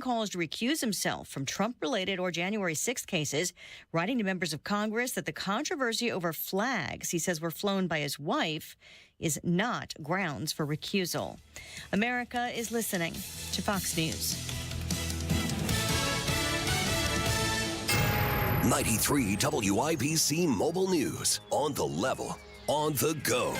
making calls to recuse himself from Trump-related or January 6th cases, writing to members of Congress that the controversy over flags he says were flown by his wife is not grounds for recusal. America is listening to Fox News. 93 WIBC Mobile News. On the level, on the go.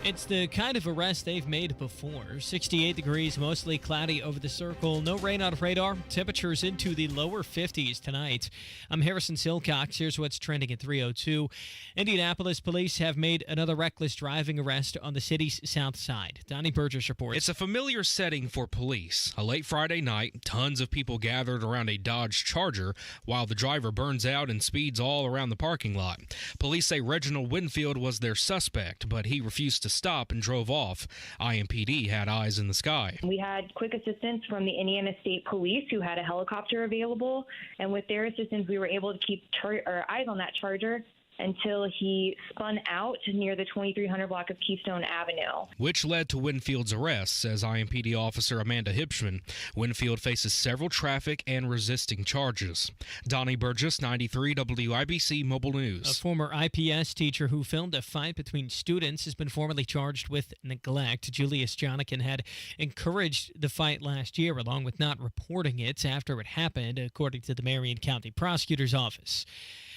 It's the kind of arrest they've made before. 68 degrees, mostly cloudy over the circle. No rain on radar. Temperatures into the lower 50s tonight. I'm Harrison Silcox. Here's what's trending at 3:02. Indianapolis police have made another reckless driving arrest on the city's south side. Donnie Burgess reports. It's a familiar setting for police. A late Friday night, tons of people gathered around a Dodge Charger while the driver burns out and speeds all around the parking lot. Police say Reginald Winfield was their suspect, but he refused to stop and drove off. IMPD had eyes in the sky. We had quick assistance from the Indiana State Police, who had a helicopter available, and with their assistance, we were able to keep our eyes on that Charger until he spun out near the 2300 block of Keystone Avenue. Which led to Winfield's arrest, says IMPD officer Amanda Hipschman. Winfield faces several traffic and resisting charges. Donnie Burgess, 93 WIBC Mobile News. A former IPS teacher who filmed a fight between students has been formally charged with neglect. Julius Jonikin had encouraged the fight last year, along with not reporting it after it happened, according to the Marion County Prosecutor's Office.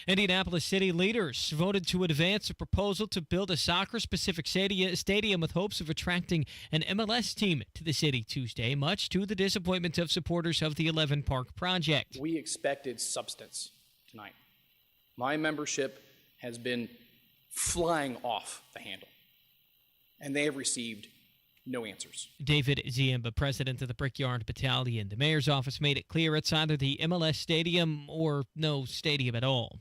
Indianapolis city leaders voted to advance a proposal to build a soccer-specific stadium with hopes of attracting an MLS team to the city Tuesday, much to the disappointment of supporters of the 11-park project. We expected substance tonight. My membership has been flying off the handle, and they have received no answers. David Ziemba, president of the Brickyard Battalion. The mayor's office made it clear it's either the MLS stadium or no stadium at all.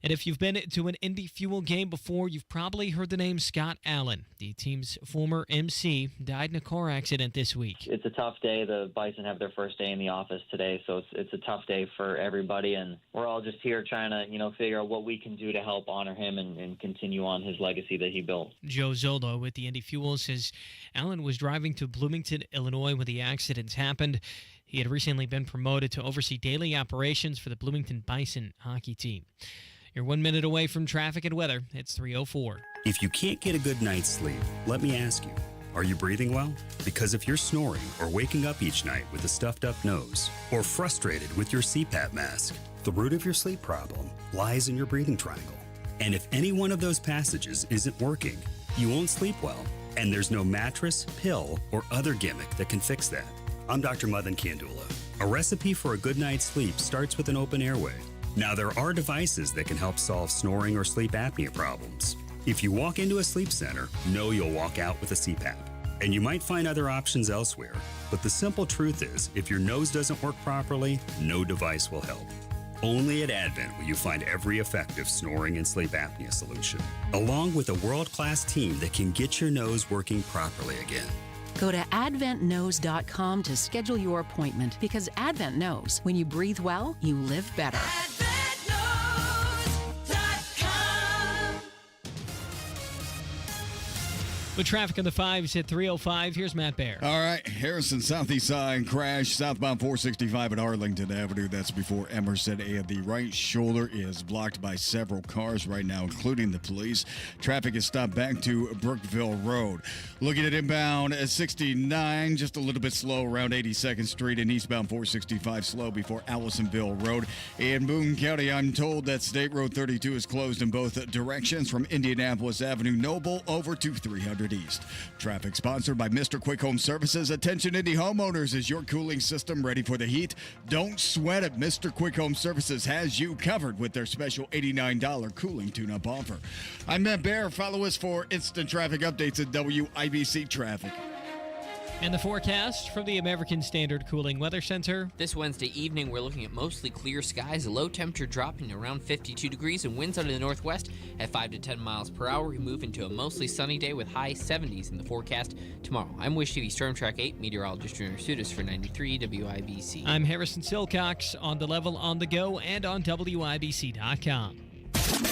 And if you've been to an Indy Fuel game before, you've probably heard the name Scott Allen. The team's former MC died in a car accident this week. It's a tough day. The Bison have their first day in the office today, so it's a tough day for everybody. And we're all just here trying to, figure out what we can do to help honor him and continue on his legacy that he built. Joe Zolo with the Indy Fuel says Allen was driving to Bloomington, Illinois when the accidents happened. He had recently been promoted to oversee daily operations for the Bloomington Bison hockey team. You're 1 minute away from traffic and weather. It's 3:04. If you can't get a good night's sleep, let me ask you, are you breathing well? Because if you're snoring or waking up each night with a stuffed up nose or frustrated with your CPAP mask, the root of your sleep problem lies in your breathing triangle. And if any one of those passages isn't working, you won't sleep well. And there's no mattress, pill, or other gimmick that can fix that. I'm Dr. Madan Kandula. A recipe for a good night's sleep starts with an open airway. Now, there are devices that can help solve snoring or sleep apnea problems. If you walk into a sleep center, know you'll walk out with a CPAP. And you might find other options elsewhere. But the simple truth is, if your nose doesn't work properly, no device will help. Only at Advent will you find every effective snoring and sleep apnea solution, along with a world-class team that can get your nose working properly again. Go to adventknows.com to schedule your appointment, because Advent knows when you breathe well, you live better. With traffic on the 5s at 3:05, here's Matt Baer. All right, Harrison Southeast side crash southbound 465 at Arlington Avenue. That's before Emerson, and the right shoulder is blocked by several cars right now, including the police. Traffic is stopped back to Brookville Road. Looking at inbound at 69, just a little bit slow around 82nd Street, and eastbound 465 slow before Allisonville Road. In Boone County, I'm told that State Road 32 is closed in both directions from Indianapolis Avenue Noble over to 300 East. Traffic sponsored by Mr. Quick Home Services. Attention, Indy homeowners, is your cooling system ready for the heat? Don't sweat it. Mr. Quick Home Services has you covered with their special $89 cooling tune-up offer. I'm Matt Baer. Follow us for instant traffic updates at WIBC Traffic. And the forecast from the American Standard Cooling Weather Center. This Wednesday evening, we're looking at mostly clear skies, a low temperature dropping to around 52 degrees, and winds out of the northwest at 5 to 10 miles per hour. We move into a mostly sunny day with high 70s in the forecast tomorrow. I'm Wish TV Storm Track 8 meteorologist Junior Sudas for 93 WIBC. I'm Harrison Silcox, on the level, on the go, and on WIBC.com.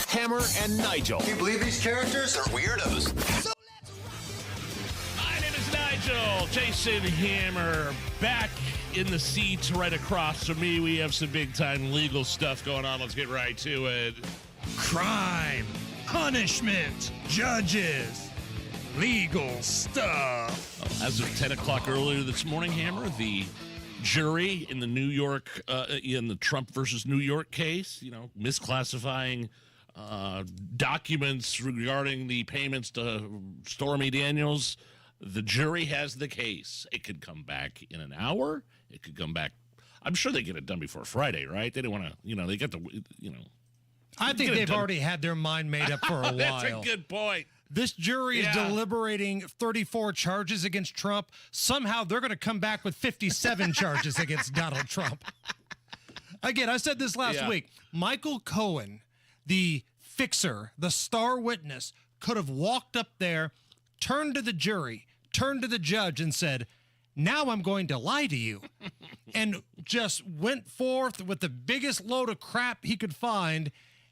Hammer and Nigel. Can you believe these characters are weirdos? My name is Nigel. Jason Hammer back in the seats right across from me, we have some big-time legal stuff going on. Let's get right to it. Crime, punishment, judges, legal stuff. As of 10 o'clock earlier this morning, Hammer, the jury in the New York, in the Trump versus New York case, misclassifying documents regarding the payments to Stormy Daniels. The jury has the case. It could come back in an hour. It could come back. I'm sure they get it done before Friday, right? They don't want to, they got the, I think they've already had their mind made up for a while. That's a good point. This jury is deliberating 34 charges against Trump. Somehow they're going to come back with 57 charges against Donald Trump. Again, I said this last week. Michael Cohen, the fixer, the star witness, could have walked up there, turned to the jury, turned to the judge and said, "Now I'm going to lie to you," and just went forth with the biggest load of crap he could find.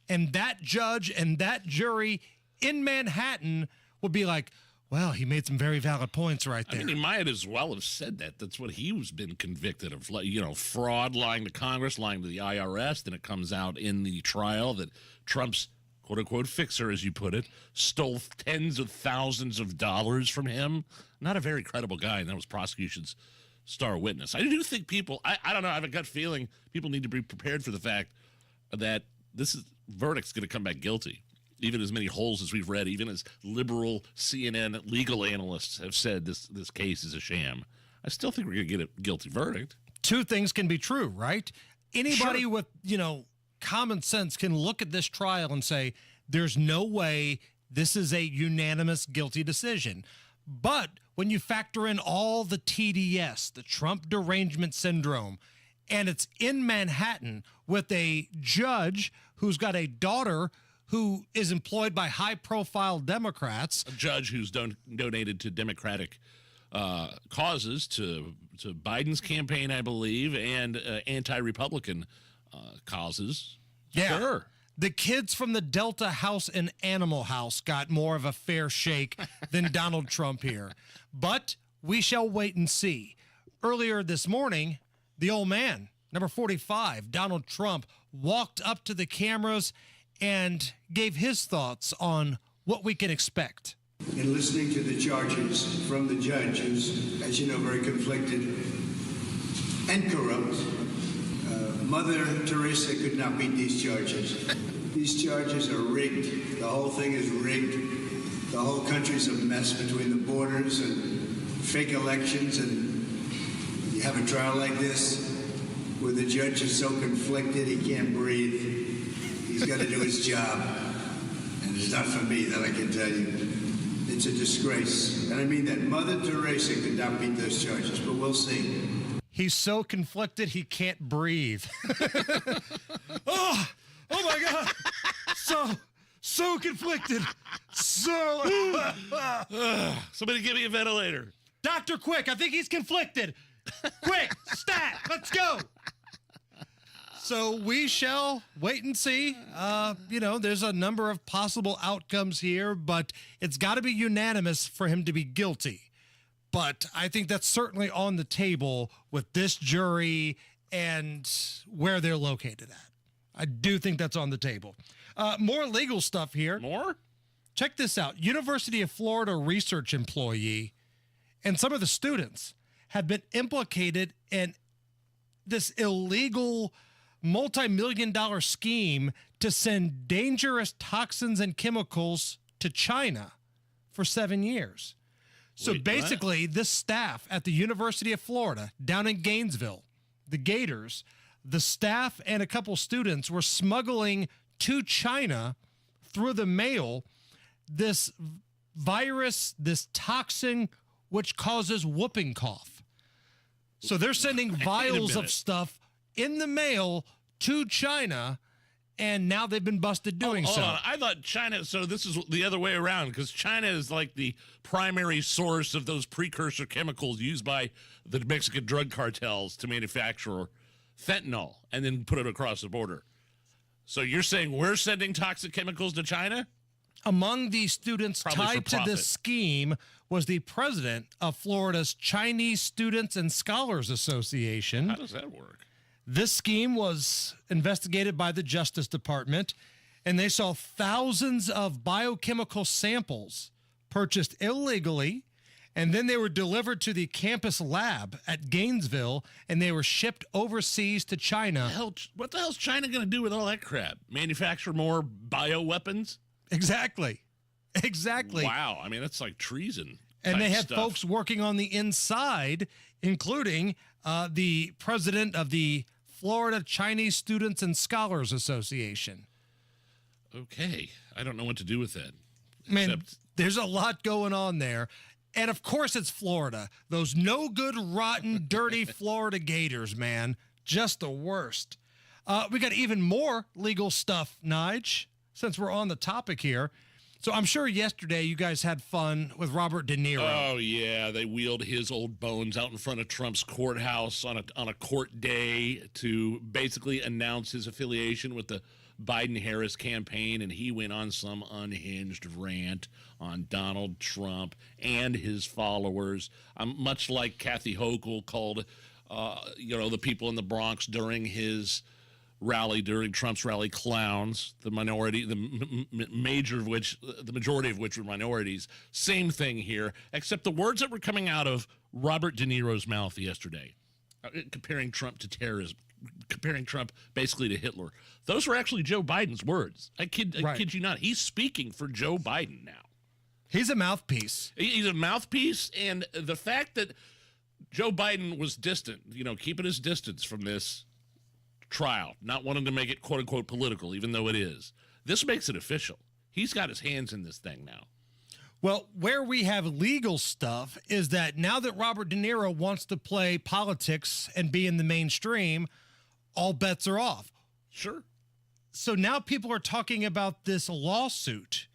And that judge and that jury in Manhattan would be like, well, he made some very valid points right there. I mean, he might as well have said that. That's what he was been convicted of, fraud, lying to Congress, lying to the IRS. Then it comes out in the trial that Trump's quote-unquote fixer, as you put it, stole tens of thousands of dollars from him. Not a very credible guy, and that was prosecution's star witness. I do think people, I don't know, I have a gut feeling people need to be prepared for the fact that this verdict's going to come back guilty. Even as many holes as we've read, even as liberal CNN legal analysts have said this case is a sham, I still think we're going to get a guilty verdict. Two things can be true, right? Anybody with, common sense can look at this trial and say, there's no way this is a unanimous guilty decision. But when you factor in all the TDS, the Trump derangement syndrome, and it's in Manhattan with a judge who's got a daughter who is employed by high-profile Democrats. A judge who's donated to Democratic causes, to Biden's campaign, I believe, and anti-Republican causes. Yeah. Sure. The kids from the Delta House and Animal House got more of a fair shake than Donald Trump here. But we shall wait and see. Earlier this morning, the old man, number 45, Donald Trump, walked up to the cameras and gave his thoughts on what we can expect. In listening to the charges from the judge, who's, as you know, very conflicted and corrupt, Mother Teresa could not beat these charges. These charges are rigged. The whole thing is rigged. The whole country's a mess between the borders and fake elections, and you have a trial like this where the judge is so conflicted he can't breathe. He's got to do his job, and it's not for me, that I can tell you. It's a disgrace, and I mean that. Mother Teresa could not beat those charges, but we'll see. He's so conflicted he can't breathe. oh my God! So conflicted. Somebody give me a ventilator. Doctor, quick! I think he's conflicted. Quick, stat! Let's go. So we shall wait and see. There's a number of possible outcomes here, but it's got to be unanimous for him to be guilty. But I think that's certainly on the table with this jury and where they're located at. I do think that's on the table. More legal stuff here. More? Check this out. University of Florida research employee and some of the students have been implicated in this illegal multi-million-dollar scheme to send dangerous toxins and chemicals to China for 7 years. So basically, this staff at the University of Florida down in Gainesville, the Gators, the staff and a couple students were smuggling to China through the mail this virus, this toxin, which causes whooping cough. So they're sending vials of stuff in the mail to China, and now they've been busted doing so. I thought China, so this is the other way around, because China is like the primary source of those precursor chemicals used by the Mexican drug cartels to manufacture fentanyl and then put it across the border. So you're saying we're sending toxic chemicals to China? Among the students Probably for tied to profit. this scheme was the president of Florida's Chinese Students and Scholars Association. How does that work? This scheme was investigated by the Justice Department, and they saw thousands of biochemical samples purchased illegally, and then they were delivered to the campus lab at Gainesville, and they were shipped overseas to China. What the hell's China going to do with all that crap? Manufacture more bioweapons? Exactly. Wow. I mean, that's like treason. And type they had stuff. folks working on the inside, including the president of the Florida Chinese Students and Scholars Association. Okay. I don't know what to do with that. Man, there's a lot going on there. And of course it's Florida. Those no good, rotten, dirty Florida Gators, man. Just the worst. We got even more legal stuff, Nige, since we're on the topic here. So I'm sure yesterday you guys had fun with Robert De Niro. Oh, yeah. They wheeled his old bones out in front of Trump's courthouse on a court day to basically announce his affiliation with the Biden-Harris campaign, and he went on some unhinged rant on Donald Trump and his followers. Much like Kathy Hochul called, the people in the Bronx during his rally, during Trump's rally, clowns. The majority of which were minorities. Same thing here, except the words that were coming out of Robert De Niro's mouth yesterday, comparing Trump to terrorism, comparing Trump basically to Hitler. Those were actually Joe Biden's words. I kid you not. He's speaking for Joe Biden now. He's a mouthpiece. He's a mouthpiece, and the fact that Joe Biden was distant, keeping his distance from this trial, not wanting to make it quote-unquote political, even though it is. This makes it official. He's got his hands in this thing now. Well, where we have legal stuff is that now that Robert De Niro wants to play politics and be in the mainstream, all bets are off. Sure. So now people are talking about this lawsuit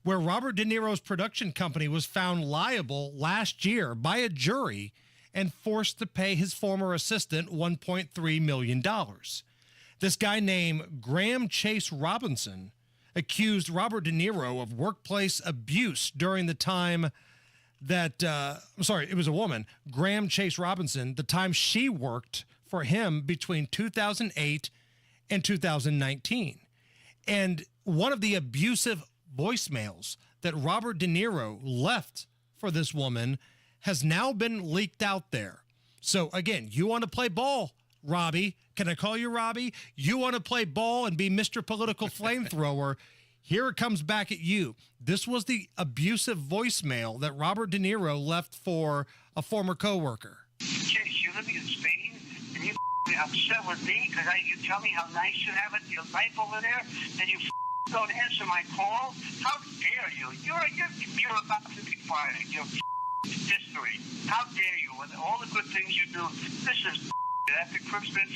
where Robert De Niro's production company was found liable last year by a jury and forced to pay his former assistant $1.3 million. This guy named Graham Chase Robinson accused Robert De Niro of workplace abuse during the time that, it was a woman, Graham Chase Robinson, the time she worked for him between 2008 and 2019. And one of the abusive voicemails that Robert De Niro left for this woman has now been leaked out there. So again, you want to play ball, Robbie? Can I call you Robbie? You want to play ball and be Mr. Political Flamethrower? Here it comes back at you. This was the abusive voicemail that Robert De Niro left for a former coworker. Chase, you're living in Spain, and you upset with me because you tell me how nice you have it, your life over there, and you don't answer my call. How dare you? You're about to be fired. You're history. How dare you? With all the good things you do, this is after Christmas.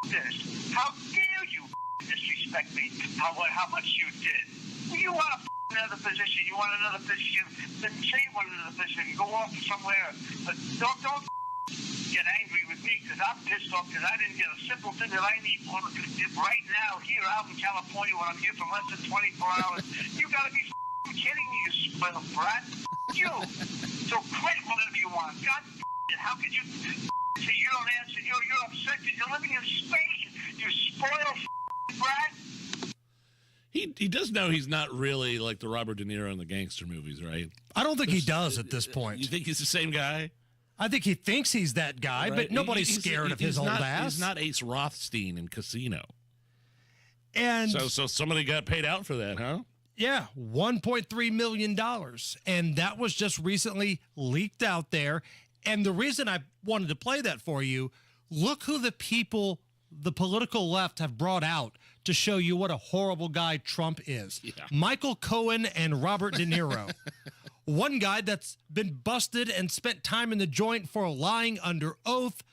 This. How dare you disrespect me? How much you did? You want another position? You want another position? Then say you want another position. Go off somewhere. But don't get angry with me because I'm pissed off because I didn't get a simple thing that I need for right now here out in California when I'm here for less than 24 hours. You got to be kidding me, you spoiled brat. You. So quit whatever you want. God it. How could you say you don't answer? You're upset because you're living in Spain. You spoiled brat. He does know he's not really like the Robert De Niro in the gangster movies, right? I don't think he does at this point. You think he's the same guy? I think he thinks he's that guy, Right. but nobody's scared of his old ass. He's not Ace Rothstein in Casino. And so somebody got paid out for that, huh? Yeah, $1.3 million. And that was just recently leaked out there. And the reason I wanted to play that for you, look who the people, the political left, have brought out to show you what a horrible guy Trump is. Yeah. Michael Cohen and Robert De Niro. One guy that's been busted and spent time in the joint for lying under oath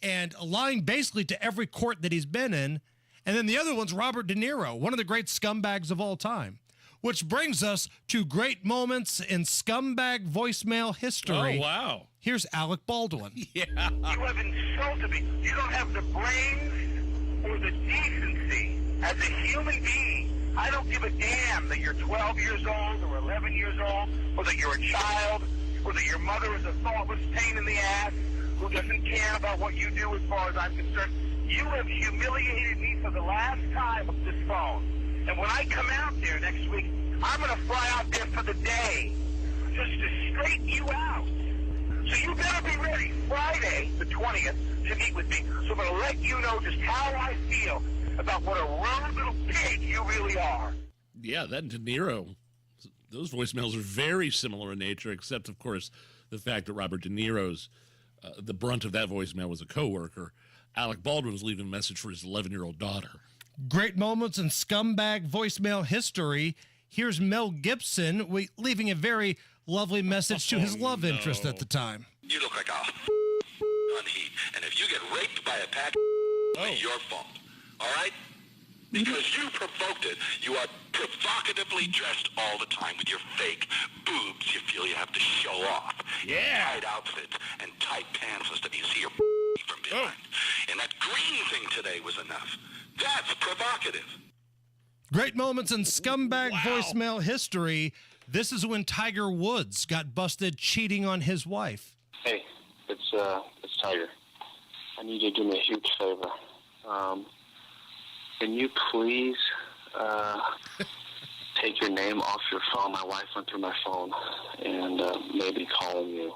and lying basically to every court that he's been in. And then the other one's Robert De Niro, one of the great scumbags of all time. Which brings us to great moments in scumbag voicemail history. Oh, wow. Here's Alec Baldwin. Yeah. You have insulted me. You don't have the brains or the decency as a human being I don't give a damn that you're 12 years old or 11 years old, or that you're a child, or that your mother is a thoughtless pain in the ass who doesn't care about what you do as far as I'm concerned. You have humiliated me for the last time with this phone. And when I come out there next week, I'm going to fly out there for the day just to straighten you out. So you better be ready Friday, the 20th, to meet with me. So I'm going to let you know just how I feel about what a rude little pig you really are. Yeah, that De Niro, those voicemails are very similar in nature, except, of course, the fact that Robert De Niro's, the brunt of that voicemail was a coworker. Alec Baldwin was leaving a message for his 11-year-old daughter. Great moments in scumbag voicemail history. Here's Mel Gibson leaving a very lovely message to his love interest at the time. You look like a on heat, and if you get raped by a pack, it's your fault. All right? Because you provoked it. You are provocatively dressed all the time with your fake boobs you feel you have to show off. Yeah. Tight outfits and tight pants and stuff. You see your from behind. And that green thing today was enough. That's provocative. Great moments in scumbag voicemail history. This is when Tiger Woods got busted cheating on his wife. Hey, it's Tiger. I need you to do me a huge favor. Can you please take your name off your phone? My wife went through my phone and maybe calling you.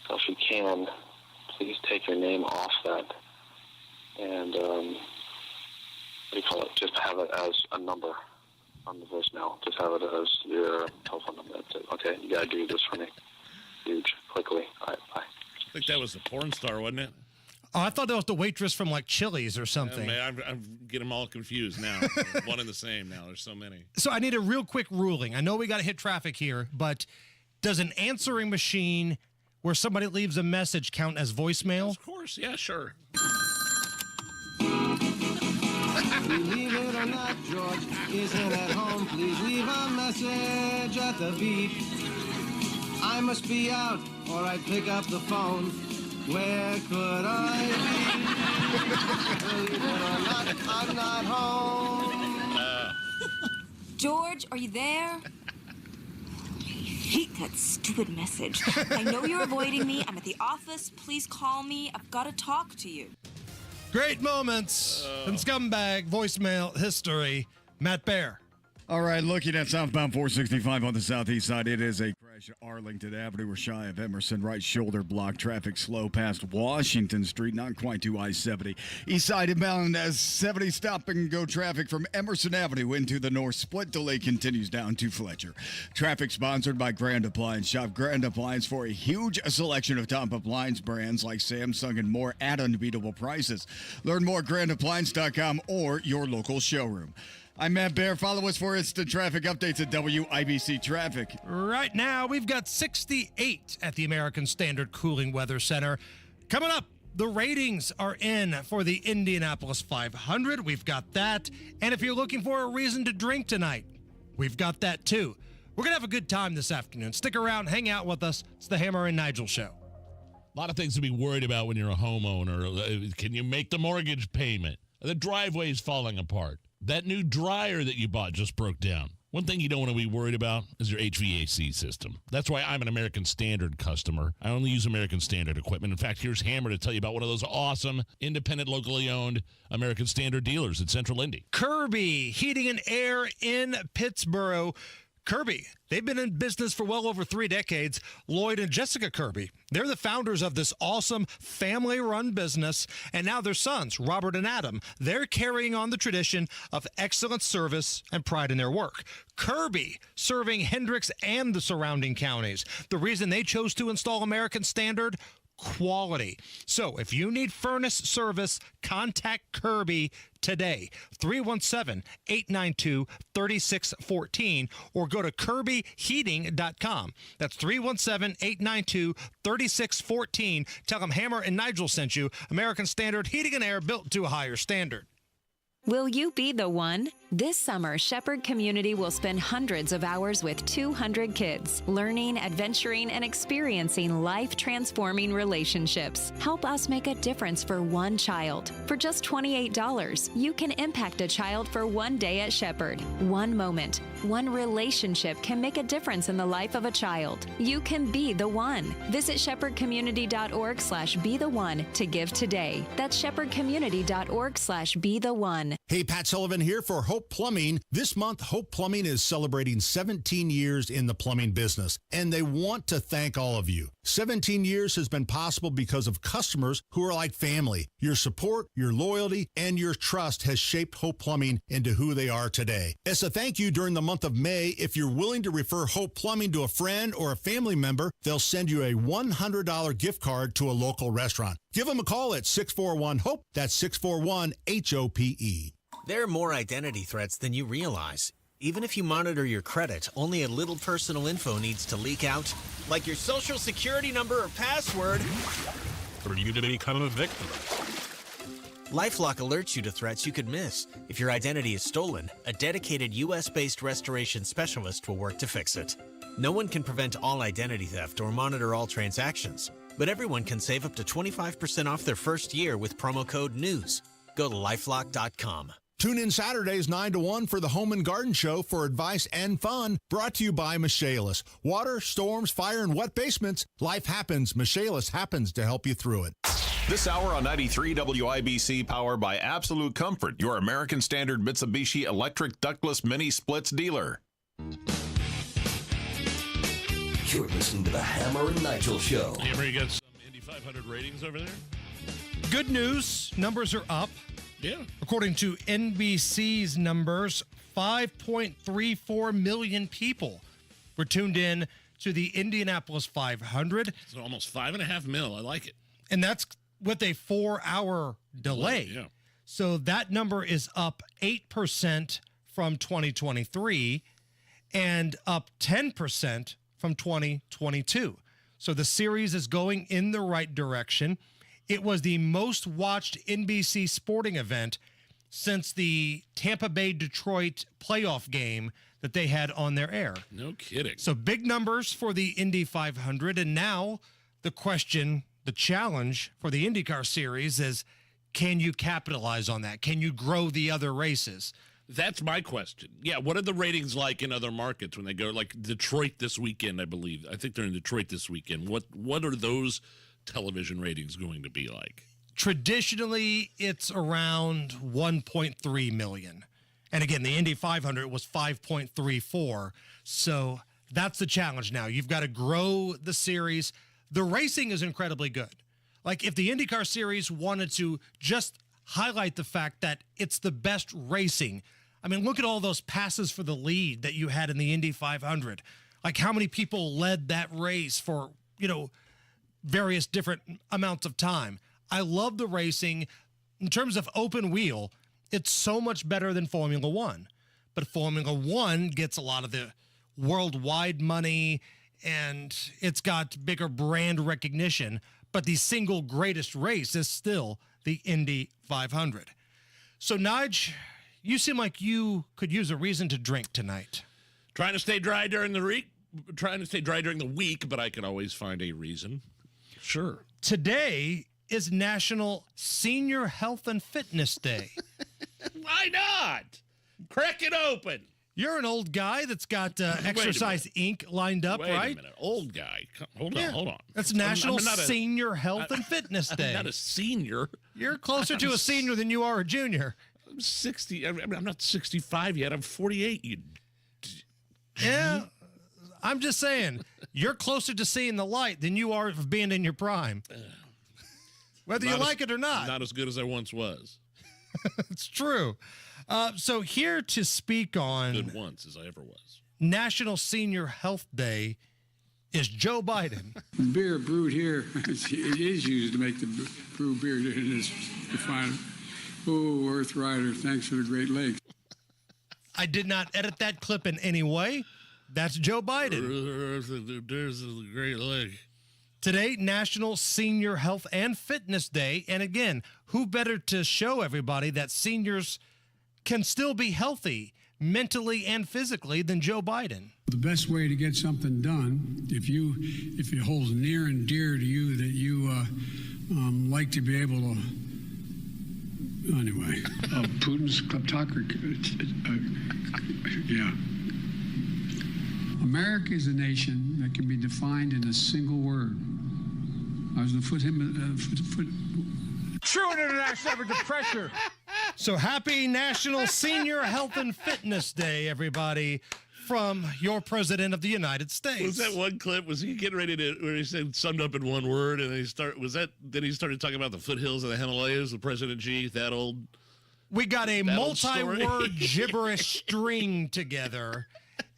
So if you can, please take your name off that. And what do you call it? Just have it as a number on the voicemail. Just have it as your telephone number. That's it. Okay, you gotta do this for me. Huge, quickly. All right, bye. I think that was the porn star, wasn't it? Oh, I thought that was the waitress from like Chili's or something. Yeah, man, I'm getting them all confused now. One and the same now. There's so many. So I need a real quick ruling. I know we got to hit traffic here, but does an answering machine where somebody leaves a message count as voicemail? Of course, yeah, sure. Believe it or not, George isn't at home. Please leave a message at the beep. I must be out or I'd pick up the phone. Where could I be? Believe it or not, I'm not home. George, are you there? I hate that stupid message. I know you're avoiding me. I'm at the office. Please call me. I've got to talk to you. Great moments in scumbag voicemail history. Matt Bear. All right, looking at southbound 465 on the southeast side, it is a crash at Arlington Avenue. We're shy of Emerson. Right shoulder block. Traffic slow past Washington Street, not quite to I-70. East side inbound as 70 stop and go traffic from Emerson Avenue into the north. Split delay continues down to Fletcher. Traffic sponsored by Grand Appliance. Shop Grand Appliance for a huge selection of top appliance brands like Samsung and more at unbeatable prices. Learn more at grandappliance.com or your local showroom. I'm Matt Bear. Follow us for instant traffic updates at WIBC Traffic. Right now, we've got 68 at the American Standard Cooling Weather Center. Coming up, the ratings are in for the Indianapolis 500. We've got that. And if you're looking for a reason to drink tonight, we've got that too. We're going to have a good time this afternoon. Stick around, hang out with us. It's the Hammer and Nigel Show. A lot of things to be worried about when you're a homeowner. Can you make the mortgage payment? The driveway's falling apart. That new dryer that you bought just broke down. One thing you don't want to be worried about is your HVAC system. That's why I'm an American Standard customer. I only use American Standard equipment. In fact, here's Hammer to tell you about one of those awesome, independent, locally owned American Standard dealers at Central Indy. Kirby Heating and Air in Pittsburgh. Kirby, they've been in business for well over 3 decades. Lloyd and Jessica Kirby, they're the founders of this awesome family-run business, and now their sons, Robert and Adam, they're carrying on the tradition of excellent service and pride in their work. Kirby, serving Hendricks and the surrounding counties. The reason they chose to install American Standard? Quality. So if you need furnace service, contact Kirby today, 317-892-3614, or go to kirbyheating.com. That's 317-892-3614. Tell them Hammer and Nigel sent you. American Standard Heating and Air, built to a higher standard. Will you be the one? This summer, Shepherd Community will spend hundreds of hours with 200 kids, learning, adventuring, and experiencing life-transforming relationships. Help us make a difference for one child. For just $28, you can impact a child for one day at Shepherd. One moment, one relationship can make a difference in the life of a child. You can be the one. Visit shepherdcommunity.org/be the one to give today. That's shepherdcommunity.org/be the one. Hey, Pat Sullivan here for Hope Plumbing. This month, Hope Plumbing is celebrating 17 years in the plumbing business, and they want to thank all of you. 17 years has been possible because of customers who are like family. Your support, your loyalty, and your trust has shaped Hope Plumbing into who they are today. As a thank you during the month of May, if you're willing to refer Hope Plumbing to a friend or a family member, they'll send you a $100 gift card to a local restaurant. Give them a call at 641-HOPE. That's 641-HOPE. There are more identity threats than you realize. Even if you monitor your credit, only a little personal info needs to leak out, like your social security number or password, for you to become a victim. LifeLock alerts you to threats you could miss. If your identity is stolen, a dedicated U.S.-based restoration specialist will work to fix it. No one can prevent all identity theft or monitor all transactions, but everyone can save up to 25% off their first year with promo code NEWS. Go to lifelock.com. Tune in Saturdays 9 to 1 for the Home and Garden Show for advice and fun, brought to you by Michaelis. Water, storms, fire, and wet basements. Life happens. Michaelis happens to help you through it. This hour on 93 WIBC, powered by Absolute Comfort, your American Standard Mitsubishi electric ductless mini splits dealer. You're listening to the Hammer and Nigel Show. Hammer, you got some Indy 500 ratings over there? Good news. Numbers are up. Yeah. According to NBC's numbers, 5.34 million people were tuned in to the Indianapolis 500. So almost 5.5 mil. I like it. And that's with a 4-hour delay. Yeah. So that number is up 8% from 2023 and up 10% from 2022. So the series is going in the right direction. It was the most watched NBC sporting event since the Tampa Bay-Detroit playoff game that they had on their air. No kidding. So big numbers for the Indy 500. And now the question, the challenge for the IndyCar series is, can you capitalize on that? Can you grow the other races? That's my question. Yeah, what are the ratings like in other markets when they go, like Detroit this weekend, I believe. I think they're in Detroit this weekend. What are those television ratings going to be like? Traditionally, it's around 1.3 million. And again, the Indy 500 was 5.34. So that's the challenge now. You've got to grow the series. The racing is incredibly good. Like if the IndyCar series wanted to just highlight the fact that it's the best racing. I mean, look at all those passes for the lead that you had in the Indy 500. Like how many people led that race for, various different amounts of time. I love the racing. In terms of open wheel, it's so much better than Formula One. But Formula One gets a lot of the worldwide money, and it's got bigger brand recognition. But the single greatest race is still the Indy 500. So, Nige, you seem like you could use a reason to drink tonight. Trying to stay dry during the week, but I can always find a reason. Sure. Today is National Senior Health and Fitness Day. Why not? Crack it open. You're an old guy that's got exercise ink lined up, Wait right? a minute. Old guy. Hold on. That's National Senior Health and Fitness Day. I'm not a senior. You're closer to a senior than you are a junior. I'm 60. I'm not 65 yet. I'm 48. Yeah. I'm just saying, you're closer to seeing the light than you are of being in your prime. Whether you like it or not. Not as good as I once was. It's true. So here to speak on good once as I ever was. National Senior Health Day is Joe Biden. Beer brewed here, it is used to make the brew beer in this refinery. Oh, Earth Rider, thanks for the Great Lakes. I did not edit that clip in any way. That's Joe Biden. There's the Great Lake. Today, National Senior Health and Fitness Day. And again, who better to show everybody that seniors can still be healthy mentally and physically than Joe Biden. The best way to get something done, if it holds near and dear to you that you like to be able to, anyway, Putin's kleptocracy, yeah. America is a nation that can be defined in a single word. I was True international average of pressure. So happy National Senior Health and Fitness Day, everybody, from your President of the United States. Was that one clip? Was he getting ready to, where he said summed up in one word, and then he started talking about the foothills of the Himalayas with President G, that old. We got a multi-word gibberish string together,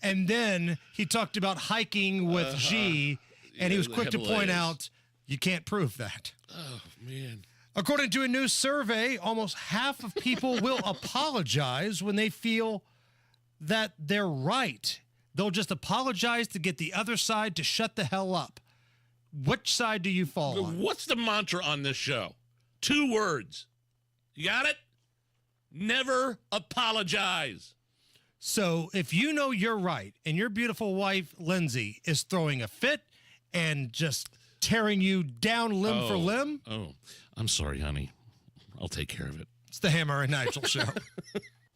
and then he talked about hiking with G, and he was quick to point out, you can't prove that. Oh, man. According to a new survey, almost half of people will apologize when they feel that they're right. They'll just apologize to get the other side to shut the hell up. Which side do you fall on? What's the mantra on this show? 2 words. You got it? Never apologize. So if you know you're right and your beautiful wife, Lindsay, is throwing a fit and just tearing you down limb for limb. Oh, I'm sorry, honey. I'll take care of it. It's the Hammer and Nigel show.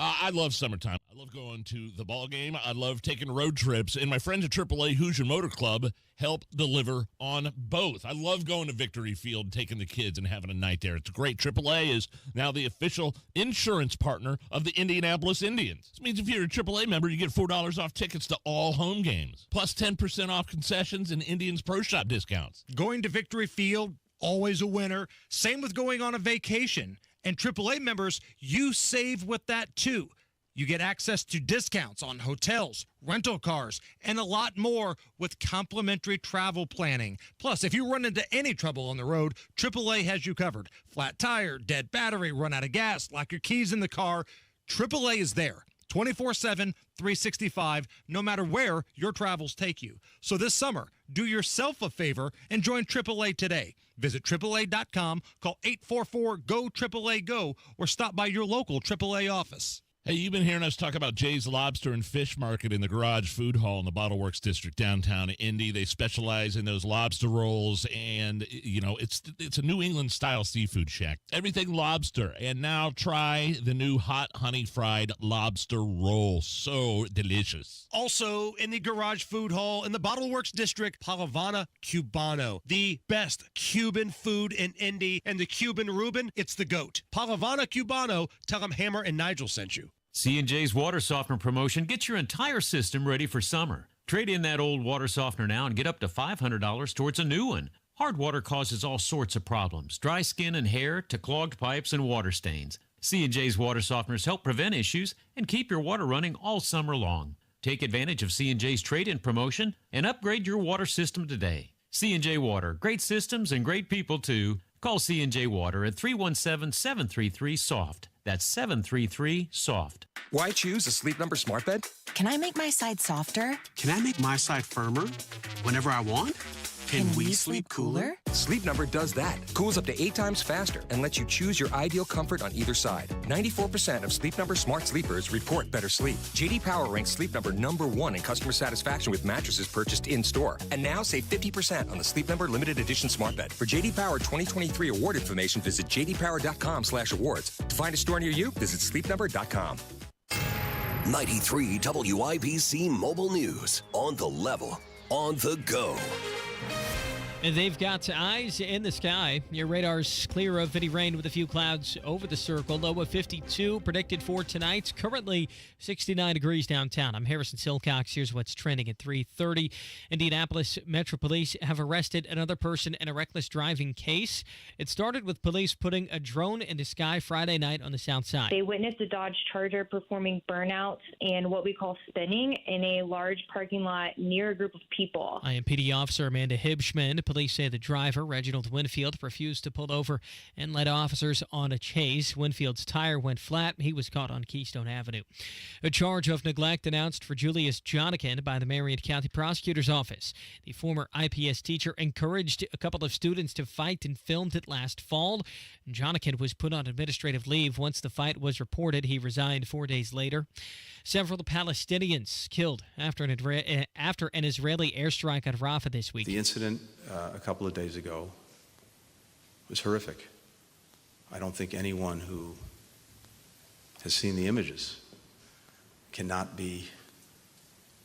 I love summertime. I love going to the ball game. I love taking road trips. And my friends at AAA Hoosier Motor Club help deliver on both. I love going to Victory Field, taking the kids and having a night there. It's great. AAA is now the official insurance partner of the Indianapolis Indians. This means if you're a AAA member, you get $4 off tickets to all home games, plus 10% off concessions and Indians Pro Shop discounts. Going to Victory Field, always a winner. Same with going on a vacation. And AAA members, you save with that too. You get access to discounts on hotels, rental cars, and a lot more with complimentary travel planning. Plus, if you run into any trouble on the road, AAA has you covered. Flat tire, dead battery, run out of gas, lock your keys in the car. AAA is there. 24/7, 365, no matter where your travels take you. So this summer, do yourself a favor and join AAA today. Visit AAA.com, call 844-GO-AAA-GO, or stop by your local AAA office. Hey, you've been hearing us talk about Jay's Lobster and Fish Market in the Garage Food Hall in the Bottle Works District downtown Indy. They specialize in those lobster rolls, and, you know, it's a New England-style seafood shack. Everything lobster. And now try the new hot honey-fried lobster roll. So delicious. Also in the Garage Food Hall in the Bottle Works District, Palavana Cubano. The best Cuban food in Indy. And the Cuban Reuben, it's the GOAT. Palavana Cubano, tell them Hammer and Nigel sent you. C&J's water softener promotion gets your entire system ready for summer. Trade in that old water softener now and get up to $500 towards a new one. Hard water causes all sorts of problems, dry skin and hair to clogged pipes and water stains. C&J's water softeners help prevent issues and keep your water running all summer long. Take advantage of C&J's trade-in promotion and upgrade your water system today. C&J Water, great systems and great people too. Call C&J Water at 317-733-SOFT. That's 733-SOFT. Why choose a Sleep Number smart bed? Can I make my side softer? Can I make my side firmer whenever I want? Can we sleep cooler? Sleep Number does that. Cools up to 8 times faster and lets you choose your ideal comfort on either side. 94% of Sleep Number smart sleepers report better sleep. J.D. Power ranks Sleep Number #1 in customer satisfaction with mattresses purchased in-store. And now save 50% on the Sleep Number limited edition smart bed. For J.D. Power 2023 award information, visit jdpower.com/awards. To find a store near you, visit sleepnumber.com. 93 WIBC Mobile News. On the level. On the go. And they've got eyes in the sky. Your radar's clear of any rain with a few clouds over the circle. Low of 52 predicted for tonight. Currently 69 degrees downtown. I'm Harrison Silcox. Here's what's trending at 3:30. Indianapolis Metro Police have arrested another person in a reckless driving case. It started with police putting a drone in the sky Friday night on the south side. They witnessed a Dodge Charger performing burnouts and what we call spinning in a large parking lot near a group of people. IMPD officer Amanda Hibschman. Police say the driver, Reginald Winfield, refused to pull over and led officers on a chase. Winfield's tire went flat. He was caught on Keystone Avenue. A charge of neglect announced for Julius Jonikin by the Marion County Prosecutor's Office. The former IPS teacher encouraged a couple of students to fight and filmed it last fall. Jonathan was put on administrative leave once the fight was reported. He resigned 4 days later. Several Palestinians killed after an Israeli airstrike on Rafah this week. The incident a couple of days ago was horrific. I don't think anyone who has seen the images cannot be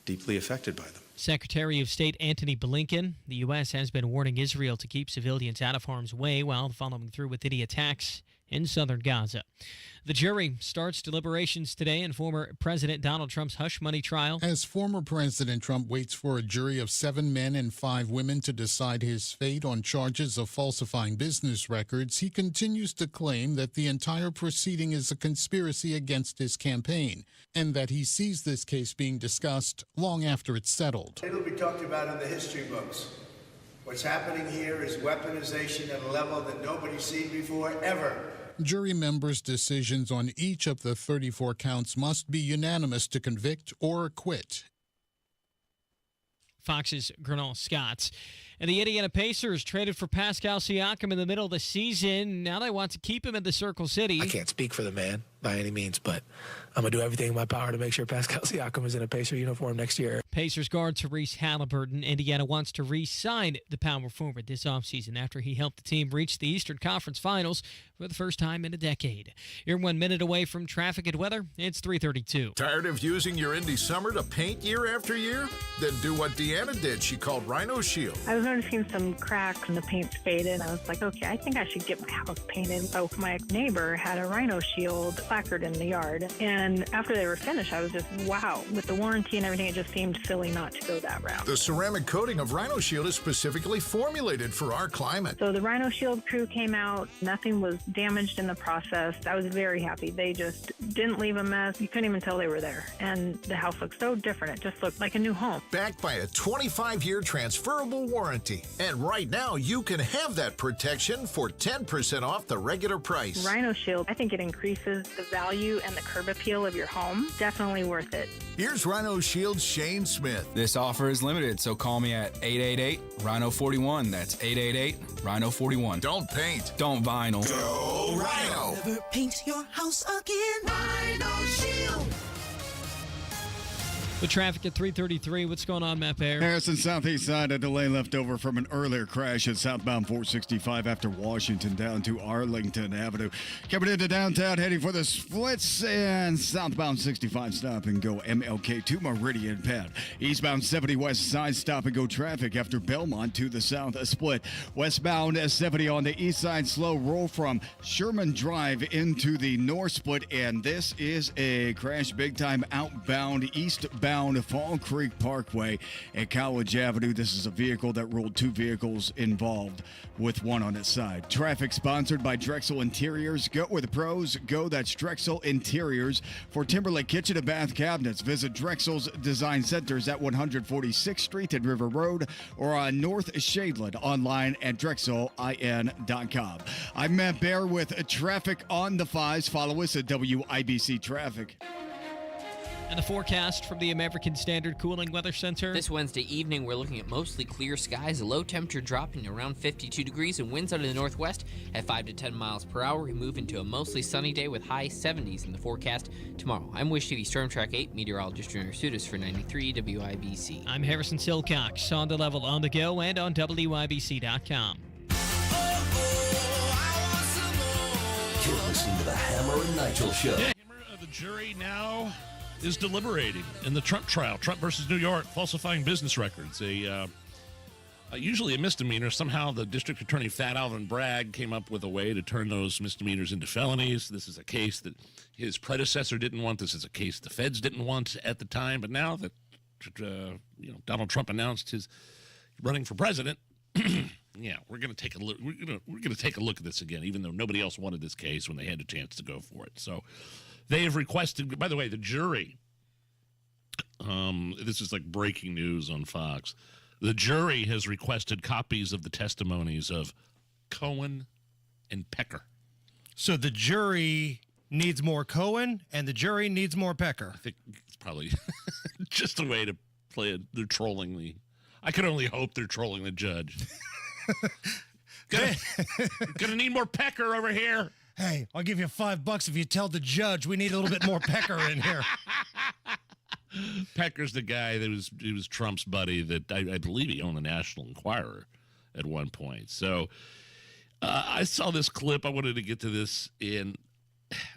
deeply affected by them. Secretary of State Antony Blinken, the U.S. has been warning Israel to keep civilians out of harm's way while following through with any attacks in southern Gaza. The jury starts deliberations today in former President Donald Trump's hush money trial. As former President Trump waits for a jury of 7 men and 5 women to decide his fate on charges of falsifying business records, he continues to claim that the entire proceeding is a conspiracy against his campaign and that he sees this case being discussed long after it's settled. It'll be talked about in the history books. What's happening here is weaponization at a level that nobody's seen before, ever. Jury members' decisions on each of the 34 counts must be unanimous to convict or acquit. Fox's Gernal Scott. And the Indiana Pacers traded for Pascal Siakam in the middle of the season. Now they want to keep him in the Circle City. I can't speak for the man by any means, but I'm going to do everything in my power to make sure Pascal Siakam is in a Pacer uniform next year. Pacers guard Therese Halliburton. Indiana wants to re-sign the power forward this offseason after he helped the team reach the Eastern Conference Finals for the first time in a decade. You're 1 minute away from traffic and weather. It's 3:32. Tired of using your Indy Summer to paint year after year? Then do what Deanna did. She called Rhino Shield. I was noticing some cracks and the paint's faded. I was like, okay, I think I should get my house painted. So my neighbor had a Rhino Shield placard in the yard. And after they were finished, I was just, wow. With the warranty and everything, it just seemed silly not to go that route. The ceramic coating of Rhino Shield is specifically formulated for our climate. So the Rhino Shield crew came out. Nothing was damaged in the process. I was very happy. They just didn't leave a mess. You couldn't even tell they were there. And the house looked so different. It just looked like a new home. Backed by a 25-year transferable warranty. And right now, you can have that protection for 10% off the regular price. Rhino Shield, I think it increases the value and the curb appeal of your home. Definitely worth it. Here's Rhino Shield's Shane Smith. This offer is limited, so call me at 888-RHINO-41. That's 888-RHINO-41. Don't paint. Don't vinyl. Go Rhino. Never paint your house again. Rhino Shield. The traffic at 3:33. What's going on, Matt Bear? Harrison Southeast side, a delay left over from an earlier crash at southbound 465 after Washington down to Arlington Avenue. Coming into downtown, heading for the splits, and southbound 65 stop and go MLK to Meridian Penn. Eastbound 70 west side stop and go traffic after Belmont to the south split. Westbound 70 on the east side slow roll from Sherman Drive into the north split, and this is a crash big time outbound eastbound Fall Creek Parkway at College Avenue. This is a vehicle that rolled 2 vehicles involved with one on its side. Traffic sponsored by Drexel Interiors. Go with the pros. Go, that's Drexel Interiors. For Timberlake Kitchen and Bath Cabinets, visit Drexel's Design Centers at 146th Street and River Road or on North Shadeland online at drexelin.com. I'm Matt Bear with Traffic on the Fives. Follow us at WIBC Traffic. And the forecast from the American Standard Cooling Weather Center. This Wednesday evening, we're looking at mostly clear skies, a low temperature dropping around 52 degrees, and winds out of the northwest at 5 to 10 miles per hour. We move into a mostly sunny day with high 70s in the forecast tomorrow. I'm Wish TV Storm Track 8 meteorologist Junior Sudas for 93 WIBC. I'm Harrison Silcox, on the level, on the go, and on WIBC.com. You're listening to the Hammer and Nigel Show. The jury now is deliberating in the Trump trial, Trump versus New York, falsifying business records. Usually a misdemeanor. Somehow the district attorney, Fat Alvin Bragg, came up with a way to turn those misdemeanors into felonies. This is a case that his predecessor didn't want. This is a case the feds didn't want at the time. But now that Donald Trump announced his running for president, yeah, we're going to take a look. We're going to take a look at this again, even though nobody else wanted this case when they had a chance to go for it. So they have requested. By the way, the jury. This is like breaking news on Fox. The jury has requested copies of the testimonies of Cohen and Pecker. So the jury needs more Cohen, and the jury needs more Pecker. I think it's probably just a way to play it. They're trolling I can only hope they're trolling the judge. Gonna need more pecker over here. Hey, I'll give you $5 if you tell the judge we need a little bit more pecker in here. Pecker's the guy that was Trump's buddy that I believe he owned the National Enquirer at one point. So I saw this clip. I wanted to get to this in,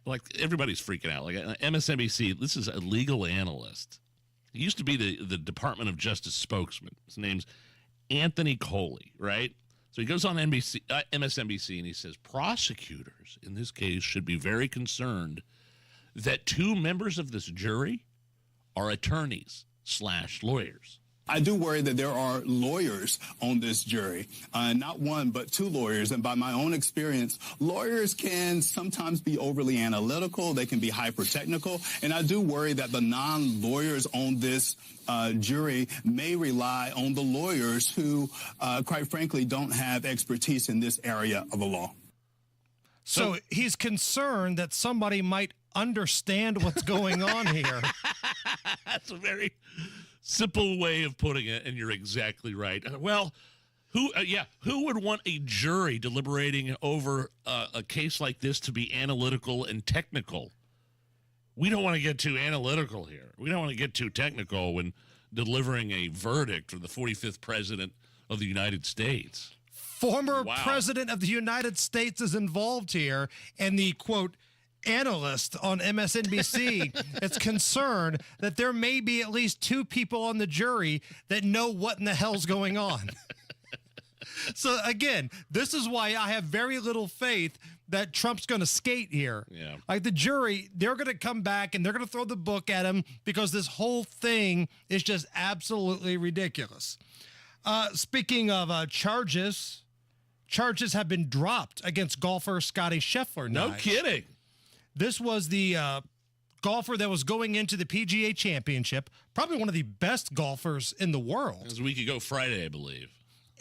like, everybody's freaking out. Like MSNBC, this is a legal analyst. He used to be the Department of Justice spokesman. His name's Anthony Coley, right? So he goes on MSNBC and he says prosecutors in this case should be very concerned that 2 members of this jury are attorneys/lawyers. I do worry that there are lawyers on this jury, not one, but 2 lawyers. And by my own experience, lawyers can sometimes be overly analytical. They can be hyper-technical. And I do worry that the non-lawyers on this jury may rely on the lawyers who, quite frankly, don't have expertise in this area of the law. So he's concerned that somebody might understand what's going on here. That's a very simple way of putting it, and you're exactly right. Well, who would want a jury deliberating over a case like this to be analytical and technical? We don't want to get too analytical here. We don't want to get too technical when delivering a verdict for the 45th president of the United States. Former president of the United States is involved here, and the, quote, analyst on MSNBC is concerned that there may be at least 2 people on the jury that know what in the hell's going on. So, again, this is why I have very little faith that Trump's going to skate here. Yeah. Like the jury, they're going to come back and they're going to throw the book at him because this whole thing is just absolutely ridiculous. Speaking of charges have been dropped against golfer Scotty Scheffler. No kidding. This was the golfer that was going into the PGA Championship, probably one of the best golfers in the world. It was a week ago Friday, I believe.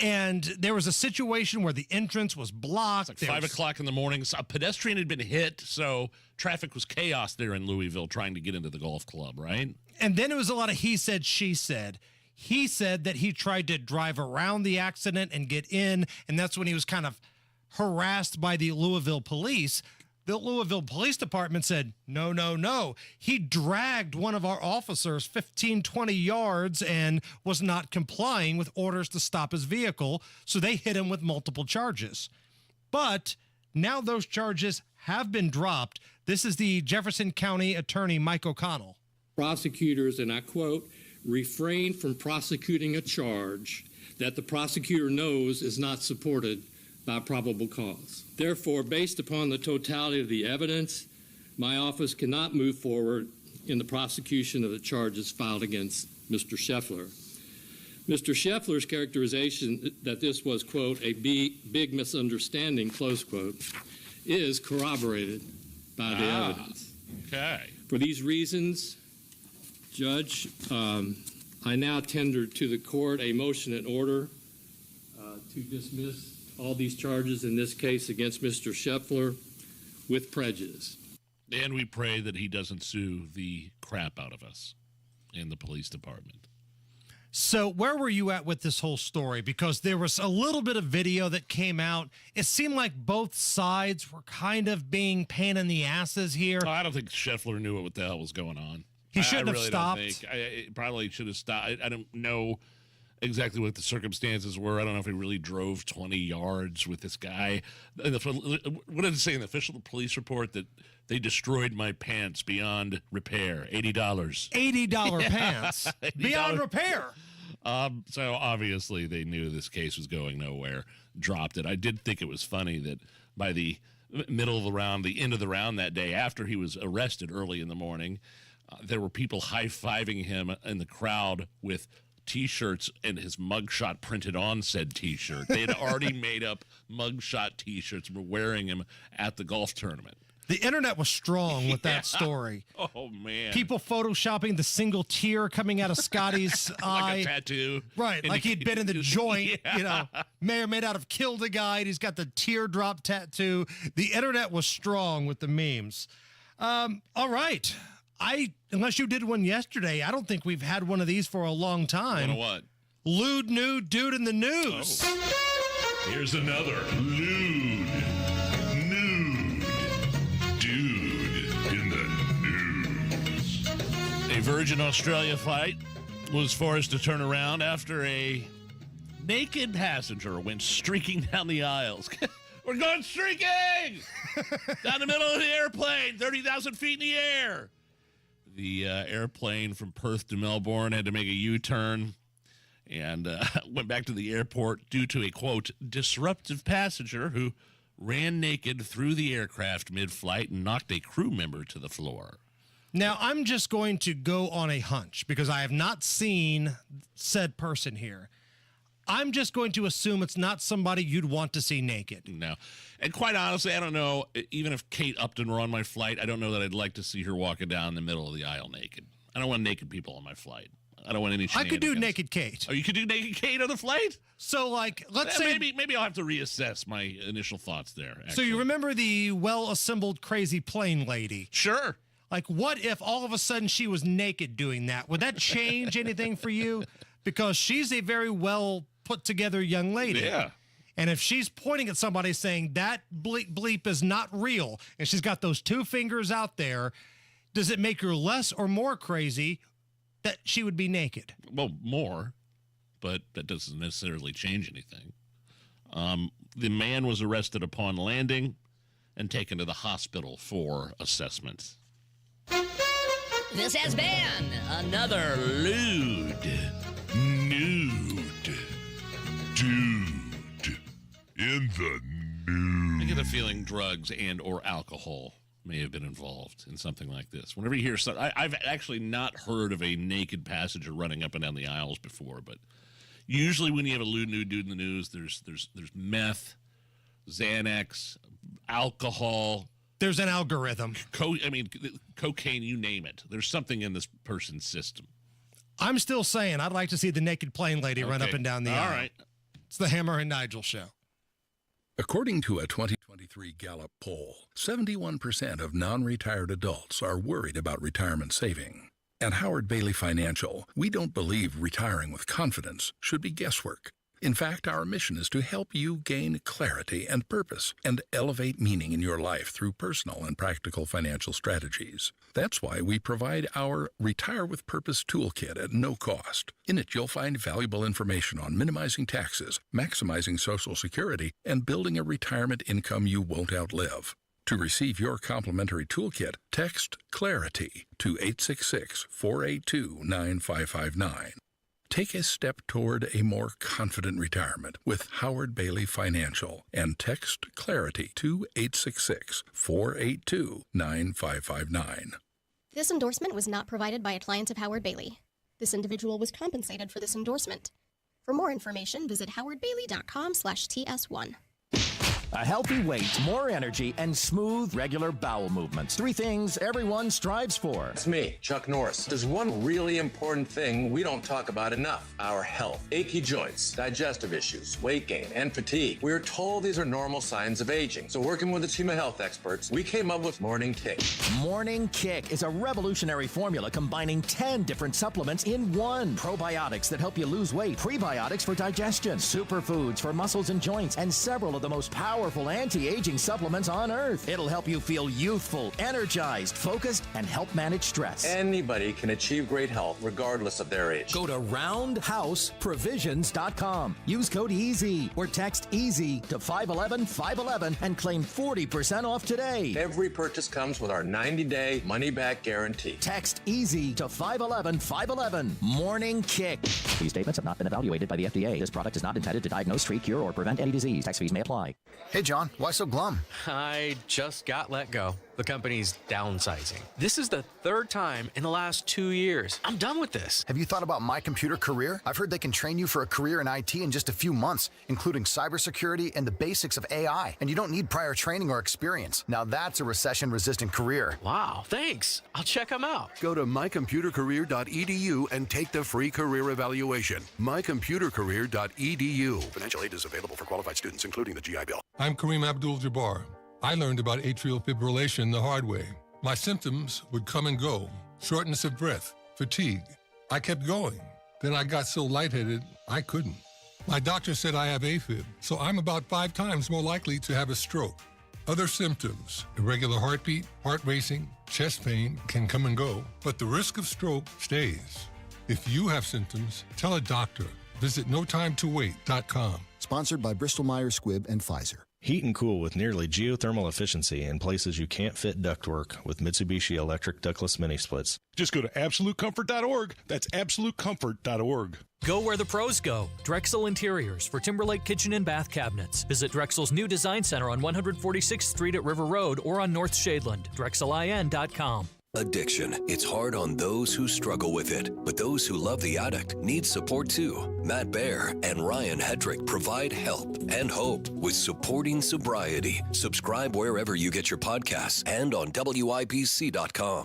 And there was a situation where the entrance was blocked. It's like 5 o'clock in the morning. A pedestrian had been hit, so traffic was chaos there in Louisville trying to get into the golf club, right? And then it was a lot of he said, she said. He said that he tried to drive around the accident and get in, and that's when he was kind of harassed by the Louisville police. The Louisville Police Department said, no, no, no. He dragged one of our officers 15, 20 yards and was not complying with orders to stop his vehicle, so they hit him with multiple charges. But now those charges have been dropped. This is the Jefferson County Attorney Mike O'Connell. Prosecutors, and I quote, refrain from prosecuting a charge that the prosecutor knows is not supported by probable cause. Therefore, based upon the totality of the evidence, my office cannot move forward in the prosecution of the charges filed against Mr. Scheffler. Mr. Scheffler's characterization that this was, quote, a big misunderstanding, close quote, is corroborated by the evidence. Okay. For these reasons, Judge, I now tender to the court a motion in order to dismiss all these charges in this case against Mr. Scheffler with prejudice. And we pray that he doesn't sue the crap out of us in the police department. So where were you at with this whole story? Because there was a little bit of video that came out. It seemed like both sides were kind of being pain in the asses here. I don't think Scheffler knew what the hell was going on. He shouldn't have stopped. I probably should have stopped. I don't know exactly what the circumstances were. I don't know if he really drove 20 yards with this guy. What did it say in the official police report? That they destroyed my pants beyond repair. $80. $80 pants beyond repair. So obviously they knew this case was going nowhere. Dropped it. I did think it was funny that by the middle of the round, the end of the round that day, after he was arrested early in the morning, there were people high-fiving him in the crowd with T-shirts and his mugshot printed on said T-shirt. They had already made up mugshot T-shirts and were wearing them at the golf tournament. The internet was strong with that story. Oh, man. People photoshopping the single tear coming out of Scotty's eye. Like a tattoo. Right, like he'd been in the joint, you know, may or may not have killed a guy. He's got the teardrop tattoo. The internet was strong with the memes. All right. Unless you did one yesterday, I don't think we've had one of these for a long time. What? Lewd nude dude in the news. Oh. Here's another nude dude in the news. A Virgin Australia flight was forced to turn around after a naked passenger went streaking down the aisles. We're going streaking! Down the middle of the airplane, 30,000 feet in the air. The airplane from Perth to Melbourne had to make a U-turn and went back to the airport due to a, quote, disruptive passenger who ran naked through the aircraft mid-flight and knocked a crew member to the floor. Now, I'm just going to go on a hunch because I have not seen said person here. I'm just going to assume it's not somebody you'd want to see naked. No. And quite honestly, I don't know, even if Kate Upton were on my flight, I don't know that I'd like to see her walking down the middle of the aisle naked. I don't want naked people on my flight. I don't want any I could do naked Kate. Oh, you could do naked Kate on the flight? So, like, let's say... Maybe I'll have to reassess my initial thoughts there, actually. So you remember the well-assembled crazy plane lady? Sure. Like, what if all of a sudden she was naked doing that? Would that change anything for you? Because she's a very well-put-together young lady. Yeah. And if she's pointing at somebody saying that bleep is not real, and she's got those two fingers out there, does it make her less or more crazy that she would be naked? Well, more, but that doesn't necessarily change anything. The man was arrested upon landing and taken to the hospital for assessment. This has been Another lewd, nude dude in the news. I get a feeling drugs and or alcohol may have been involved in something like this. Whenever you hear something, I've actually not heard of a naked passenger running up and down the aisles before, but usually when you have a lewd nude dude in the news, there's meth, Xanax, alcohol. There's an algorithm. Cocaine, you name it. There's something in this person's system. I'm still saying I'd like to see the naked plane lady run up and down the aisle. All right. It's the Hammer and Nigel show. According to a 2023 Gallup poll, 71% of non-retired adults are worried about retirement saving. At Howard Bailey Financial, we don't believe retiring with confidence should be guesswork. In fact, our mission is to help you gain clarity and purpose and elevate meaning in your life through personal and practical financial strategies. That's why we provide our Retire with Purpose toolkit at no cost. In it, you'll find valuable information on minimizing taxes, maximizing Social Security, and building a retirement income you won't outlive. To receive your complimentary toolkit, text CLARITY to 866-482-9559. Take a step toward a more confident retirement with Howard Bailey Financial and text CLARITY to 866-482-9559. This endorsement was not provided by a client of Howard Bailey. This individual was compensated for this endorsement. For more information, visit howardbailey.com/TS1. A healthy weight, more energy, and smooth, regular bowel movements. 3 things everyone strives for. It's me, Chuck Norris. There's one really important thing we don't talk about enough: our health. Achy joints, digestive issues, weight gain, and fatigue. We're told these are normal signs of aging. So working with a team of health experts, we came up with Morning Kick. Morning Kick is a revolutionary formula combining 10 different supplements in one. Probiotics that help you lose weight, prebiotics for digestion, superfoods for muscles and joints, and several of the most powerful anti-aging supplements on earth. It'll help you feel youthful, energized, focused, and help manage stress. Anybody can achieve great health regardless of their age. Go to roundhouseprovisions.com. Use code EASY or text EASY to 511-511 and claim 40% off today. Every purchase comes with our 90-day money-back guarantee. Text EASY to 511-511. Morning Kick. These statements have not been evaluated by the FDA. This product is not intended to diagnose, treat, cure, or prevent any disease. Tax fees may apply. Hey, John, why so glum? I just got let go. The company's downsizing. This is the 3rd time in the last 2 years. I'm done with this. Have you thought about My Computer Career? I've heard they can train you for a career in IT in just a few months, including cybersecurity and the basics of AI. And you don't need prior training or experience. Now that's a recession-resistant career. Wow, thanks. I'll check them out. Go to mycomputercareer.edu and take the free career evaluation. mycomputercareer.edu. Financial aid is available for qualified students, including the GI Bill. I'm Kareem Abdul-Jabbar. I learned about atrial fibrillation the hard way. My symptoms would come and go: shortness of breath, fatigue. I kept going. Then I got so lightheaded, I couldn't. My doctor said I have AFib, so I'm about 5 times more likely to have a stroke. Other symptoms, irregular heartbeat, heart racing, chest pain can come and go, but the risk of stroke stays. If you have symptoms, tell a doctor. Visit notimetowait.com. Sponsored by Bristol-Myers Squibb and Pfizer. Heat and cool with nearly geothermal efficiency in places you can't fit ductwork with Mitsubishi electric ductless mini splits. Just go to AbsoluteComfort.org. That's AbsoluteComfort.org. Go where the pros go. Drexel Interiors for Timberlake Kitchen and Bath Cabinets. Visit Drexel's new design center on 146th Street at River Road or on North Shadeland. DrexelIN.com. Addiction. It's hard on those who struggle with it, but those who love the addict need support too. Matt Baer and Ryan Hedrick provide help and hope with Supporting Sobriety. Subscribe wherever you get your podcasts and on WIBC.com.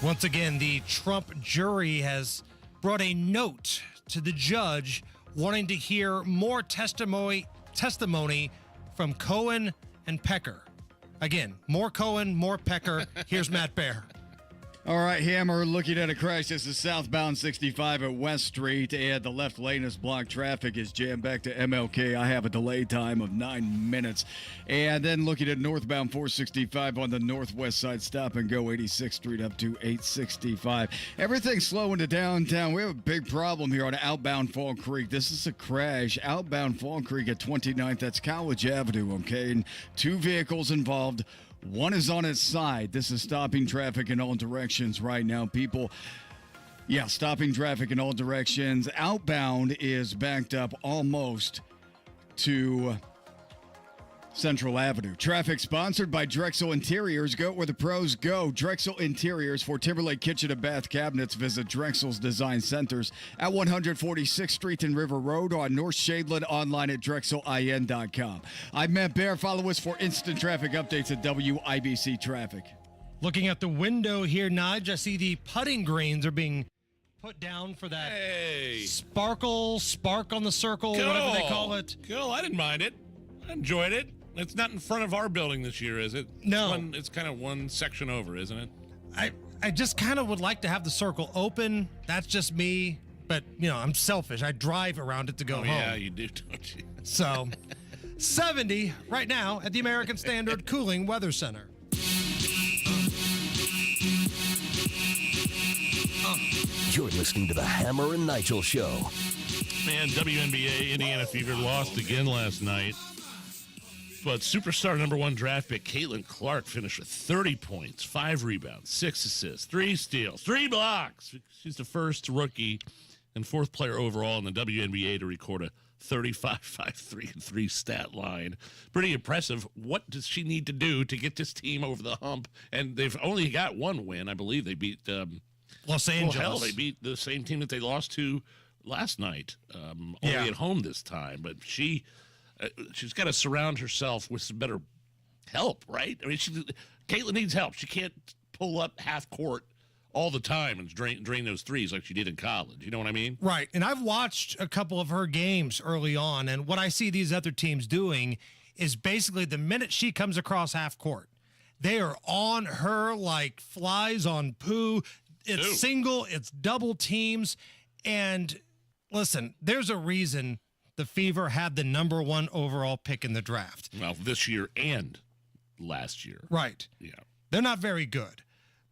Once again, the Trump jury has brought a note to the judge wanting to hear more testimony from Cohen and Pecker. Again, more Cohen, more Pecker. Here's Matt Baer. All right, Hammer, looking at a crash. This is southbound 65 at West Street, and the left lane is blocked. Traffic is jammed back to MLK. I have a delay time of 9 minutes. And then looking at northbound 465 on the northwest side, stop and go 86th Street up to 865. Everything's slow into downtown. We have a big problem here on outbound Fall Creek. This is a crash. Outbound Fall Creek at 29th. That's College Avenue, okay? And 2 vehicles involved. One is on its side. This is stopping traffic in all directions right now. Stopping traffic in all directions. Outbound is backed up almost to Central Avenue. Traffic sponsored by Drexel Interiors. Go where the pros go. Drexel Interiors for Timberlake Kitchen and Bath Cabinets. Visit Drexel's Design Centers at 146th Street and River Road on North Shadeland, online at DrexelIN.com. I'm Matt Baer. Follow us for instant traffic updates at WIBC Traffic. Looking at the window here, Nigel, I see the putting greens are being put down for that spark on the circle, whatever they call it. Cool. I didn't mind it. I enjoyed it. It's not in front of our building this year, is it? No. It's kind of one section over, isn't it? I just kind of would like to have the circle open. That's just me. But, I'm selfish. I drive around it to go home. Yeah, you do, don't you? So, 70 right now at the American Standard Cooling Weather Center. You're listening to the Hammer and Nigel Show. Man, WNBA, Indiana Fever lost again last night. But superstar number 1 draft pick Caitlin Clark finished with 30 points, 5 rebounds, 6 assists, 3 steals, 3 blocks. She's the first rookie and 4th player overall in the WNBA to record a 35-5-3-3 stat line. Pretty impressive. What does she need to do to get this team over the hump? And they've only got 1 win. I believe they beat Los Angeles. Well, hell, they beat the same team that they lost to last night, only at home this time. But she's got to surround herself with some better help, right? I mean, Caitlin needs help. She can't pull up half court all the time and drain those threes like she did in college. You know what I mean? Right. And I've watched a couple of her games early on, and what I see these other teams doing is basically the minute she comes across half court, they are on her like flies on poo. It's single, it's double teams. And listen, there's a reason the Fever had the number 1 overall pick in the draft. Well, this year and last year. Right. Yeah. They're not very good.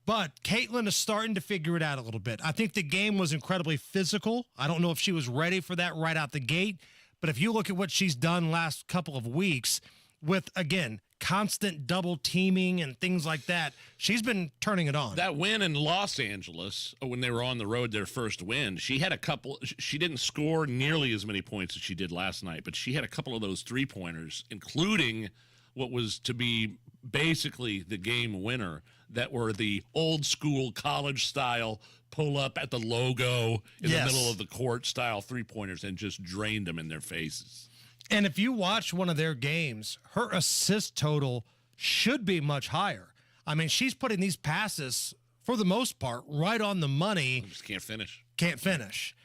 But Caitlin is starting to figure it out a little bit. I think the game was incredibly physical. I don't know if she was ready for that right out the gate. But if you look at what she's done last couple of weeks with, again, constant double teaming and things like that, she's been turning it on. That win in Los Angeles, when they were on the road, their first win, she had a couple. She didn't score nearly as many points as she did last night, but she had a couple of those 3-pointers, including what was to be basically the game winner, that were the old school college style pull up at the logo in the middle of the court style 3-pointers, and just drained them in their faces. And if you watch one of their games, her assist total should be much higher. I mean, she's putting these passes, for the most part, right on the money. Just can't finish. Can't finish.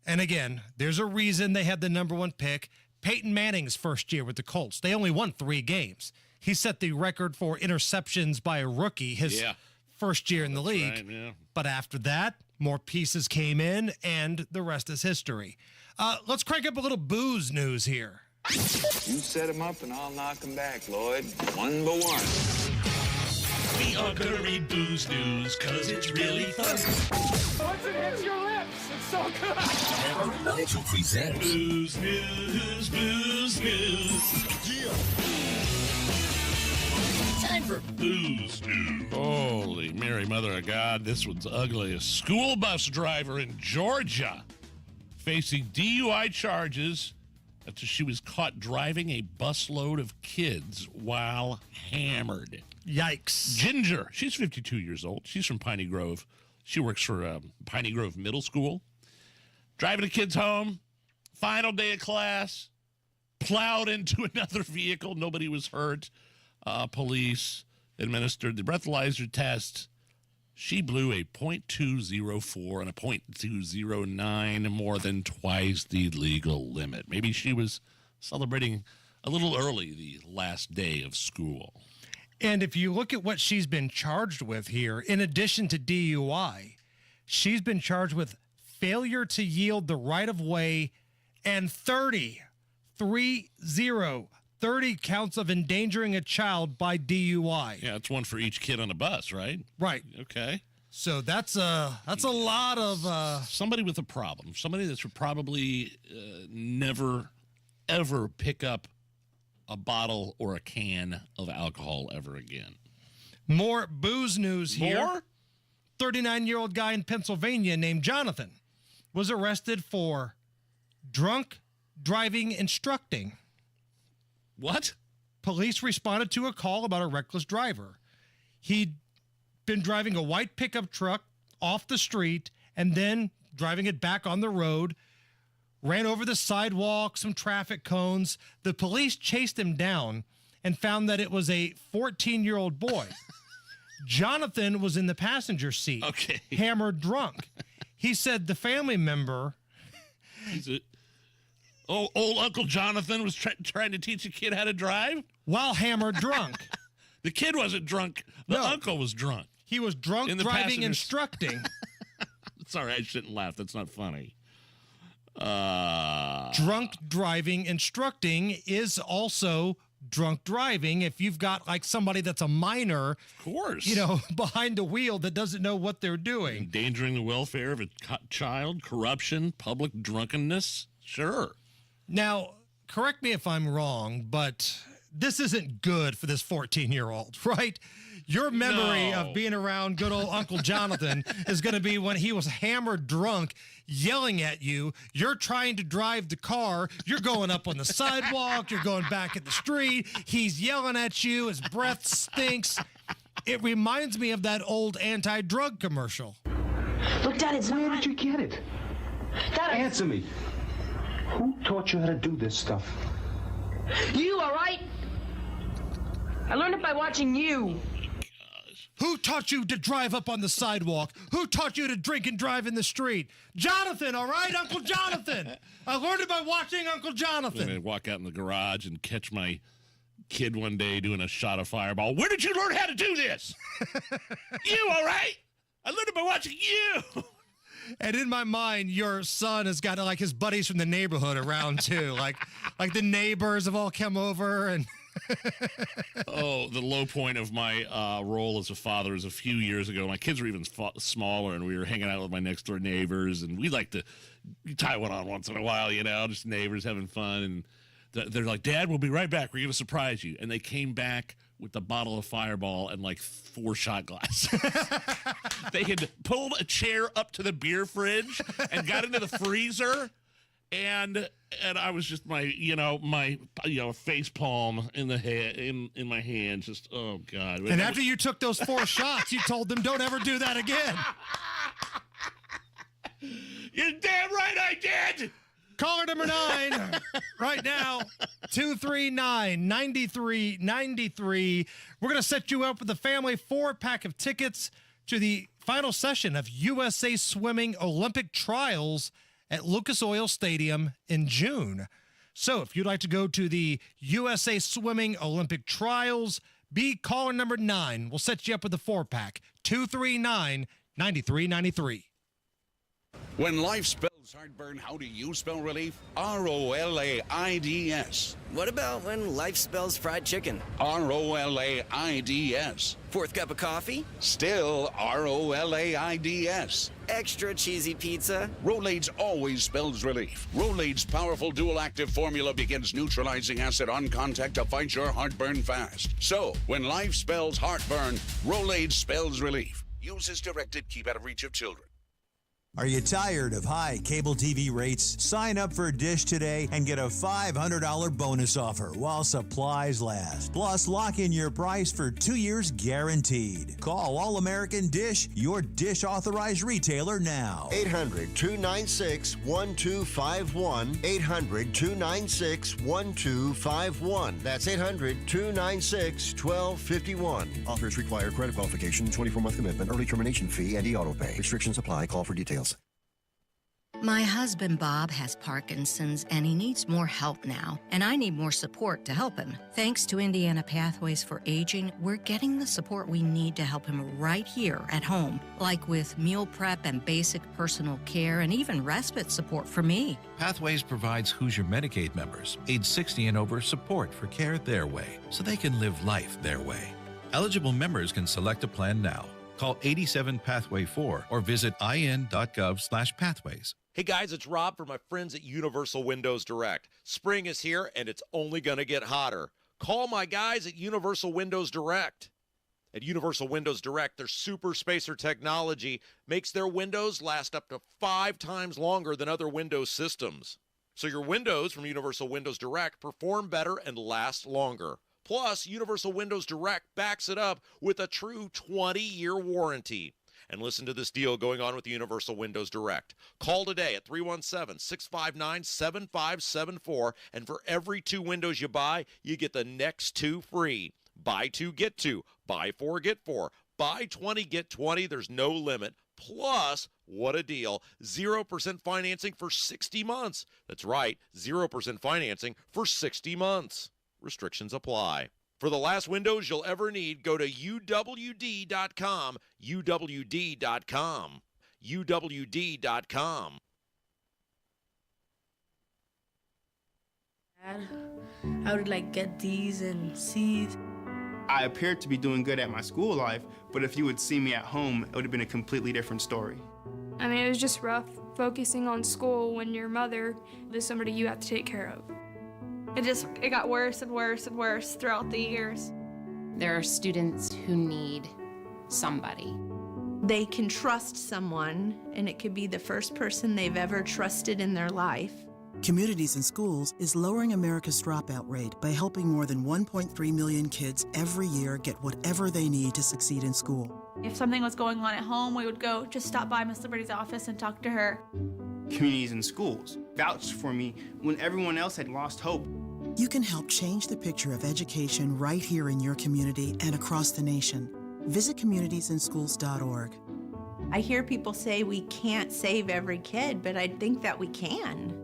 And again, there's a reason they had the number 1 pick. Peyton Manning's first year with the Colts, they only won 3 games. He set the record for interceptions by a rookie his first year in the league. Right, yeah. But after that, more pieces came in, and the rest is history. Let's crank up a little booze news here. You set him up and I'll knock him back, Lloyd. 1 by 1. We are gonna read booze news, cause it's really fun. Once it hits your lips, it's so good. Nigel presents Booze News, Booze News. Time for Booze News. Holy Mary, Mother of God, this one's ugly. A school bus driver in Georgia facing DUI charges after she was caught driving a busload of kids while hammered. Yikes. Ginger, she's 52 years old. She's from Piney Grove. She works for Piney Grove Middle School. Driving the kids home, final day of class, plowed into another vehicle. Nobody was hurt. Police administered the breathalyzer test. She blew a .204 and a .209, more than twice the legal limit. Maybe she was celebrating a little early the last day of school. And if you look at what she's been charged with here, in addition to DUI, she's been charged with failure to yield the right-of-way and 30 counts of endangering a child by DUI. Yeah, it's one for each kid on a bus, right? Right. Okay. So that's a lot of... somebody with a problem. Somebody that's probably never, ever pick up a bottle or a can of alcohol ever again. More booze news here. More? 39-year-old guy in Pennsylvania named Jonathan was arrested for drunk driving instructing. What? Police responded to a call about a reckless driver. He'd been driving a white pickup truck off the street and then driving it back on the road, ran over the sidewalk, some traffic cones. The police chased him down and found that it was a 14-year-old boy. Jonathan was in the passenger seat, hammered drunk. He said the family member... old Uncle Jonathan was trying to teach a kid how to drive? While hammered drunk. The kid wasn't drunk. The uncle was drunk. He was drunk driving instructing. Sorry, I shouldn't laugh. That's not funny. Drunk driving instructing is also drunk driving. If you've got like somebody that's a minor, of course, behind the wheel that doesn't know what they're doing. Endangering the welfare of a child, corruption, public drunkenness. Sure. Now, correct me if I'm wrong, but this isn't good for this 14-year-old, right? Your memory of being around good old Uncle Jonathan is going to be when he was hammered drunk, yelling at you. You're trying to drive the car. You're going up on the sidewalk. You're going back in the street. He's yelling at you. His breath stinks. It reminds me of that old anti-drug commercial. Look, Dad, it's where did you get it? Dad, answer me. Who taught you how to do this stuff? You, all right? I learned it by watching you. Who taught you to drive up on the sidewalk? Who taught you to drink and drive in the street? Jonathan, all right? Uncle Jonathan. I learned it by watching Uncle Jonathan. And I'd walk out in the garage and catch my kid one day doing a shot of Fireball. Where did you learn how to do this? You, all right? I learned it by watching you. And in my mind, your son has got like his buddies from the neighborhood around too. like the neighbors have all come over and... The low point of my role as a father is a few years ago. My kids were even smaller, and we were hanging out with my next door neighbors, and we like to tie one on once in a while, just neighbors having fun. And they're like, "Dad, we'll be right back. We're going to surprise you." And they came back with a bottle of Fireball and like 4 shot glasses. They had pulled a chair up to the beer fridge and got into the freezer. And I was just my face palm in the in my hand, just oh God. And after you took those 4 shots, you told them don't ever do that again. You're damn right I did. Caller number 9 right now, 239-9393. We're going to set you up with a family 4-pack of tickets to the final session of USA Swimming Olympic Trials at Lucas Oil Stadium in June. So if you'd like to go to the USA Swimming Olympic Trials, be caller number 9. We'll set you up with a 4-pack, 239-9393. When life spells Heartburn, how do you spell relief? R-O-L-A-I-D-S. What about when life spells fried chicken? R-O-L-A-I-D-S. Fourth cup of coffee? Still R-O-L-A-I-D-S. Extra cheesy pizza? Roulade's always spells relief. Roulade's powerful dual-active formula begins neutralizing acid on contact to fight your heartburn fast. So, when life spells heartburn, Roulade spells relief. Use as directed. Keep out of reach of children. Are you tired of high cable TV rates? Sign up for Dish today and get a $500 bonus offer while supplies last. Plus, lock in your price for 2 years guaranteed. Call All American Dish, your Dish authorized retailer now. 800-296-1251. 800-296-1251. That's 800-296-1251. Offers require credit qualification, 24-month commitment, early termination fee, and e-auto pay. Restrictions apply. Call for details. My husband, Bob, has Parkinson's, and he needs more help now, and I need more support to help him. Thanks to Indiana Pathways for Aging, we're getting the support we need to help him right here at home, like with meal prep and basic personal care, and even respite support for me. Pathways provides Hoosier Medicaid members, age 60 and over, support for care their way, so they can live life their way. Eligible members can select a plan now. Call 87-PATHWAY-4 or visit in.gov/pathways. Hey guys, it's Rob from my friends at Universal Windows Direct. Spring is here and it's only going to get hotter. Call my guys at Universal Windows Direct. At Universal Windows Direct, their super spacer technology makes their windows last up to 5 times longer than other Windows systems. So your windows from Universal Windows Direct perform better and last longer. Plus, Universal Windows Direct backs it up with a true 20-year warranty. And listen to this deal going on with Universal Windows Direct. Call today at 317-659-7574, and for every 2 windows you buy, you get the next 2 free. Buy 2, get 2. Buy 4, get 4. Buy 20, get 20. There's no limit. Plus, what a deal, 0% financing for 60 months. That's right, 0% financing for 60 months. Restrictions apply. For the last windows you'll ever need, go to UWD.com. UWD.com. UWD.com. I would get D's and C's. I appeared to be doing good at my school life, but if you would see me at home, it would have been a completely different story. I mean, it was just rough focusing on school when your mother is somebody you have to take care of. It got worse and worse and worse throughout the years. There are students who need somebody. They can trust someone, and it could be the first person they've ever trusted in their life. Communities in Schools is lowering America's dropout rate by helping more than 1.3 million kids every year get whatever they need to succeed in school. If something was going on at home, we would go just stop by Miss Liberty's office and talk to her. Communities in Schools vouched for me when everyone else had lost hope. You can help change the picture of education right here in your community and across the nation. Visit communitiesandschools.org. I hear people say we can't save every kid, but I think that we can.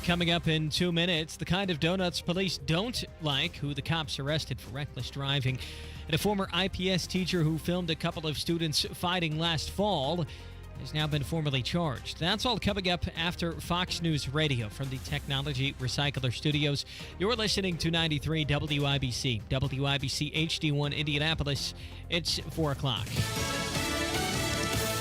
Coming up in 2 minutes, the kind of donuts police don't like, who the cops arrested for reckless driving, and a former IPS teacher who filmed a couple of students fighting last fall has now been formally charged. That's all coming up after Fox News Radio from the Technology Recycler Studios. You're listening to 93 WIBC, WIBC HD1 Indianapolis. It's 4 o'clock.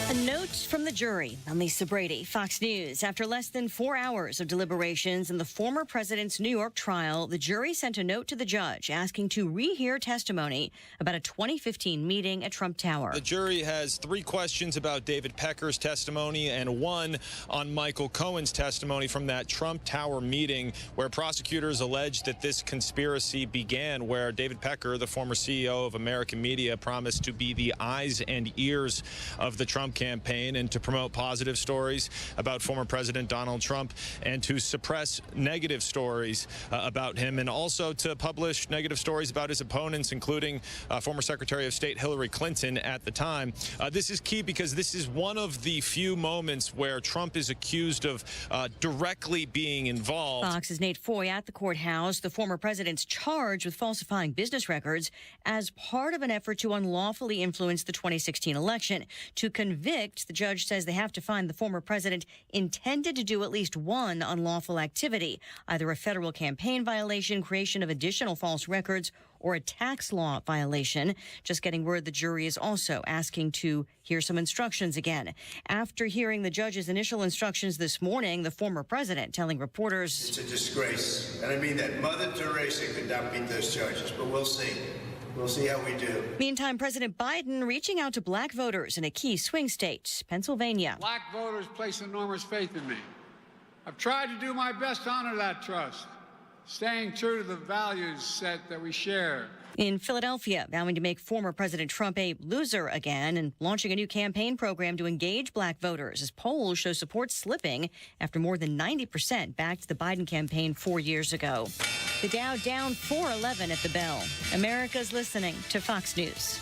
A note from the jury on Lisa Brady, Fox News. After less than 4 hours of deliberations in the former president's New York trial, the jury sent a note to the judge asking to rehear testimony about a 2015 meeting at Trump Tower. The jury has 3 questions about David Pecker's testimony and 1 on Michael Cohen's testimony from that Trump Tower meeting where prosecutors alleged that this conspiracy began, where David Pecker, the former CEO of American Media, promised to be the eyes and ears of the Trump campaign campaign and to promote positive stories about former President Donald Trump and to suppress negative stories about him, and also to publish negative stories about his opponents, including former Secretary of State Hillary Clinton at the time. This is key because this is one of the few moments where Trump is accused of directly being involved. Fox's Nate Foy at the courthouse. The former president's charged with falsifying business records as part of an effort to unlawfully influence the 2016 election. To convict, the judge says they have to find the former president intended to do at least one unlawful activity, either a federal campaign violation, creation of additional false records, or a tax law violation. Just getting word the jury is also asking to hear some instructions again. After hearing the judge's initial instructions this morning, the former president telling reporters, "It's a disgrace, and I mean that. Mother Teresa could not beat those charges, but we'll see. We'll see how we do." Meantime, President Biden reaching out to black voters in a key swing state, Pennsylvania. Black voters place enormous faith in me. I've tried to do my best to honor that trust, staying true to the values set that we share. In Philadelphia, vowing to make former President Trump a loser again and launching a new campaign program to engage black voters as polls show support slipping after more than 90% backed the Biden campaign 4 years ago. The Dow down 411 at the bell. America's listening to Fox News.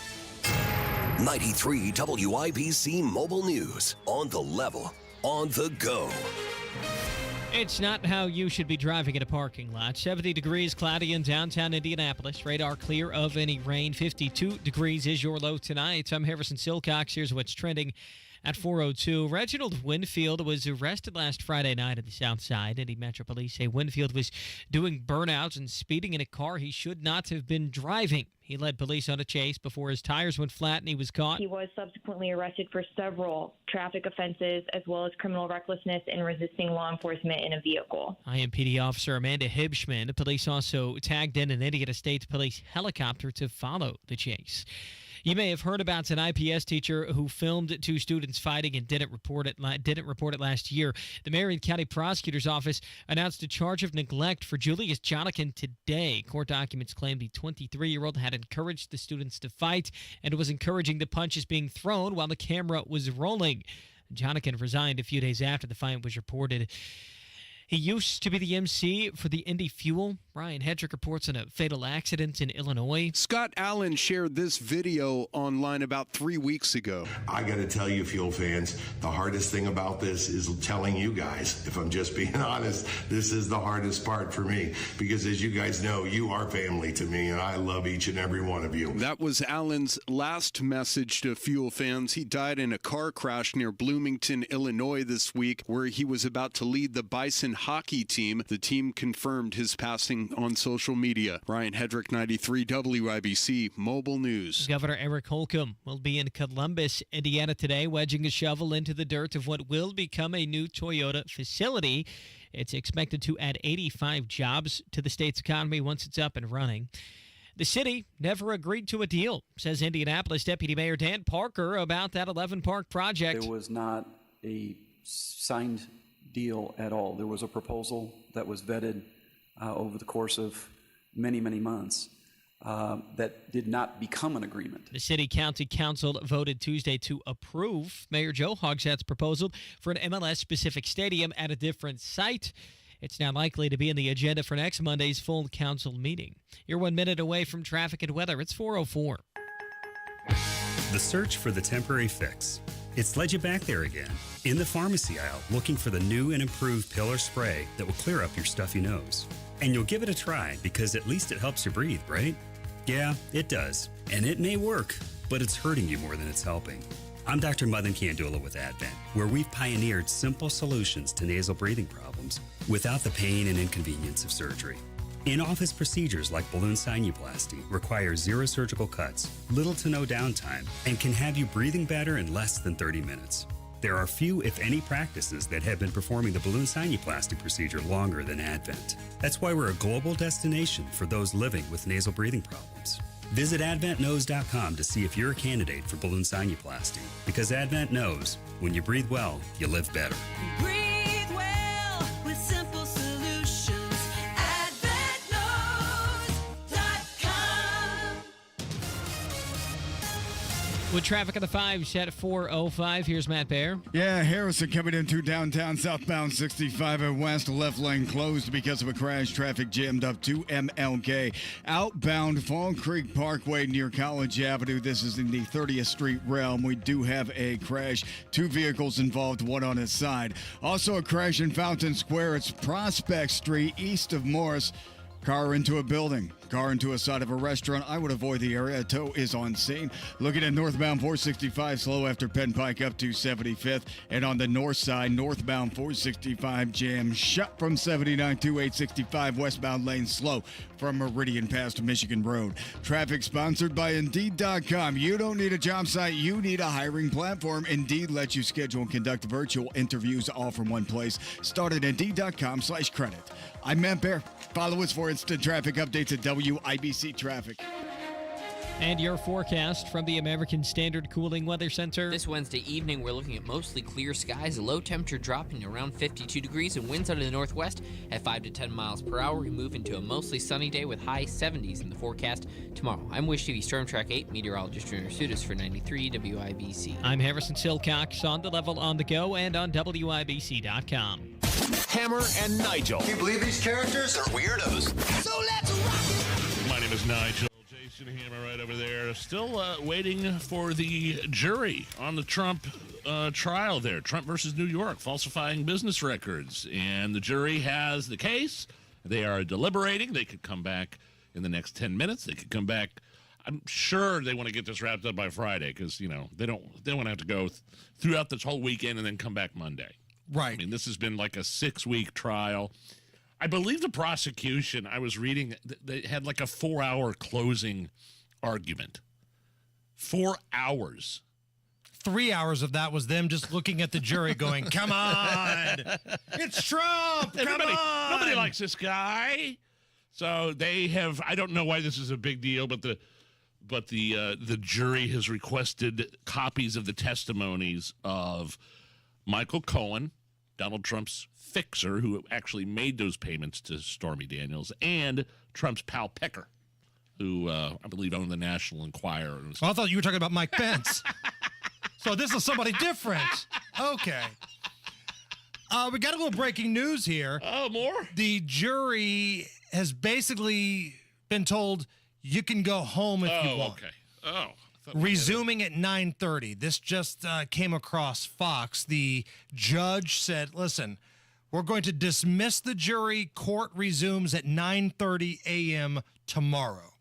93 WIBC Mobile News. On the level, on the go. It's not how you should be driving in a parking lot. 70 degrees, cloudy in downtown Indianapolis. Radar clear of any rain. 52 degrees is your low tonight. I'm Harrison Silcox. Here's what's trending at 4:02. Reginald Winfield was arrested last Friday night at the South Side. Indy Metro Police say Winfield was doing burnouts and speeding in a car he should not have been driving. He led police on a chase before his tires went flat and he was caught. He was subsequently arrested for several traffic offenses as well as criminal recklessness and resisting law enforcement in a vehicle. IMPD officer Amanda Hibschman. Police also tagged in an Indiana State Police helicopter to follow the chase. You may have heard about an IPS teacher who filmed two students fighting and didn't report it last year. The Marion County Prosecutor's Office announced a charge of neglect for Julius Jonikin today. Court documents claim the 23-year-old had encouraged the students to fight and was encouraging the punches being thrown while the camera was rolling. Jonikin resigned a few days after the fight was reported. He used to be the MC for the Indy Fuel. Ryan Hedrick reports on a fatal accident in Illinois. Scott Allen shared this video online about 3 weeks ago. I got to tell you, Fuel fans, the hardest thing about this is telling you guys, if I'm just being honest, this is the hardest part for me because as you guys know, you are family to me and I love each and every one of you. That was Allen's last message to Fuel fans. He died in a car crash near Bloomington, Illinois this week where he was about to lead the Bison hockey team. The team confirmed his passing on social media. Ryan Hedrick, 93 WIBC Mobile News. Governor Eric Holcomb will be in Columbus, Indiana today, wedging a shovel into the dirt of what will become a new Toyota facility. It's expected to add 85 jobs to the state's economy once it's up and running. The city never agreed to a deal, says Indianapolis Deputy Mayor Dan Parker about that 11 Park project. There was not a signed deal at all. There was a proposal that was vetted over the course of many, many months that did not become an agreement. The City County Council voted Tuesday to approve Mayor Joe Hogshead's proposal for an MLS-specific stadium at a different site. It's now likely to be in the agenda for next Monday's full council meeting. You're 1 minute away from traffic and weather. It's 4:04. The search for the temporary fix. It's led you back there again, in the pharmacy aisle, looking for the new and improved pill or spray that will clear up your stuffy nose. And you'll give it a try because at least it helps you breathe, right? Yeah, it does. And it may work, but it's hurting you more than it's helping. I'm Dr. Madan Kandula with Advent, where we've pioneered simple solutions to nasal breathing problems without the pain and inconvenience of surgery. In-office procedures like balloon sinuplasty require zero surgical cuts, little to no downtime, and can have you breathing better in less than 30 minutes. There are few, if any, practices that have been performing the balloon sinuplasty procedure longer than Advent. That's why we're a global destination for those living with nasal breathing problems. Visit AdventKnows.com to see if you're a candidate for balloon sinuplasty, because Advent knows when you breathe well, you live better. Breathe well with simple solutions. AdventKnows.com. With traffic on the 5s at 4:05, here's Matt Baer. Yeah, Harrison coming into downtown southbound 65 and west. Left lane closed because of a crash. Traffic jammed up to MLK. Outbound Fall Creek Parkway near College Avenue. This is in the 30th Street realm. We do have a crash. 2 vehicles involved, one on its side. Also a crash in Fountain Square. It's Prospect Street east of Morris. Car into a building. Car into a side of a restaurant. I would avoid the area. A tow is on scene. Looking at northbound 465, slow after Penn Pike up to 75th. And on the north side, northbound 465 jam shut from 79 to 865. Westbound lane slow from Meridian past Michigan Road. Traffic sponsored by Indeed.com. You don't need a job site. You need a hiring platform. Indeed lets you schedule and conduct virtual interviews all from one place. Start at Indeed.com/credit. I'm Matt Baer. Follow us for instant traffic updates at WIBC Traffic. And your forecast from the American Standard Cooling Weather Center. This Wednesday evening, we're looking at mostly clear skies, a low temperature dropping to around 52 degrees, and winds out of the northwest at 5 to 10 miles per hour. We move into a mostly sunny day with high 70s in the forecast tomorrow. I'm Wish TV Storm Track 8 meteorologist Junior Sudas for 93 WIBC. I'm Harrison Silcox on the level on the go and on WIBC.com. Hammer and Nigel. Can you believe these characters are weirdos? So let's rock! My name is Nigel. Jason Hammer right over there. Still waiting for the jury on the Trump trial there. Trump versus New York, falsifying business records. And the jury has the case. They are deliberating. They could come back in the next 10 minutes. They could come back. I'm sure they want to get this wrapped up by Friday because, you know, they don't want to have to go throughout this whole weekend and then come back Monday. Right. I mean, this has been like a 6-week trial. I believe the prosecution, I was reading, they had like a 4-hour closing argument. 4 hours. 3 hours of that was them just looking at the jury going, come on, it's Trump, come on. Nobody likes this guy. So they have, I don't know why this is a big deal, but the jury has requested copies of the testimonies of Michael Cohen, Donald Trump's fixer, who actually made those payments to Stormy Daniels, and Trump's pal Pecker, who I believe owned the National Enquirer. Well, I thought you were talking about Mike Pence. So this is somebody different. Okay. We got a little breaking news here. Oh, more? The jury has basically been told you can go home if you want. Okay. Oh, resuming at 9:30. This just came across Fox. The judge said, listen, we're going to dismiss the jury. Court resumes at 9:30 a.m. tomorrow.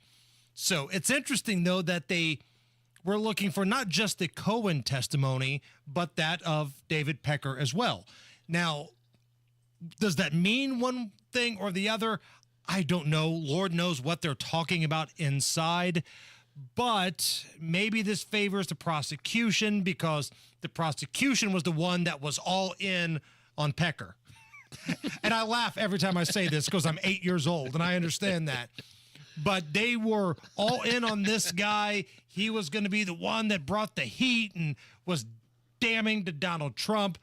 So it's interesting, though, that they were looking for not just the Cohen testimony, but that of David Pecker as well. Now, does that mean one thing or the other? I don't know. Lord knows what they're talking about inside. But maybe this favors the prosecution because the prosecution was the one that was all in on Pecker. And I laugh every time I say this because I'm 8 years old and I understand that. But they were all in on this guy. He was going to be the one that brought the heat and was damning to Donald Trump.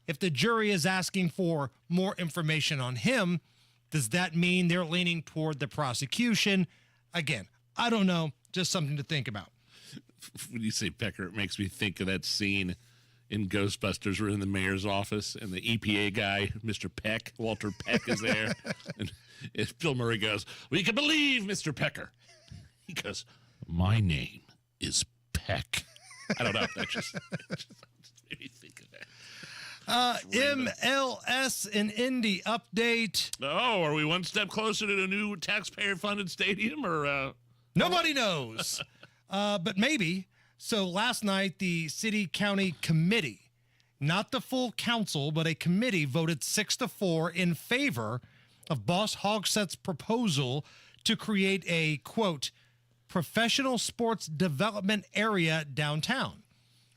If the jury is asking for more information on him, does that mean they're leaning toward the prosecution? Again, I don't know. Just something to think about. When you say Pecker, it makes me think of that scene in Ghostbusters where in the mayor's office and the EPA guy, Mr. Peck, Walter Peck, is there. And Bill Murray goes, well, you can believe Mr. Pecker. He goes, my name is Peck. I don't know. That just made me think of that. MLS in Indy update. Oh, are we one step closer to a new taxpayer-funded stadium or... Nobody knows, but maybe. So last night, the city-county committee, not the full council, but a committee voted 6-4 in favor of Boss Hogsett's proposal to create a, quote, professional sports development area downtown,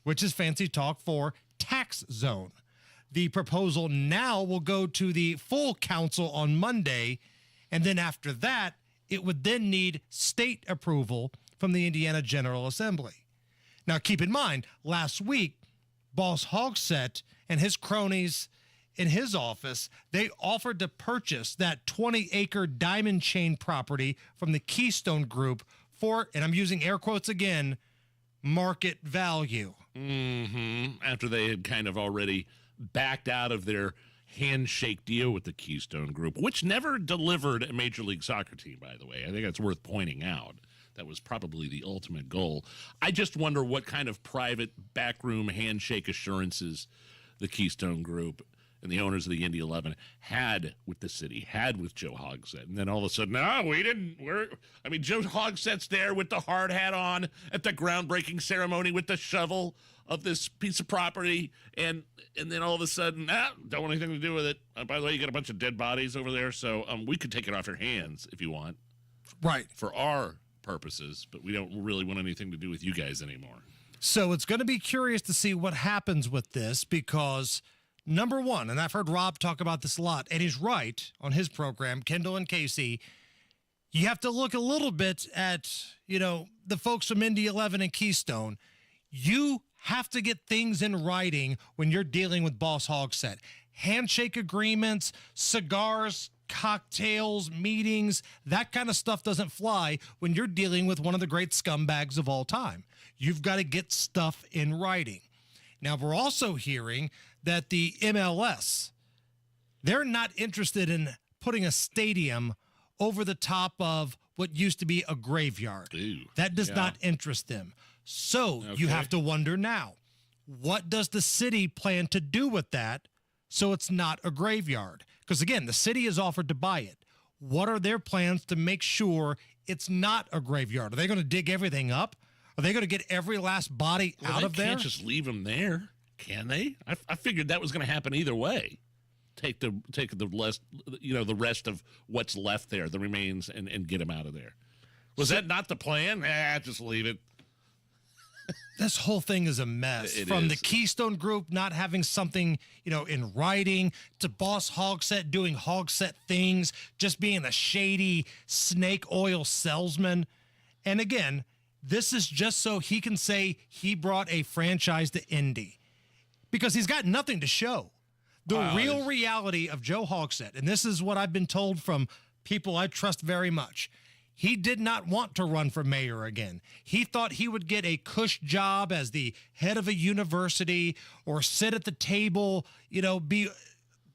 which is fancy talk for tax zone. The proposal now will go to the full council on Monday, and then after that, it would then need state approval from the Indiana General Assembly. Now, keep in mind, last week, Boss Hogsett and his cronies in his office, they offered to purchase that 20-acre diamond chain property from the Keystone Group for, and I'm using air quotes again, market value. After they had kind of already backed out of their handshake deal with the Keystone Group, which never delivered a Major League Soccer team, by the way. I think that's worth pointing out. That was probably the ultimate goal. I just wonder what kind of private backroom handshake assurances the Keystone Group and the owners of the Indy 11 had with the city, had with Joe Hogsett. And then all of a sudden, no, we didn't. Joe Hogsett's there with the hard hat on at the groundbreaking ceremony with the shovel of this piece of property. And then all of a sudden, don't want anything to do with it. By the way, you got a bunch of dead bodies over there, so we could take it off your hands if you want. Right. For our purposes, but we don't really want anything to do with you guys anymore. So it's going to be curious to see what happens with this because, number one, and I've heard Rob talk about this a lot, and he's right on his program, Kendall and Casey, you have to look a little bit at, the folks from Indy 11 and Keystone. You have to get things in writing when you're dealing with Boss Hogsett. Handshake agreements, cigars, cocktails, meetings, that kind of stuff doesn't fly when you're dealing with one of the great scumbags of all time. You've got to get stuff in writing. Now, we're also hearing that the MLS, they're not interested in putting a stadium over the top of what used to be a graveyard. That does not interest them. So you have to wonder now, what does the city plan to do with that so it's not a graveyard? Because, again, the city has offered to buy it. What are their plans to make sure it's not a graveyard? Are they going to dig everything up? Are they going to get every last body out of there? They can't just leave them there, can they? I figured that was going to happen either way. Take the rest of what's left there, the remains, and get them out of there. Was that not the plan? Just leave it. This whole thing is a mess. From the Keystone Group not having something, in writing, to Boss Hogsett doing Hogsett things, just being a shady snake oil salesman. And again, this is just so he can say he brought a franchise to Indy. Because he's got nothing to show. The real reality of Joe Hogsett, and this is what I've been told from people I trust very much, he did not want to run for mayor again. He thought he would get a cush job as the head of a university or sit at the table, be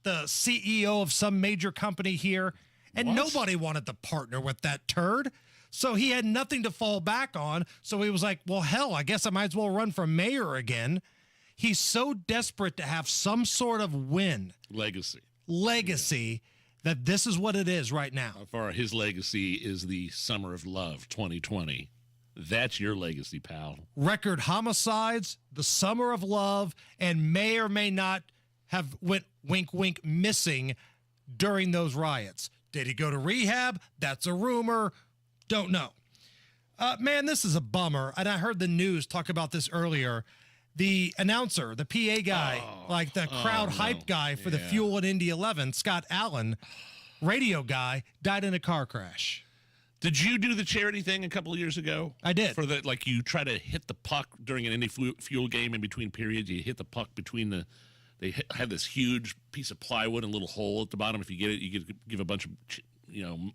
the CEO of some major company here. And nobody wanted to partner with that turd. So he had nothing to fall back on. So he was like, well, hell, I guess I might as well run for mayor again. He's so desperate to have some sort of win. Legacy. That this is what it is right now. How far his legacy is the Summer of Love 2020. That's your legacy, pal. Record homicides, the Summer of Love, and may or may not have went wink missing during those riots. Did he go to rehab? That's a rumor. Don't know. Man, this is a bummer. And I heard the news talk about this earlier. The announcer, the PA guy, the crowd hype guy for the Fuel at Indy 11, Scott Allen, radio guy, died in a car crash. Did you do the charity thing a couple of years ago? I did. For you try to hit the puck during an Indy Fuel game in between periods. You hit the puck between they had this huge piece of plywood and a little hole at the bottom. If you get it, you could give a bunch of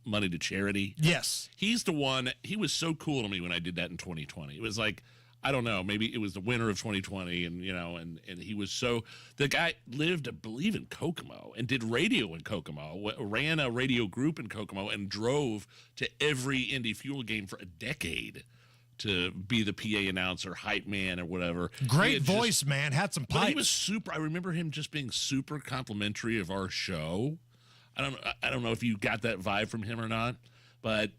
money to charity. Yes. He's the one. He was so cool to me when I did that in 2020. It was like, I don't know, maybe it was the winter of 2020, and he was the guy lived, I believe, in Kokomo and did radio in Kokomo, ran a radio group in Kokomo, and drove to every Indy Fuel game for a decade to be the PA announcer, hype man, or whatever. Great voice, man. Had some pipes. But he was super. I remember him just being super complimentary of our show. I don't know if you got that vibe from him or not, but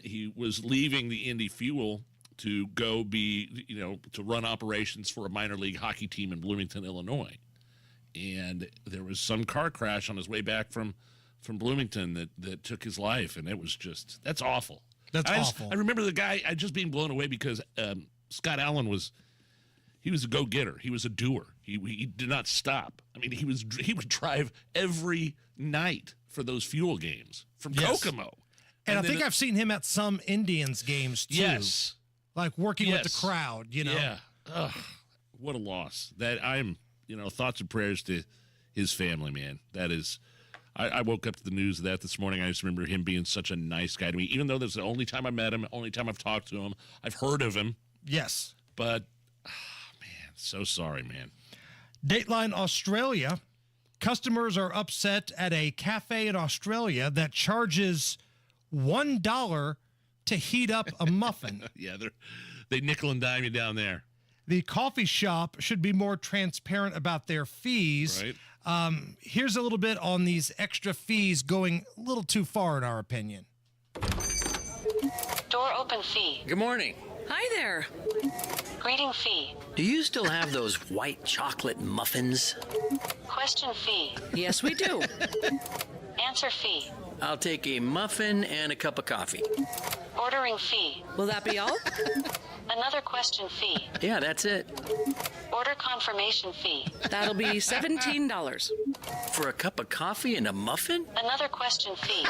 he was leaving the Indy Fuel to go be, to run operations for a minor league hockey team in Bloomington, Illinois. And there was some car crash on his way back from Bloomington that took his life. And it was that's awful. That's awful. I remember the guy, just being blown away because Scott Allen he was a go-getter. He was a doer. He did not stop. I mean, he would drive every night for those Fuel games from Kokomo. And I think I've seen him at some Indians games, too. Yes. Like working with the crowd, Yeah. Ugh, what a loss. That thoughts and prayers to his family, man. That is, I woke up to the news of that this morning. I just remember him being such a nice guy to me, even though this is the only time I met him, only time I've talked to him. I've heard of him. Yes. But, man, so sorry, man. Dateline Australia. Customers are upset at a cafe in Australia that charges $1 to heat up a muffin. Yeah, they nickel and dime you down there. The coffee shop should be more transparent about their fees. Right. Here's a little bit on these extra fees going a little too far, in our opinion. Door open fee. Good morning. Hi there. Greeting fee. Do you still have those white chocolate muffins? Question fee. Yes, we do. Answer fee. I'll take a muffin and a cup of coffee. Ordering fee. Will that be all? Another question fee. Yeah, that's it. Order confirmation fee. That'll be $17. For a cup of coffee and a muffin? Another question fee.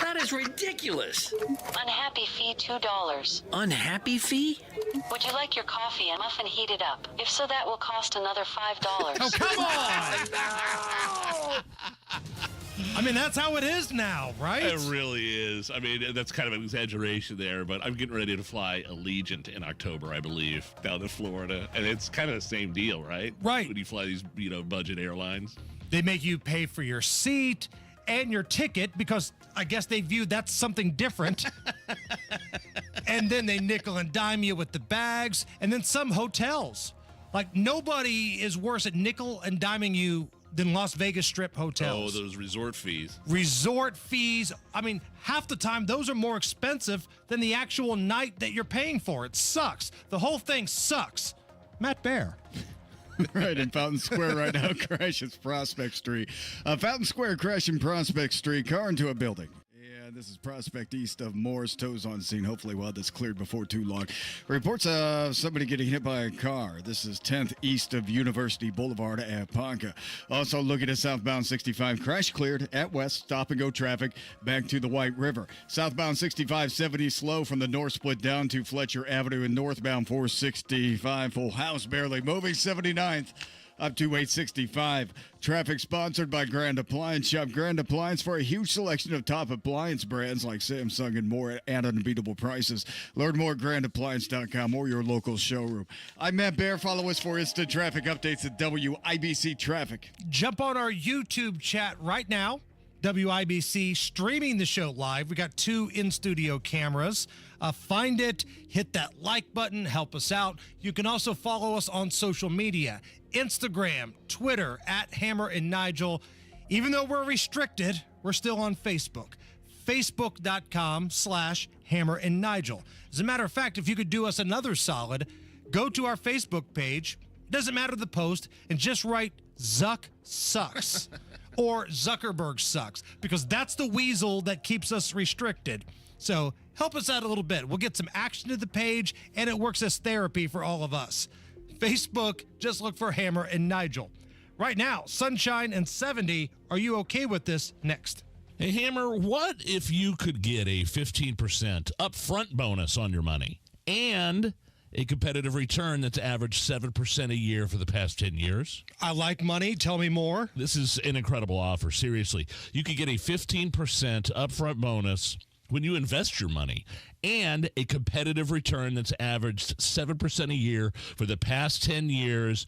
That is ridiculous. Unhappy fee $2. Unhappy fee? Would you like your coffee and muffin heated up? If so, that will cost another $5. Oh, come on! I mean, that's how it is now, right? It really is. I mean, that's kind of an exaggeration there, but I'm getting ready to fly Allegiant in October, I believe, down to Florida. And it's kind of the same deal, right? Right. When you fly these, budget airlines. They make you pay for your seat and your ticket because I guess they view that's something different. And then they nickel and dime you with the bags. And then some hotels. Like, nobody is worse at nickel and diming you than Las Vegas Strip hotels. Oh, those resort fees. Resort fees. I mean, half the time, those are more expensive than the actual night that you're paying for. It sucks. The whole thing sucks. Matt Bear. Right in Fountain Square right now, crashes Prospect Street. Fountain Square crashing Prospect Street, car into a building. Yeah, this is Prospect east of Morris. Tows on scene. Hopefully we'll have this cleared before too long. Reports of somebody getting hit by a car. This is 10th east of University Boulevard at Ponca. Also looking at southbound 65. Crash cleared at west. Stop and go traffic back to the White River. Southbound 65 70 slow from the north split down to Fletcher Avenue and northbound 465. Full house barely moving. 79th. Up to 865. Traffic sponsored by Grand Appliance. Shop Grand Appliance for a huge selection of top appliance brands like Samsung and more at unbeatable prices. Learn more at grandappliance.com or your local showroom. I'm Matt Bear. Follow us for instant traffic updates at WIBC Traffic. Jump on our YouTube chat right now. WIBC streaming the show live. We got 2 in-studio cameras. Find it, hit that like button, help us out. You can also follow us on social media, Instagram, Twitter, at Hammer and Nigel. Even though we're restricted, we're still on Facebook. Facebook.com/Hammer and Nigel. As a matter of fact, if you could do us another solid, go to our Facebook page. It doesn't matter the post, and just write Zuck sucks. Or Zuckerberg sucks, because that's the weasel that keeps us restricted. So help us out a little bit. We'll get some action to the page, and it works as therapy for all of us. Facebook, just look for Hammer and Nigel. Right now, sunshine and 70. Are you okay with this? Next. Hey, Hammer, what if you could get a 15% upfront bonus on your money and a competitive return that's averaged 7% a year for the past 10 years? I like money. Tell me more. This is an incredible offer. Seriously. You could get a 15% upfront bonus when you invest your money and a competitive return that's averaged 7% a year for the past 10 years.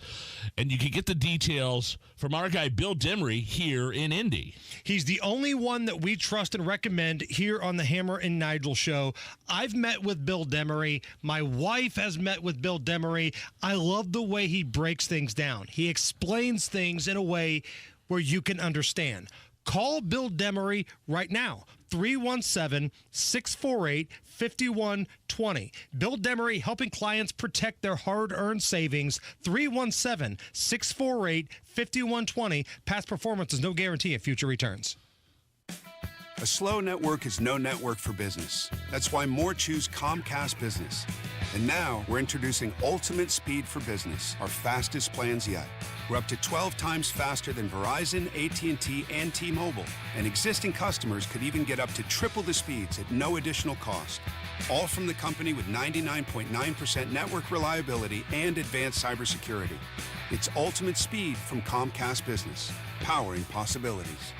And you can get the details from our guy, Bill Demery, here in Indy. He's the only one that we trust and recommend here on the Hammer and Nigel show. I've met with Bill Demery. My wife has met with Bill Demery. I love the way he breaks things down. He explains things in a way where you can understand. Call Bill Demery right now. 317-648-5120. Bill Demery helping clients protect their hard-earned savings. 317-648-5120. Past performance is no guarantee of future returns. A slow network is no network for business. That's why more choose Comcast Business. And now we're introducing Ultimate Speed for Business, our fastest plans yet. We're up to 12 times faster than Verizon, AT&T, and T-Mobile. And existing customers could even get up to triple the speeds at no additional cost. All from the company with 99.9% network reliability and advanced cybersecurity. It's Ultimate Speed from Comcast Business, powering possibilities.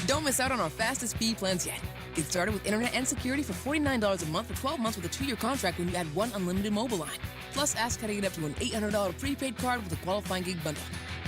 Don't miss out on our fastest speed plans yet. Get started with internet and security for $49 a month for 12 months with a 2-year contract when you add one unlimited mobile line. Plus, ask how to get up to an $800 prepaid card with a qualifying gig bundle.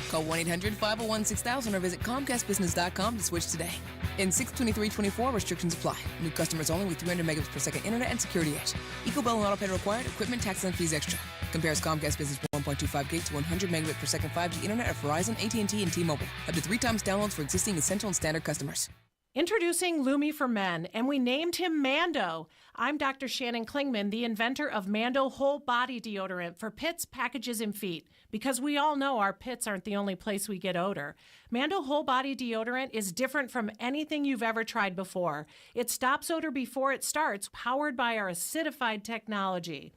Call 1-800-501-6000 or visit ComcastBusiness.com to switch today. In 6/23/24, restrictions apply. New customers only with 300 megabits per second internet and security edge. EcoBell and autopay required. Equipment, tax, and fees extra. Compares Comcast Business 1.25 gig to 100 megabit per second 5G internet at Verizon, AT&T, and T-Mobile. Up to 3 times downloads for existing essential and standard customers. Introducing Lumi for Men, and we named him Mando. I'm Dr. Shannon Klingman, the inventor of Mando Whole Body Deodorant for pits, packages, and feet. Because we all know our pits aren't the only place we get odor. Mando Whole Body Deodorant is different from anything you've ever tried before. It stops odor before it starts, powered by our acidified technology.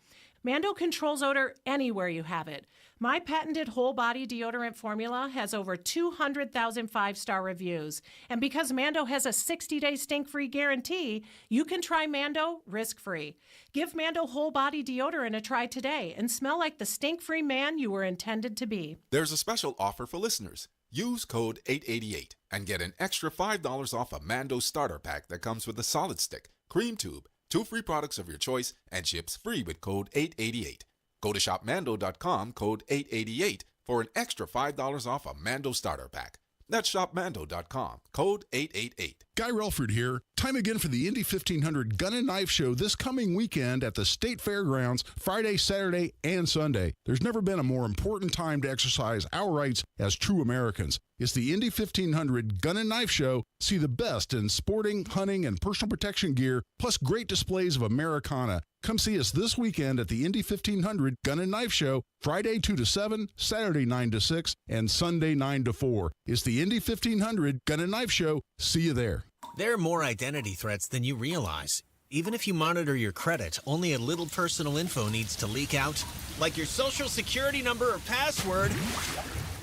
Mando controls odor anywhere you have it. My patented whole body deodorant formula has over 200,000 5-star reviews. And because Mando has a 60-day stink-free guarantee, you can try Mando risk-free. Give Mando whole body deodorant a try today and smell like the stink-free man you were intended to be. There's a special offer for listeners. Use code 888 and get an extra $5 off a Mando starter pack that comes with a solid stick, cream tube, 2 free products of your choice, and ships free with code 888. Go to shopmando.com, code 888, for an extra $5 off a Mando starter pack. That's shopmando.com, code 888. Guy Relford here. Time again for the Indy 1500 Gun and Knife Show this coming weekend at the State Fairgrounds, Friday, Saturday, and Sunday. There's never been a more important time to exercise our rights as true Americans. It's the Indy 1500 Gun and Knife Show. See the best in sporting, hunting, and personal protection gear, plus great displays of Americana. Come see us this weekend at the Indy 1500 Gun and Knife Show, Friday 2 to 7, Saturday 9 to 6, and Sunday 9 to 4. It's the Indy 1500 Gun and Knife Show. See you there. There are more identity threats than you realize. Even if you monitor your credit, only a little personal info needs to leak out, like your social security number or password,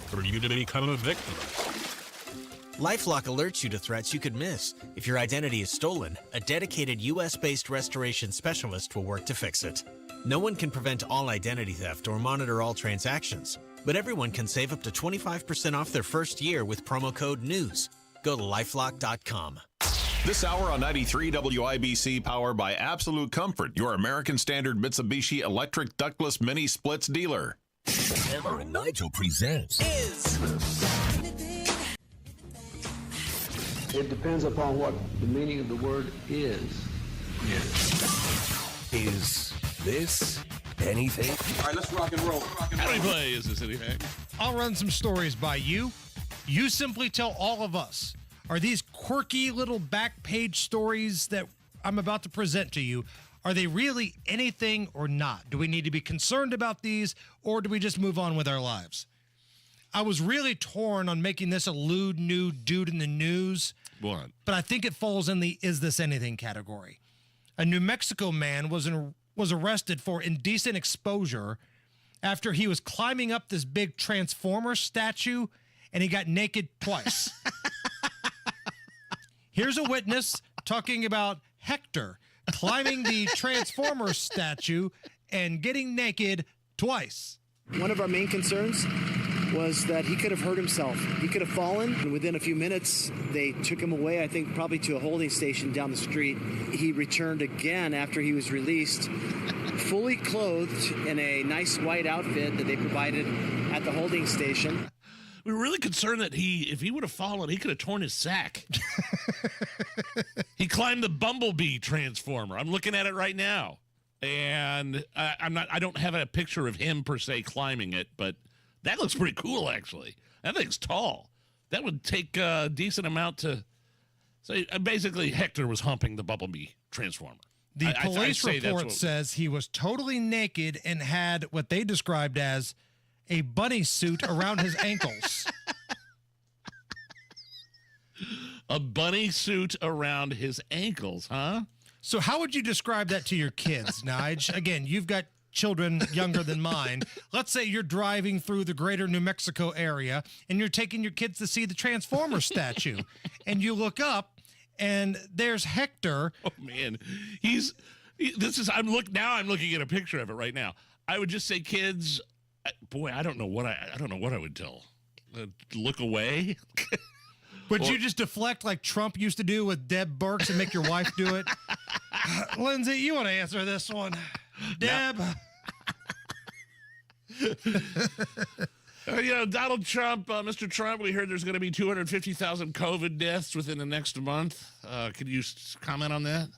for you to become a victim. LifeLock alerts you to threats you could miss. If your identity is stolen, a dedicated U.S.-based restoration specialist will work to fix it. No one can prevent all identity theft or monitor all transactions, but everyone can save up to 25% off their first year with promo code NEWS. Go to lifelock.com. This hour on 93 WIBC, powered by Absolute Comfort, your American Standard Mitsubishi electric ductless mini splits dealer. Hammer and Nigel presents It depends upon what the meaning of the word is. Is this anything? All right, let's rock and roll. How do we play Is This Anything? I'll run some stories by you. You simply tell all of us, are these quirky little back page stories that I'm about to present to you, are they really anything or not? Do we need to be concerned about these, or do we just move on with our lives? I was really torn on making this a lewd, nude dude in the news. What? But I think it falls in the Is This Anything category. A New Mexico man was arrested for indecent exposure after he was climbing up this big Transformer statue and he got naked twice. Here's a witness talking about Hector climbing the Transformer statue and getting naked twice. One of our main concerns was that he could have hurt himself. He could have fallen, and within a few minutes, they took him away, I think probably to a holding station down the street. He returned again after he was released, fully clothed in a nice white outfit that they provided at the holding station. We were really concerned that if he would have fallen, he could have torn his sack. He climbed the Bumblebee Transformer. I'm looking at it right now. And I don't have a picture of him per se climbing it, but that looks pretty cool, actually. That thing's tall. That would take a decent amount to... So basically, Hector was humping the Bumblebee Transformer. The police report says he was totally naked and had what they described as a bunny suit around his ankles. A bunny suit around his ankles, huh? So how would you describe that to your kids, Nige? Again, you've got children younger than mine. Let's say you're driving through the greater New Mexico area and you're taking your kids to see the Transformer statue. And you look up and there's Hector. Oh man. I'm looking at a picture of it right now. I would just say, kids, boy, I don't know what I would tell. Look away. Would you just deflect like Trump used to do with Deb Burks and make your wife do it? Lindsay, you want to answer this one? Deb? Donald Trump, Mr. Trump, we heard there's going to be 250,000 COVID deaths within the next month. Could you comment on that?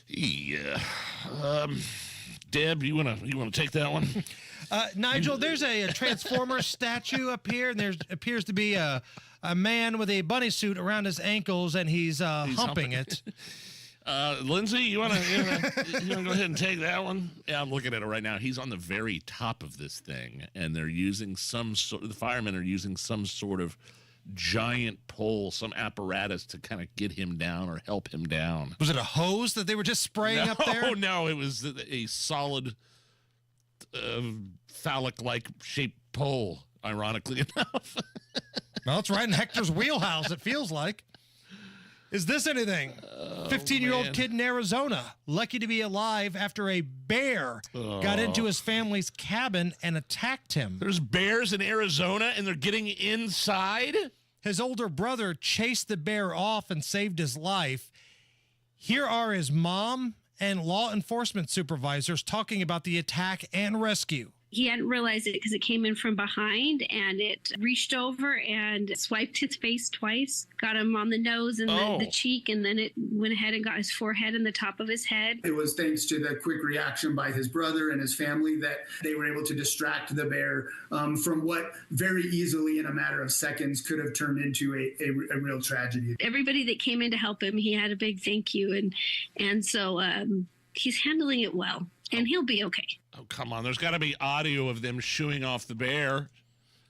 Yeah. Deb, you want to take that one? Nigel, there's a Transformers statue up here, and there appears to be a man with a bunny suit around his ankles, and he's humping it. Lindsay, you want to go ahead and take that one? Yeah, I'm looking at it right now. He's on the very top of this thing, and they're using the firemen are using some sort of giant pole, some apparatus to kind of get him down or help him down. Was it a hose that they were just spraying up there? Oh, no, it was a solid phallic-like shaped pole, ironically enough. Well, it's right in Hector's wheelhouse, it feels like. Is this anything? 15-year-old kid in Arizona, lucky to be alive after a bear got into his family's cabin and attacked him. There's bears in Arizona, and they're getting inside? His older brother chased the bear off and saved his life. Here are his mom and law enforcement supervisors talking about the attack and rescue. He hadn't realized it because it came in from behind and it reached over and swiped his face twice, got him on the nose and the cheek, and then it went ahead and got his forehead and the top of his head. It was thanks to the quick reaction by his brother and his family that they were able to distract the bear from what very easily in a matter of seconds could have turned into a real tragedy. Everybody that came in to help him, he had a big thank you. And so he's handling it well, and he'll be okay. Oh, come on. There's got to be audio of them shooing off the bear.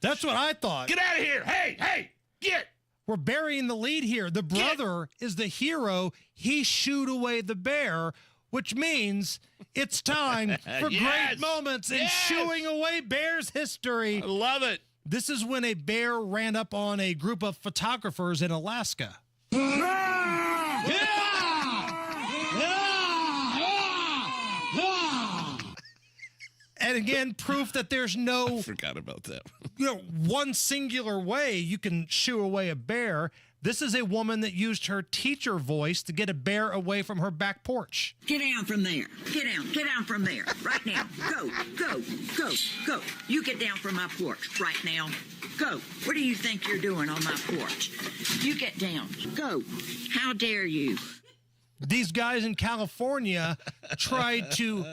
That's what I thought. Get out of here. Hey, get. We're burying the lead here. The brother is the hero. He shooed away the bear, which means it's time for great moments in shooing away bears history. I love it. This is when a bear ran up on a group of photographers in Alaska. And again, proof that there's no... I forgot about that. One singular way you can shoo away a bear. This is a woman that used her teacher voice to get a bear away from her back porch. Get down from there. Get down from there. Right now. Go. You get down from my porch right now. Go. What do you think you're doing on my porch? You get down. Go. How dare you? These guys in California tried to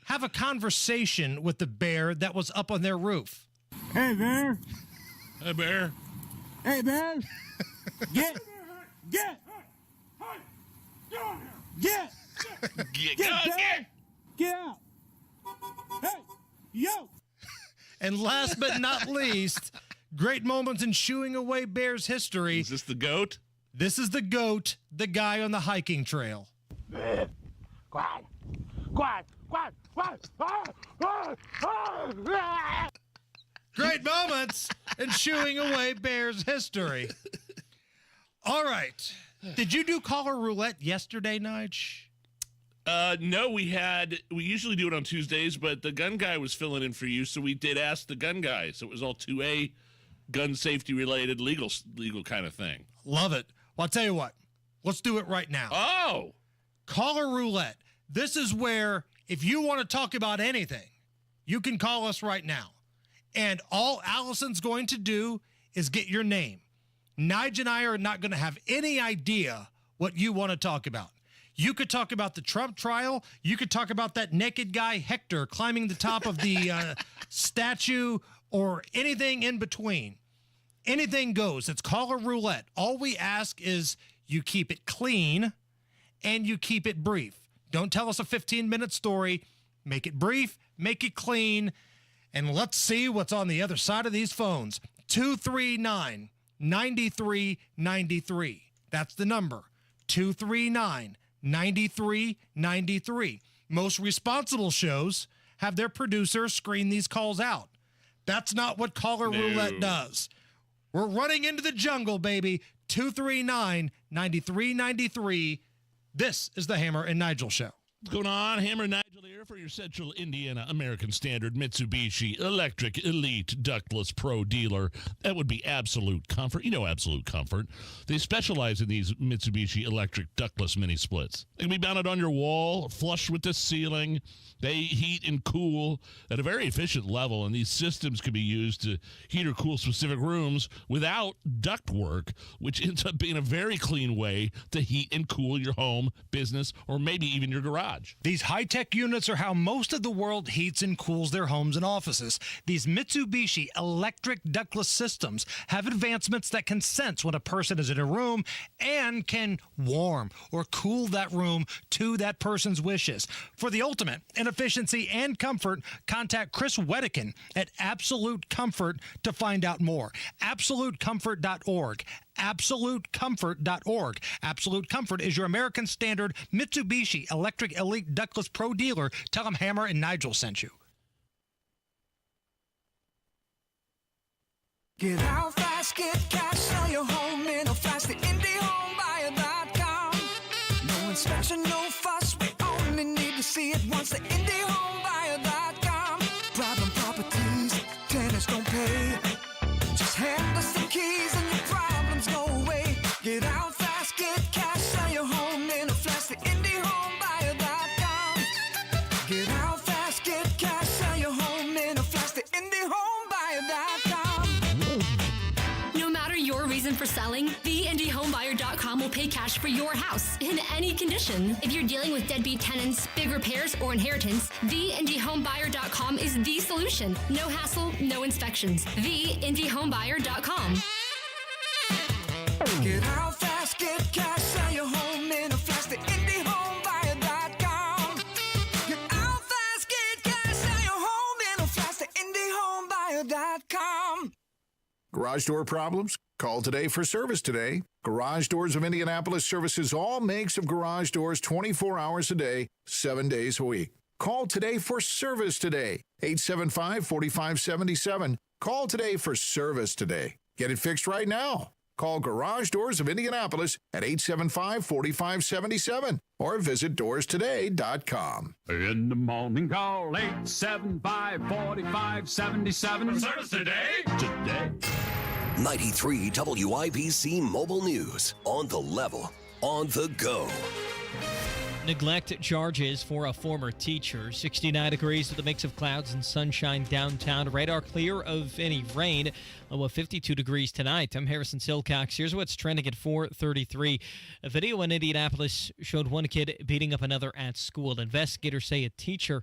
have a conversation with the bear that was up on their roof. Hey, bear. Hey, bear. Hey, bear. Get out. Hey, yo. And last but not least, great moments in shooing away bears history. Is this the goat? This is the goat, the guy on the hiking trail. Quiet. Great moments in shooing away bears history. All right. Did you do caller roulette yesterday, Nige? No, we usually do it on Tuesdays, but the gun guy was filling in for you, so we did ask the gun guy. So it was all 2A gun safety related, legal kind of thing. Love it. Well, I'll tell you what. Let's do it right now. Oh! Caller roulette. This is where if you want to talk about anything, you can call us right now. And all Allison's going to do is get your name. Nige and I are not going to have any idea what you want to talk about. You could talk about the Trump trial. You could talk about that naked guy, Hector, climbing the top of the statue, or anything in between. Anything goes. It's caller roulette. All we ask is you keep it clean and you keep it brief. Don't tell us a 15-minute story. Make it brief, make it clean, and let's see what's on the other side of these phones. 239-9393. That's the number. 239-9393. Most responsible shows have their producers screen these calls out. That's not what caller roulette does. We're running into the jungle, baby. 239-9393. This is the Hammer and Nigel Show. What's going on? Hammer and Nigel here. there for your Central Indiana American Standard Mitsubishi Electric Elite Ductless Pro dealer. That would be Absolute Comfort. You know Absolute Comfort. They specialize in these Mitsubishi Electric Ductless mini splits. They can be mounted on your wall, flush with the ceiling. They heat and cool at a very efficient level, and these systems can be used to heat or cool specific rooms without ductwork, which ends up being a very clean way to heat and cool your home, business, or maybe even your garage. These high-tech units are how most of the world heats and cools their homes and offices. These Mitsubishi electric ductless systems have advancements that can sense when a person is in a room and can warm or cool that room to that person's wishes. For the ultimate in efficiency and comfort, contact Chris Wedekin at Absolute Comfort to find out more. AbsoluteComfort.org. AbsoluteComfort.org. Absolute Comfort is your American Standard Mitsubishi Electric Elite Ductless Pro dealer. Tell them Hammer and Nigel sent you. Get out fast, get cash, sell your home in a flash. The IndieHomeBuyer.com. No inspection, no fuss. We only need to see it once. The IndieHomeBuyer.com. Problem properties, tenants don't pay. Just hand us the keys and your problems go away. Get out fast, get cash, sell your home in a flash. The IndieHomeBuyer.com. Get out fast, get cash, sell your home in a flash. The IndieHomeBuyer.com. No matter your reason for selling, TheIndieHomeBuyer.com will pay cash for your house in any condition. If you're dealing with deadbeat tenants, big repairs, or inheritance, TheIndieHomeBuyer.com is the solution. No hassle, no inspections. TheIndieHomeBuyer.com. Get out fast, get cash, sell your home in a flash. The IndieHomeBuyer.com. Get out fast, get cash, sell your home in a flash. The IndieHomeBuyer.com. Garage door problems? Call today for service today. Garage Doors of Indianapolis services all makes of garage doors 24 hours a day, 7 days a week. Call today for service today. 875-4577. Call today for service today. Get it fixed right now. Call Garage Doors of Indianapolis at 875-4577 or visit doorstoday.com. In the morning, call 875-4577. For service today? Today. 93 WIBC Mobile News. On the level, on the go. Neglect charges for a former teacher. 69 degrees with a mix of clouds and sunshine downtown. Radar clear of any rain. Low of 52 degrees tonight. I'm Harrison Silcox. Here's what's trending at 4:33. A video in Indianapolis showed one kid beating up another at school. Investigators say a teacher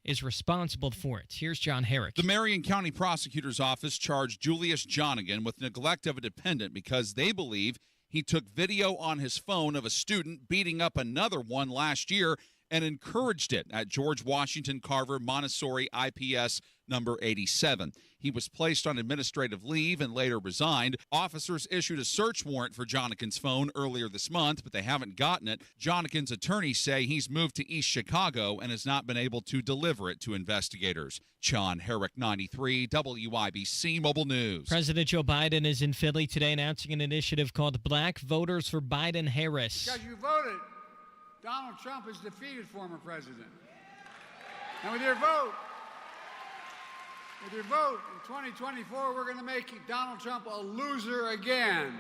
is responsible for it. Here's John Herrick. The Marion County Prosecutor's Office charged Julius Jonigan with neglect of a dependent because they believe he took video on his phone of a student beating up another one last year and encouraged it at George Washington Carver Montessori IPS number 87. He was placed on administrative leave and later resigned. Officers issued a search warrant for Jonigan's phone earlier this month, but they haven't gotten it. Jonigan's attorneys say he's moved to East Chicago and has not been able to deliver it to investigators. John Herrick, 93 WIBC Mobile News. President Joe Biden is in Philly today announcing an initiative called Black Voters for Biden-Harris. Because you voted, Donald Trump has defeated former president. And with your vote in 2024, we're going to make Donald Trump a loser again.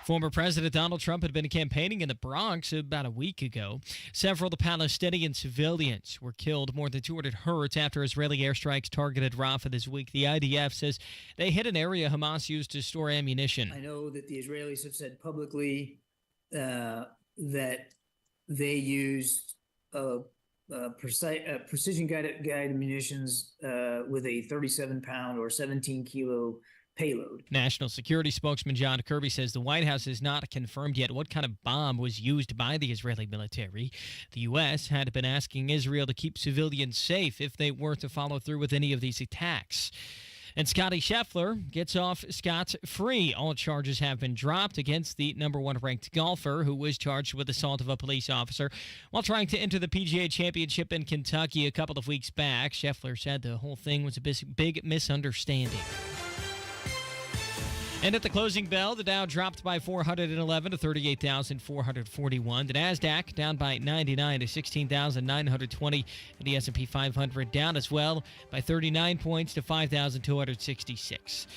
Former President Donald Trump had been campaigning in the Bronx about a week ago. Several of the Palestinian civilians were killed, more than 200 hurt after Israeli airstrikes targeted Rafah this week. The IDF says they hit an area Hamas used to store ammunition. I know that the Israelis have said publicly that they used precision-guided munitions with a 37-pound or 17-kilo payload. National Security spokesman John Kirby says the White House has not confirmed yet what kind of bomb was used by the Israeli military. The U.S. had been asking Israel to keep civilians safe if they were to follow through with any of these attacks. And Scottie Scheffler gets off scot-free. All charges have been dropped against the number one ranked golfer who was charged with assault of a police officer while trying to enter the PGA Championship in Kentucky a couple of weeks back. Scheffler said the whole thing was a big misunderstanding. And at the closing bell, the Dow dropped by 411 to 38,441. The Nasdaq down by 99 to 16,920. And the S&P 500 down as well by 39 points to 5,266.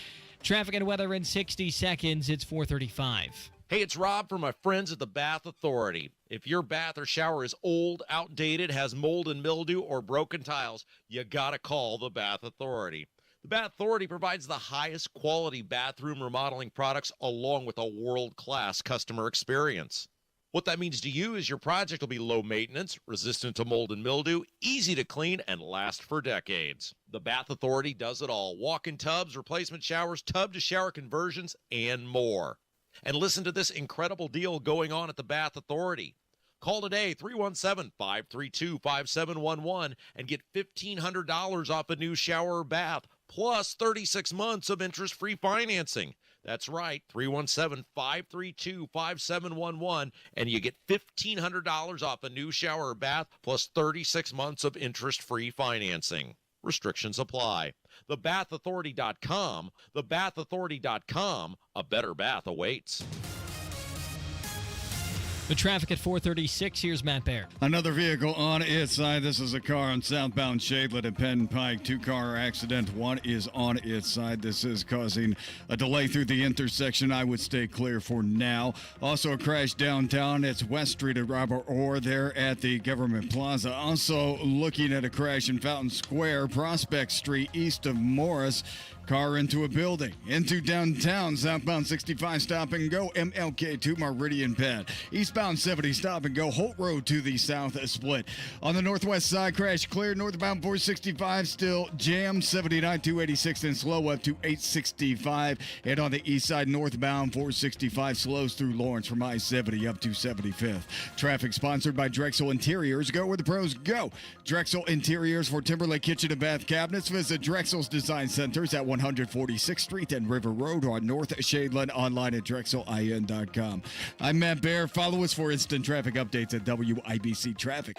Traffic and weather in 60 seconds. It's 4:35. Hey, it's Rob from my friends at the Bath Authority. If your bath or shower is old, outdated, has mold and mildew, or broken tiles, you gotta call the Bath Authority. The Bath Authority provides the highest quality bathroom remodeling products along with a world-class customer experience. What that means to you is your project will be low maintenance, resistant to mold and mildew, easy to clean, and last for decades. The Bath Authority does it all. Walk-in tubs, replacement showers, tub-to-shower conversions, and more. And listen to this incredible deal going on at the Bath Authority. Call today, 317-532-5711, and get $1,500 off a new shower or bath, plus 36 months of interest-free financing. That's right, 317-532-5711, and you get $1,500 off a new shower or bath, plus 36 months of interest-free financing. Restrictions apply. TheBathAuthority.com. TheBathAuthority.com. A better bath awaits. The traffic at 4:36. Here's Matt Baer. Another vehicle on its side. This is a car on southbound Shadelet and Penn Pike. Two-car accident. One is on its side. This is causing a delay through the intersection. I would stay clear for now. Also a crash downtown. It's West Street at Robert Orr there at the Government Plaza. Also looking at a crash in Fountain Square, Prospect Street east of Morris. Car into a building, into downtown, southbound 65 stop and go, MLK to Meridian Penn. Eastbound 70 stop and go, Holt Road to the south split. On the northwest side, crash clear, northbound 465 still jammed, 79 286 and slow up to 865. And on the east side, northbound 465 slows through Lawrence from I-70 up to 75th. Traffic sponsored by Drexel Interiors. Go where the pros go. Drexel Interiors for Timberlake Kitchen and Bath Cabinets. Visit Drexel's Design Centers at 146th Street and River Road on North Shadeland, online at drexelin.com. I'm Matt Baer. Follow us for instant traffic updates at WIBC Traffic.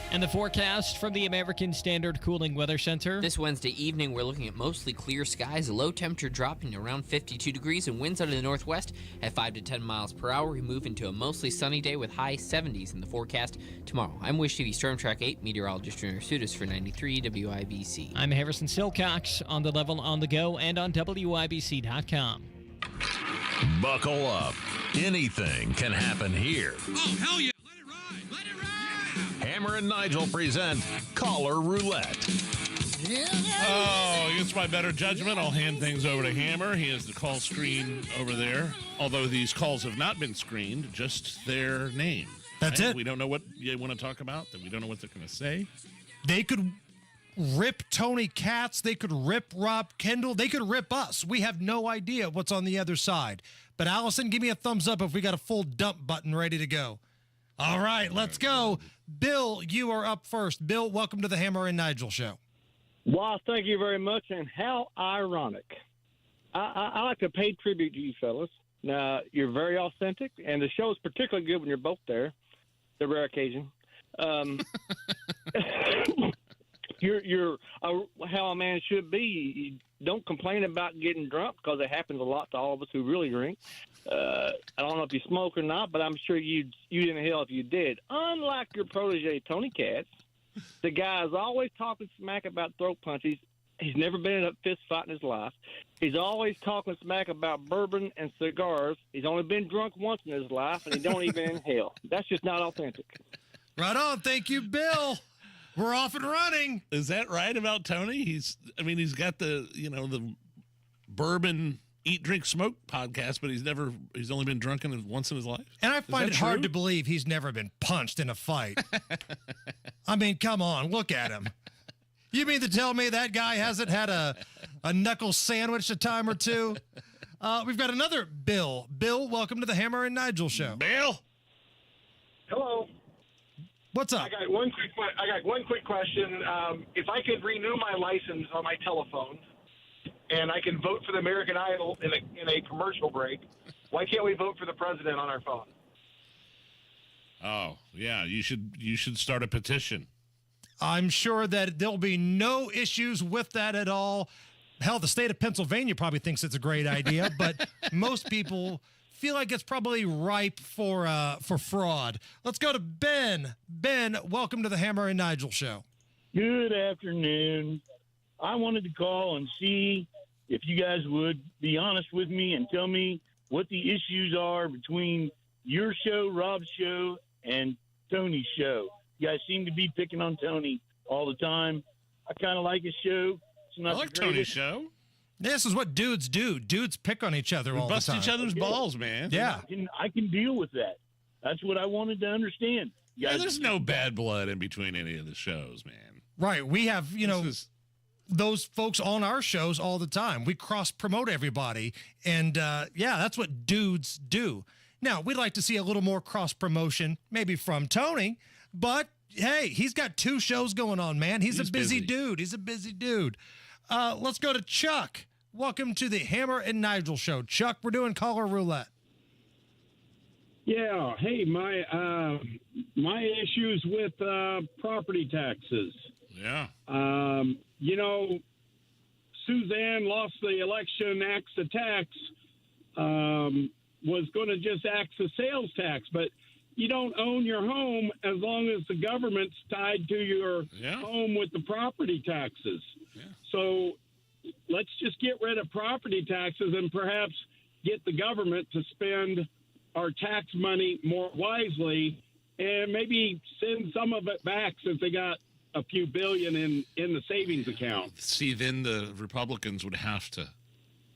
And the forecast from the American Standard Cooling Weather Center. This Wednesday evening, we're looking at mostly clear skies, a low temperature dropping to around 52 degrees, and winds out of the northwest at 5 to 10 miles per hour. We move into a mostly sunny day with high 70s in the forecast tomorrow. I'm Wish TV Storm Track 8 meteorologist Junior Sudas for 93 WIBC. I'm Harrison Silcox, on the level, on the go, and on WIBC.com. Buckle up. Anything can happen here. Oh, hell yeah. Let it ride. Let it ride. Hammer and Nigel present Caller Roulette. Oh, against my better judgment, I'll hand things over to Hammer. He has the call screen over there. Although these calls have not been screened, just their name. That's it. We don't know what you want to talk about. We don't know what they're going to say. They could rip Tony Katz. They could rip Rob Kendall. They could rip us. We have no idea what's on the other side. But Allison, give me a thumbs up if we got a full dump button ready to go. All right, let's go. Bill, you are up first. Bill, welcome to the Hammer and Nigel Show. Well, thank you very much, and how ironic. I like to pay tribute to you fellas. Now, you're very authentic, and the show is particularly good when you're both there. The rare occasion. You're how a man should be. You don't complain about getting drunk, because it happens a lot to all of us who really drink. I don't know if you smoke or not, but I'm sure you'd in hell if you did. Unlike your protege, Tony Katz, the guy is always talking smack about throat punches. He's never been in a fist fight in his life. He's always talking smack about bourbon and cigars. He's only been drunk once in his life, and he don't even inhale. That's just not authentic. Right on. Thank you, Bill. We're off and running. Is that right about Tony? He's got the bourbon Eat, Drink, Smoke podcast, but he's only been drunk once in his life. And I find it hard to believe he's never been punched in a fight. I mean, come on, look at him. You mean to tell me that guy hasn't had a knuckle sandwich a time or two? We've got another Bill. Bill, welcome to the Hammer and Nigel Show. Bill. Hello. What's up? I got one quick question. If I could renew my license on my telephone, and I can vote for the American Idol in a commercial break, why can't we vote for the president on our phone? Oh, yeah, you should start a petition. I'm sure that there'll be no issues with that at all. Hell, the state of Pennsylvania probably thinks it's a great idea, but most people feel like it's probably ripe for fraud. Let's go to Ben. Ben, welcome to the Hammer and Nigel show. Good afternoon. I wanted to call and see if you guys would be honest with me and tell me what the issues are between your show, Rob's show, and Tony's show. You guys seem to be picking on Tony all the time. I kind of like his show. It's not I like Tony's show. This is what dudes do. Dudes pick on each other all the time. Bust each other's balls, man. Yeah. I can deal with that. That's what I wanted to understand. Yeah, there's no bad blood in between any of the shows, man. Right. We have, those folks on our shows all the time. We cross-promote everybody. And, that's what dudes do. Now, we'd like to see a little more cross-promotion, maybe from Tony, but, hey, he's got 2 shows going on, man. He's a busy dude. He's a busy dude. Let's go to Chuck. Welcome to the Hammer and Nigel show. Chuck, we're doing caller roulette. Yeah. Hey, my issues with property taxes. Yeah. Suzanne lost the election, axe the tax, was going to just axe the sales tax, but you don't own your home as long as the government's tied to your home with the property taxes. Yeah. So let's just get rid of property taxes and perhaps get the government to spend our tax money more wisely and maybe send some of it back since they got a few billion in the savings account. See, then the Republicans would have to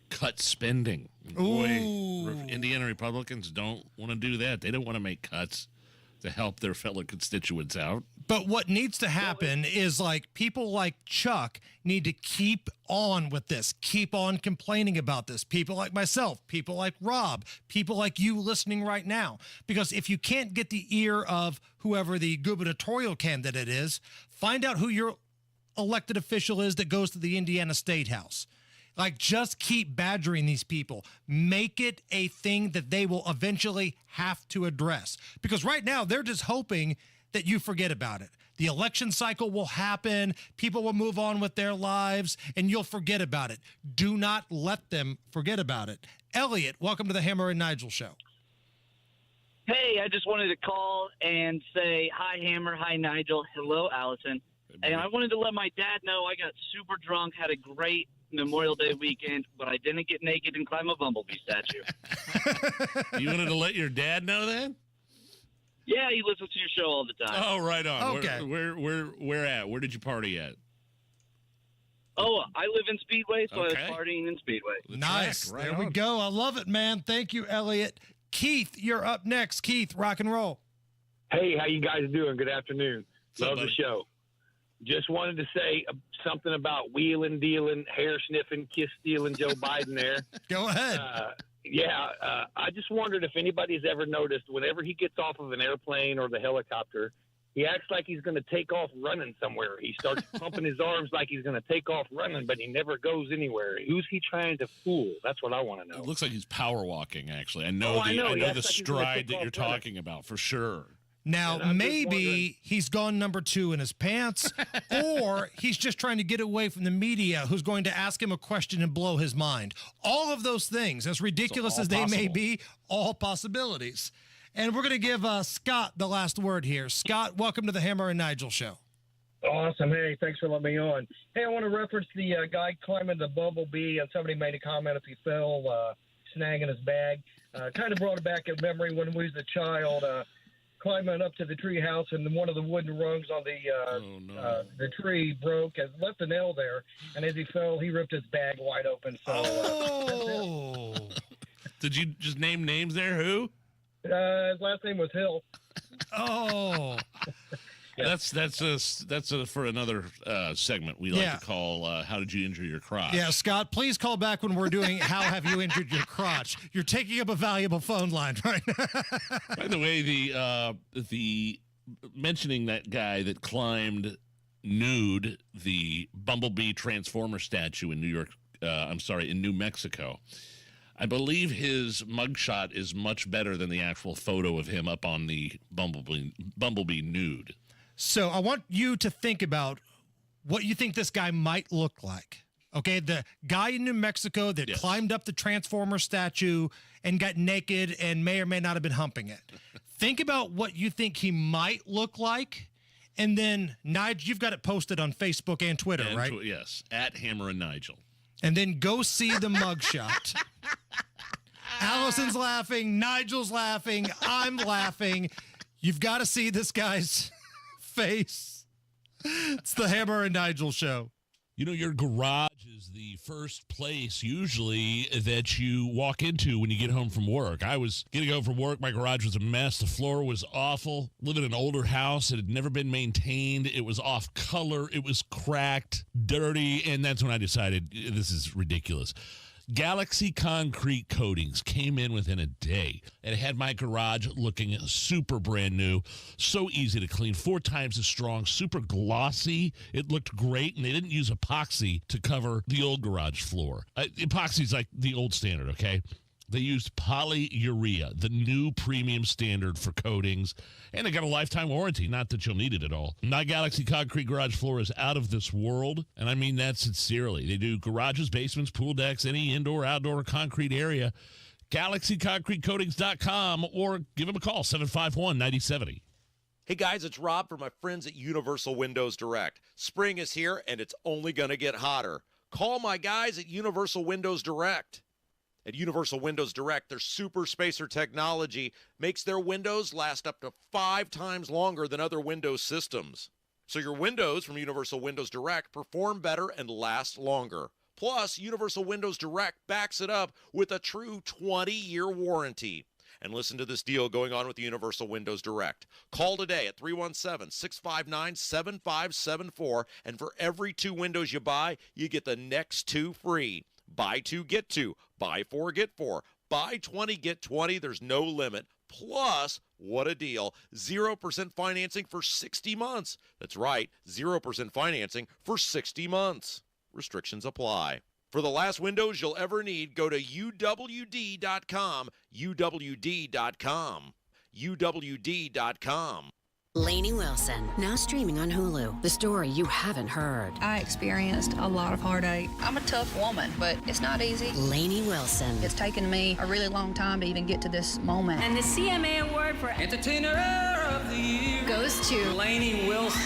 cut spending. Indiana Republicans don't want to do that. They don't want to make cuts to help their fellow constituents out. But what needs to happen is people like Chuck need to keep on with this, keep on complaining about this. People like myself, people like Rob, people like you listening right now. Because if you can't get the ear of whoever the gubernatorial candidate is, find out who your elected official is that goes to the Indiana State House. Just keep badgering these people. Make it a thing that they will eventually have to address. Because right now, they're just hoping that you forget about it. The election cycle will happen. People will move on with their lives, and you'll forget about it. Do not let them forget about it. Elliot, welcome to the Hammer and Nigel show. Hey, I just wanted to call and say hi, Hammer. Hi, Nigel. Hello, Allison. And I wanted to let my dad know I got super drunk, had a great Memorial Day weekend, but I didn't get naked and climb a bumblebee statue. You wanted to let your dad know that? Yeah, he listens to your show all the time. Oh, right on. Okay. Where at? Where did you party at? Oh, I live in Speedway, so I was partying in Speedway. Nice. There we go. I love it, man. Thank you, Elliot. Keith, you're up next. Keith, rock and roll. Hey, how you guys doing? Good afternoon. Love the show. Just wanted to say something about wheeling, dealing, hair sniffing, kiss stealing Joe Biden there. Go ahead. I just wondered if anybody's ever noticed whenever he gets off of an airplane or the helicopter, he acts like he's going to take off running somewhere. He starts pumping his arms like he's going to take off running, but he never goes anywhere. Who's he trying to fool? That's what I want to know. It looks like he's power walking, actually. I know the stride that you're talking about for sure. Now, maybe he's gone number 2 in his pants, or he's just trying to get away from the media who's going to ask him a question and blow his mind. All of those things, as ridiculous as they may be, all possibilities. And we're going to give Scott the last word here. Scott, welcome to the Hammer and Nigel show. Awesome. Hey, thanks for letting me on. Hey, I want to reference the guy climbing the bumblebee, and somebody made a comment if he fell, snagging his bag. Kind of brought it back in memory when we was a child, climbing up to the tree house, and one of the wooden rungs on the tree broke and left a nail there. And as he fell, he ripped his bag wide open. So, did you just name names there? Who? His last name was Hill. Oh, that's for another segment we like to call "How Did You Injure Your Crotch?" Yeah, Scott, please call back when we're doing "How Have You Injured Your Crotch?" You're taking up a valuable phone line right now. By the way, the mentioning that guy that climbed nude the Bumblebee Transformer statue in in New Mexico. I believe his mugshot is much better than the actual photo of him up on the Bumblebee nude. So I want you to think about what you think this guy might look like. Okay, the guy in New Mexico that climbed up the Transformer statue and got naked and may or may not have been humping it. Think about what you think he might look like. And then, Nigel, you've got it posted on Facebook and Twitter, right? Yes, at Hammer and Nigel. And then go see the mugshot. Allison's laughing, Nigel's laughing, I'm laughing. You've got to see this guy's face. It's the Hammer and Nigel show. You know, your garage is the first place usually that you walk into when you get home from work. I was getting home from work. My garage was a mess. The floor was awful. Living in an older house. It had never been maintained. It was off color. It was cracked, dirty. And that's when I decided this is ridiculous. Galaxy Concrete Coatings came in within a day and had my garage looking super brand new, so easy to clean, 4 times as strong, super glossy. It looked great, and they didn't use epoxy to cover the old garage floor. Epoxy is like the old standard, okay? They used polyurea, the new premium standard for coatings, and they got a lifetime warranty. Not that you'll need it at all. My Galaxy Concrete garage floor is out of this world, and I mean that sincerely. They do garages, basements, pool decks, any indoor, outdoor concrete area. GalaxyConcreteCoatings.com, or give them a call, 751-9070. Hey guys, it's Rob from my friends at Universal Windows Direct. Spring is here, and it's only going to get hotter. Call my guys at Universal Windows Direct. At Universal Windows Direct, their super spacer technology makes their windows last up to 5 times longer than other Windows systems. So your windows from Universal Windows Direct perform better and last longer. Plus, Universal Windows Direct backs it up with a true 20-year warranty. And listen to this deal going on with Universal Windows Direct. Call today at 317-659-7574, and for every 2 windows you buy, you get the next 2 free. Buy 2, get 2. Buy 4, get 4. Buy 20, get 20. There's no limit. Plus, what a deal, 0% financing for 60 months. That's right, 0% financing for 60 months. Restrictions apply. For the last windows you'll ever need, go to UWD.com. UWD.com. UWD.com. Lainey Wilson, now streaming on Hulu. The story you haven't heard. I experienced a lot of heartache. I'm a tough woman, but it's not easy. Lainey Wilson. It's taken me a really long time to even get to this moment. And the CMA Award for Entertainer of the Year goes to Lainey Wilson.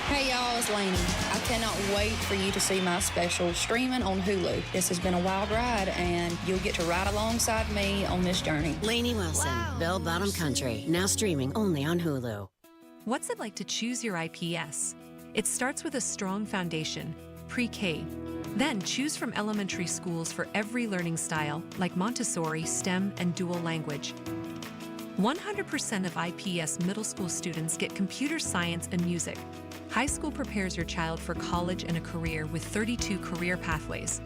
Hey y'all, it's Lainey. I cannot wait for you to see my special streaming on Hulu. This has been a wild ride, and you'll get to ride alongside me on this journey. Lainey Wilson, Bell Bottom Country, now streaming only on Hulu. What's it like to choose your IPS? It starts with a strong foundation, pre-K. Then choose from elementary schools for every learning style, like Montessori, STEM, and dual language. 100% of IPS middle school students get computer science and music. High school prepares your child for college and a career with 32 career pathways.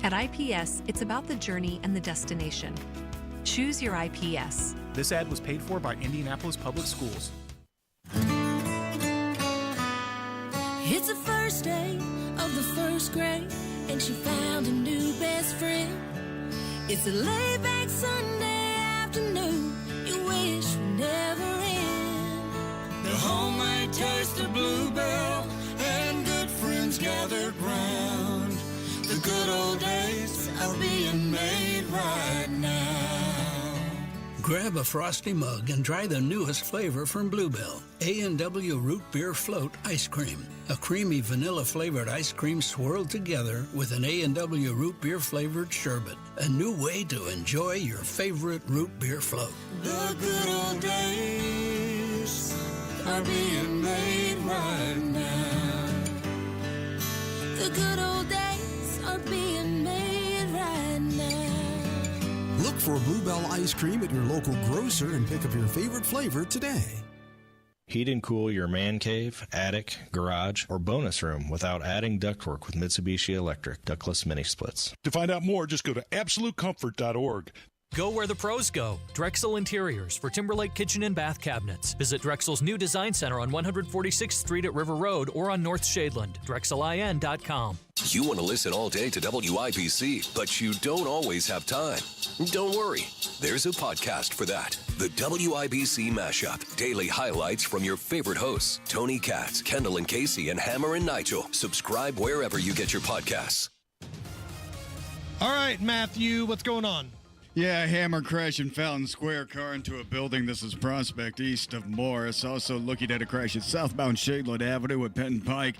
At IPS, it's about the journey and the destination. Choose your IPS. This ad was paid for by Indianapolis Public Schools. It's the first day of the first grade, and she found a new best friend. It's a laid-back Sunday afternoon you wish would never end. The homemade taste of Bluebell and good friends gathered round. The good old days are being made right now. Grab a frosty mug and try the newest flavor from Bluebell, A&W Root Beer Float Ice Cream. A creamy vanilla-flavored ice cream swirled together with an A&W Root Beer flavored sherbet. A new way to enjoy your favorite root beer float. The good old days are being made right now. The good old days are being made right now. Look for Bluebell ice cream at your local grocer and pick up your favorite flavor today. Heat and cool your man cave, attic, garage, or bonus room without adding ductwork with Mitsubishi Electric ductless mini splits. To find out more, just go to absolutecomfort.org. Go where the pros go. Drexel Interiors for Timberlake Kitchen and Bath Cabinets. Visit Drexel's new design center on 146th Street at River Road or on North Shadeland. DrexelIN.com. You want to listen all day to WIBC, but you don't always have time. Don't worry. There's a podcast for that. The WIBC Mashup. Daily highlights from your favorite hosts, Tony Katz, Kendall and Casey, and Hammer and Nigel. Subscribe wherever you get your podcasts. All right, Matthew, what's going on? Yeah, hammer crash in Fountain Square, car into a building. This is Prospect east of Morris. Also looking at a crash at southbound Shadeland Avenue at Penton Pike.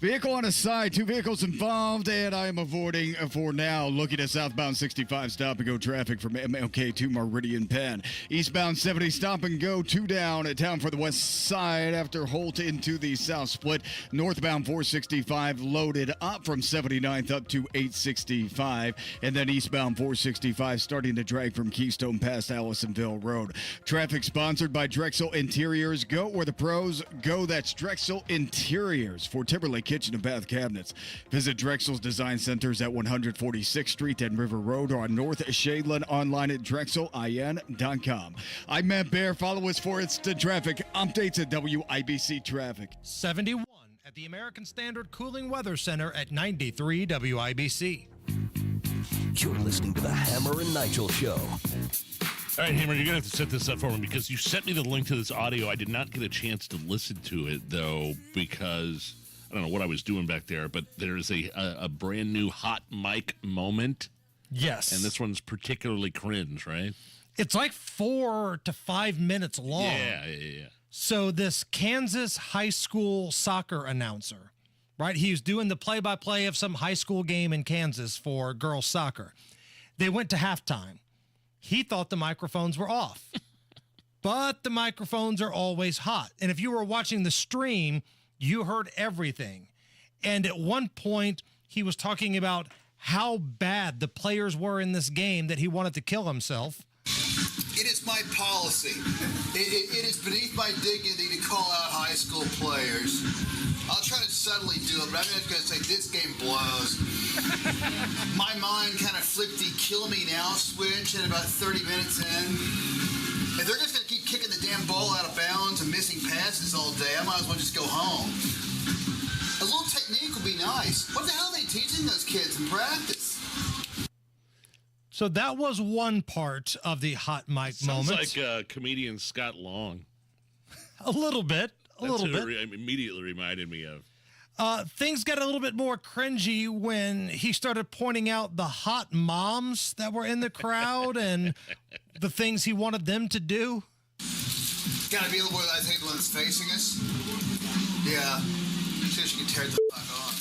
Vehicle on a side, 2 vehicles involved, and I am avoiding for now. Looking at southbound 65 stop and go traffic from MLK to Meridian Penn. Eastbound 70 stop and go 2 down at town for the west side after Holt into the south split. Northbound 465 loaded up from 79th up to 865, and then eastbound 465 starting to drag from Keystone past Allisonville Road. Traffic sponsored by Drexel Interiors. Go where the pros go. That's Drexel Interiors for Timberlake Kitchen and Bath Cabinets. Visit Drexel's Design Centers at 146th Street and River Road or on North Shadeland, online at drexelin.com. I'm Matt Bear. Follow us for instant traffic updates at WIBC Traffic. 71 at the American Standard Cooling Weather Center at 93 WIBC. You're listening to the Hammer and Nigel Show. All right, Hammer, you're going to have to set this up for me because you sent me the link to this audio. I did not get a chance to listen to it, though, because I don't know what I was doing back there, but there's a brand new hot mic moment. Yes. And this one's particularly cringe, right? It's like 4 to 5 minutes long. Yeah. So this Kansas high school soccer announcer, right? He was doing the play-by-play of some high school game in Kansas for girls soccer. They went to halftime. He thought the microphones were off, but the microphones are always hot. And if you were watching the stream, you heard everything. And at one point, he was talking about how bad the players were in this game that he wanted to kill himself. It is my policy. It is beneath my dignity to call out high school players. I'll try to subtly do it, but I'm just going to say this game blows. My mind kind of flipped the kill me now switch at about 30 minutes in. If they're just going to keep kicking the damn ball out of bounds and missing passes all day, I might as well just go home. A little technique would be nice. What the hell are they teaching those kids in practice? So that was one part of the hot mic moment. Sounds like comedian Scott Long. A little bit. That's who it immediately reminded me of. Things got a little bit more cringy when he started pointing out the hot moms that were in the crowd and the things he wanted them to do. Gotta be a little more, I think, the one that's facing us. Yeah. See if she can tear the fuck off.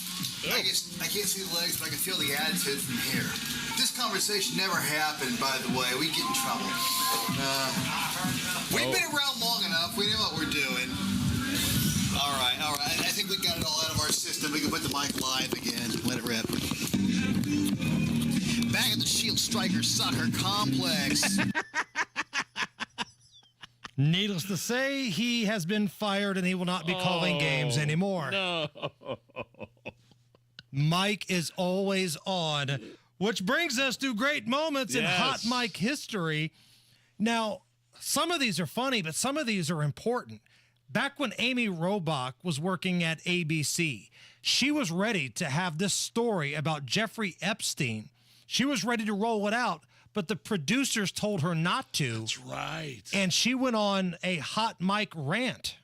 I can't see the legs, but I can feel the attitude from here. This conversation never happened, by the way. We get in trouble. We've been around long enough. We know what we're doing. All right. I think we got it all out of our system. We can put the mic live again. Let it rip. Back at the Shield Strikers Soccer Complex. Needless to say, he has been fired and he will not be calling games anymore. No. Mike is always on, which brings us to great moments in hot mic history. Now, some of these are funny, but some of these are important. Back when Amy Robach was working at ABC, she was ready to have this story about Jeffrey Epstein. She was ready to roll it out, but the producers told her not to. That's right. And she went on a hot mic rant.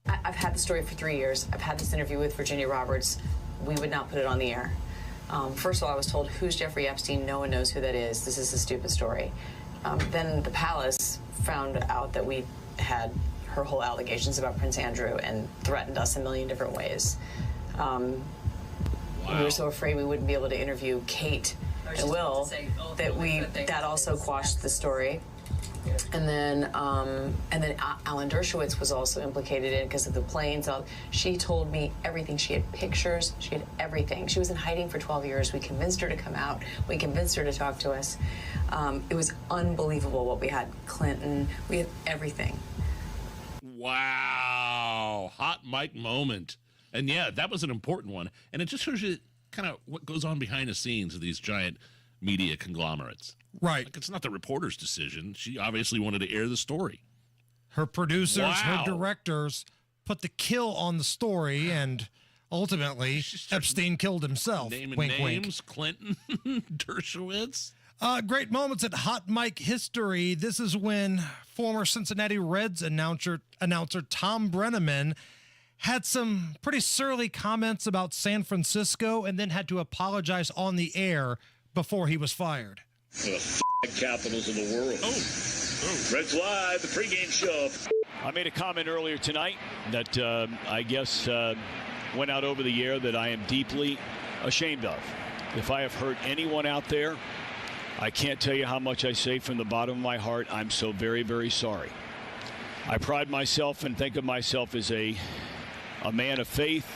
I've had the story for 3 years. I've had this interview with Virginia Roberts. We would not put it on the air. First of all, I was told, who's Jeffrey Epstein? No one knows who that is. This is a stupid story. Then the palace found out that we had her whole allegations about Prince Andrew and threatened us a million different ways. We were so afraid we wouldn't be able to interview Kate and Will that also quashed the story. And then Alan Dershowitz was also implicated in it because of the planes. She told me everything. She had pictures. She had everything. She was in hiding for 12 years. We convinced her to come out. We convinced her to talk to us. It was unbelievable what we had. Clinton. We had everything. Wow. Hot mic moment. And yeah, that was an important one. And it just shows you kind of what goes on behind the scenes of these giant media conglomerates. Right. Like, it's not the reporter's decision. She obviously wanted to air the story. Her producers, her directors put the kill on the story, and ultimately Epstein killed himself. Naming wink, names, wink. Clinton, Dershowitz. Great moments at Hot Mic history. This is when former Cincinnati Reds announcer Tom Brenneman had some pretty surly comments about San Francisco and then had to apologize on the air before he was fired. The capitals of the world. Reds Live, the pregame show. I made a comment earlier tonight that I guess went out over the air that I am deeply ashamed of. If I have hurt anyone out there, I can't tell you how much I say from the bottom of my heart. I'm so very, very sorry. I pride myself and think of myself as a man of faith.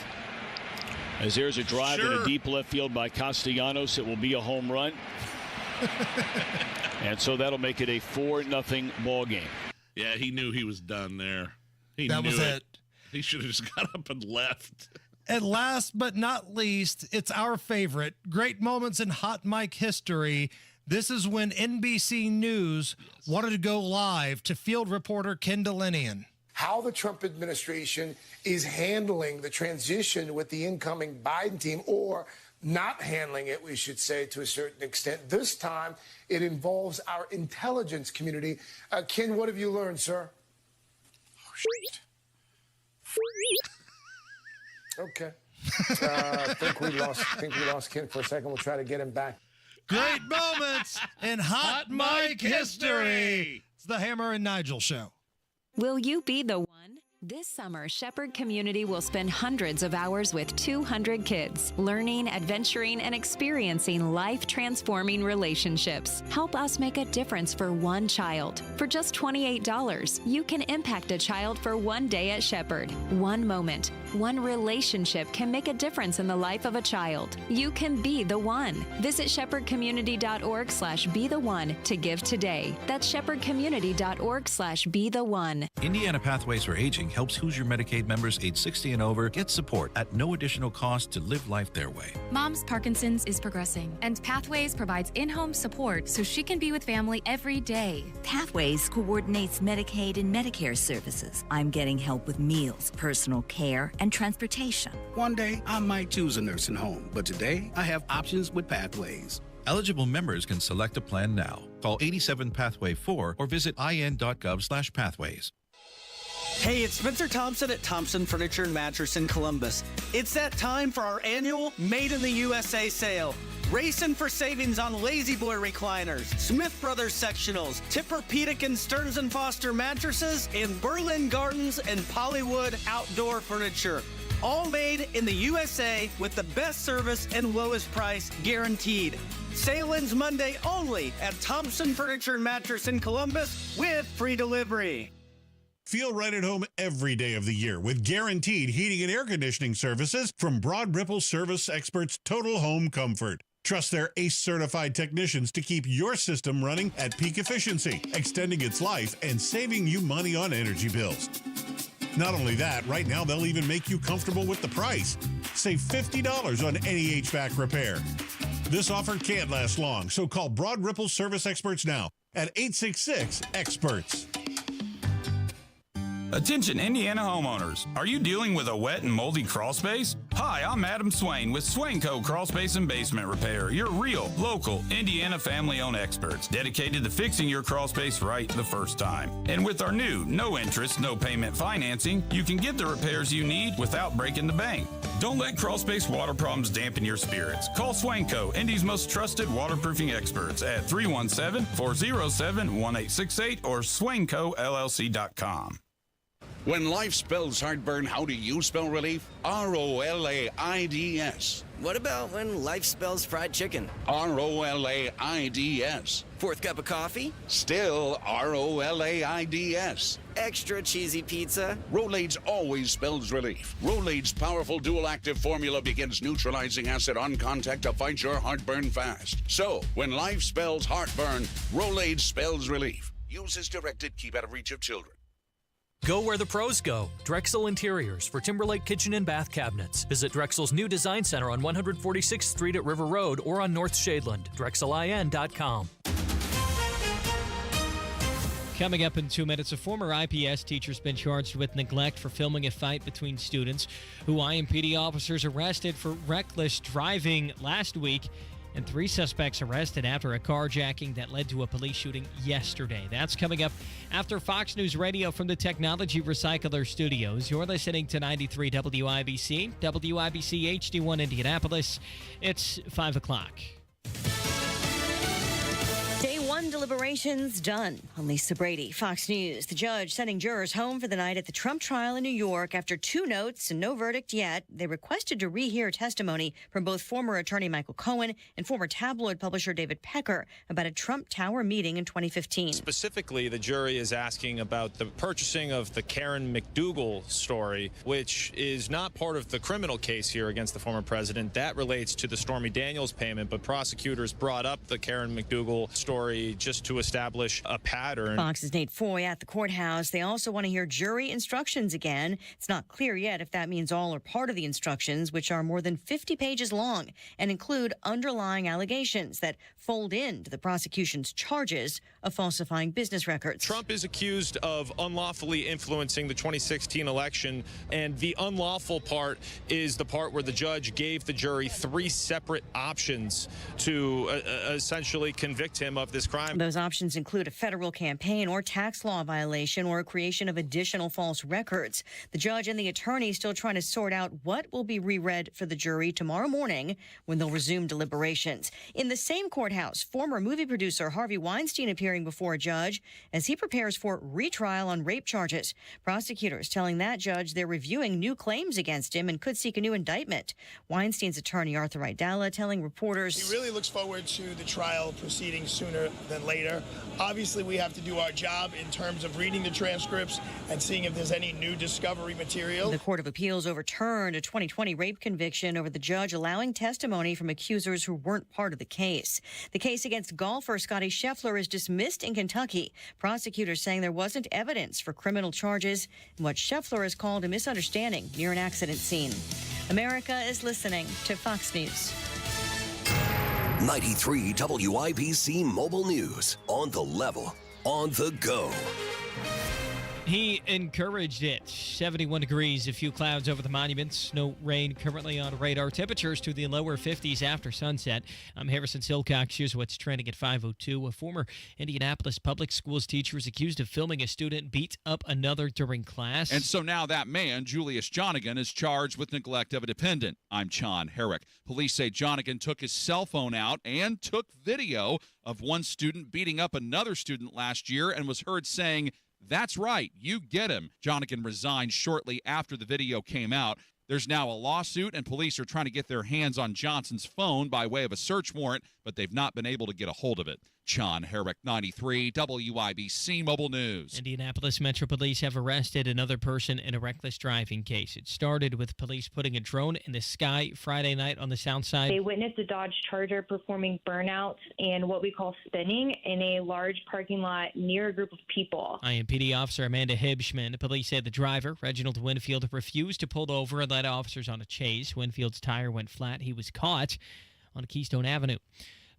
As there's a drive in a deep left field by Castellanos, it will be a home run. And so that'll make it a 4-0 ball game. Yeah, he knew he was done there. That was it. He should have just got up and left. And last but not least, it's our favorite. Great moments in Hot Mic history. This is when NBC News wanted to go live to field reporter Ken Delinian. How the Trump administration is handling the transition with the incoming Biden team, or not handling it, we should say, to a certain extent. This time, it involves our intelligence community. Ken, what have you learned, sir? Oh, shit. Okay. I think we lost Ken for a second. We'll try to get him back. Great moments in Hot Mic history. It's the Hammer and Nigel show. Will you be the one? This summer, Shepherd Community will spend hundreds of hours with 200 kids, learning, adventuring, and experiencing life-transforming relationships. Help us make a difference for one child. For just $28, you can impact a child for one day at Shepherd. One moment, one relationship can make a difference in the life of a child. You can be the one. Visit shepherdcommunity.org/be the one to give today. That's shepherdcommunity.org/be the one. Indiana Pathways for Aging helps Hoosier Medicaid members age 60 and over get support at no additional cost to live life their way. Mom's Parkinson's is progressing, and Pathways provides in-home support so she can be with family every day. Pathways coordinates Medicaid and Medicare services. I'm getting help with meals, personal care, and transportation. One day, I might choose a nursing home, but today, I have options with Pathways. Eligible members can select a plan now. Call 87 Pathway 4 or visit in.gov/pathways. Hey, it's Spencer Thompson at Thompson Furniture and Mattress in Columbus. It's that time for our annual Made in the USA sale. Racing for savings on Lazy Boy recliners, Smith Brothers sectionals, Tempur-Pedic and Stearns & Foster mattresses, and Berlin Gardens and Polywood outdoor furniture. All made in the USA with the best service and lowest price guaranteed. Sale ends Monday only at Thompson Furniture and Mattress in Columbus with free delivery. Feel right at home every day of the year with guaranteed heating and air conditioning services from Broad Ripple Service Experts Total Home Comfort. Trust their ACE-certified technicians to keep your system running at peak efficiency, extending its life and saving you money on energy bills. Not only that, right now they'll even make you comfortable with the price. Save $50 on any HVAC repair. This offer can't last long, so call Broad Ripple Service Experts now at 866-EXPERTS. Attention Indiana homeowners, are you dealing with a wet and moldy crawl space? Hi, I'm Adam Swain with Swain Co. Crawl Space and Basement Repair, your real, local, Indiana family-owned experts dedicated to fixing your crawl space right the first time. And with our new no interest, no payment financing, you can get the repairs you need without breaking the bank. Don't let crawl space water problems dampen your spirits. Call Swain Co., Indy's most trusted waterproofing experts at 317-407-1868 or swaincollc.com. When life spells heartburn, how do you spell relief? R-O-L-A-I-D-S. What about when life spells fried chicken? R-O-L-A-I-D-S. Fourth cup of coffee? Still R-O-L-A-I-D-S. Extra cheesy pizza? Roulade's always spells relief. Roulade's powerful dual-active formula begins neutralizing acid on contact to fight your heartburn fast. So, when life spells heartburn, Roulade spells relief. Use as directed. Keep out of reach of children. Go where the pros go. Drexel Interiors for Timberlake Kitchen and Bath Cabinets. Visit Drexel's new design center on 146th Street at River Road or on North Shadeland. DrexelIN.com. Coming up in 2 minutes, a former IPS teacher's been charged with neglect for filming a fight between students who IMPD officers arrested for reckless driving last week. And 3 suspects arrested after a carjacking that led to a police shooting yesterday. That's coming up after Fox News Radio from the Technology Recycler Studios. You're listening to 93 WIBC, WIBC HD1 Indianapolis. It's 5 o'clock. Day 1 deliberations done. I'm Lisa Brady, Fox News. The judge sending jurors home for the night at the Trump trial in New York after 2 notes and no verdict yet. They requested to rehear testimony from both former attorney Michael Cohen and former tabloid publisher David Pecker about a Trump Tower meeting in 2015. Specifically, the jury is asking about the purchasing of the Karen McDougal story, which is not part of the criminal case here against the former president. That relates to the Stormy Daniels payment, but prosecutors brought up the Karen McDougal story just to establish a pattern. Fox's Nate Foy at the courthouse. They also want to hear jury instructions again. It's not clear yet if that means all or part of the instructions, which are more than 50 pages long and include underlying allegations that fold into the prosecution's charges of falsifying business records. Trump is accused of unlawfully influencing the 2016 election, and the unlawful part is the part where the judge gave the jury 3 separate options to essentially convict him of this crime. Those options include a federal campaign or tax law violation or a creation of additional false records. The judge and the attorney still trying to sort out what will be reread for the jury tomorrow morning when they'll resume deliberations. In the same courthouse, former movie producer Harvey Weinstein appearing before a judge as he prepares for retrial on rape charges. Prosecutors telling that judge they're reviewing new claims against him and could seek a new indictment. Weinstein's attorney Arthur Aidala telling reporters he really looks forward to the trial proceeding sooner than later. Obviously, we have to do our job in terms of reading the transcripts and seeing if there's any new discovery material. The Court of Appeals overturned a 2020 rape conviction over the judge allowing testimony from accusers who weren't part of the case. The case against golfer Scottie Scheffler is dismissed in Kentucky. Prosecutors saying there wasn't evidence for criminal charges in what Scheffler has called a misunderstanding near an accident scene. America is listening to Fox News. 93 WIBC Mobile News. On the level, on the go. He encouraged it. 71 degrees, a few clouds over the monuments. No rain currently on radar. Temperatures to the lower 50s after sunset. I'm Harrison Silcox. Here's what's trending at 5:02. A former Indianapolis public schools teacher is accused of filming a student beat up another during class. And so now that man, Julius Jonigan, is charged with neglect of a dependent. I'm John Herrick. Police say Jonigan took his cell phone out and took video of one student beating up another student last year and was heard saying, "That's right, you get him." Jonigan resigned shortly after the video came out. There's now a lawsuit, and police are trying to get their hands on Johnson's phone by way of a search warrant, but they've not been able to get a hold of it. John Herrick, 93 WIBC Mobile News. Indianapolis Metro Police have arrested another person in a reckless driving case. It started with police putting a drone in the sky Friday night on the south side. They witnessed a Dodge Charger performing burnouts and what we call spinning in a large parking lot near a group of people. IMPD officer Amanda Hibschman. Police said the driver, Reginald Winfield, refused to pull over and led officers on a chase. Winfield's tire went flat. He was caught on Keystone Avenue.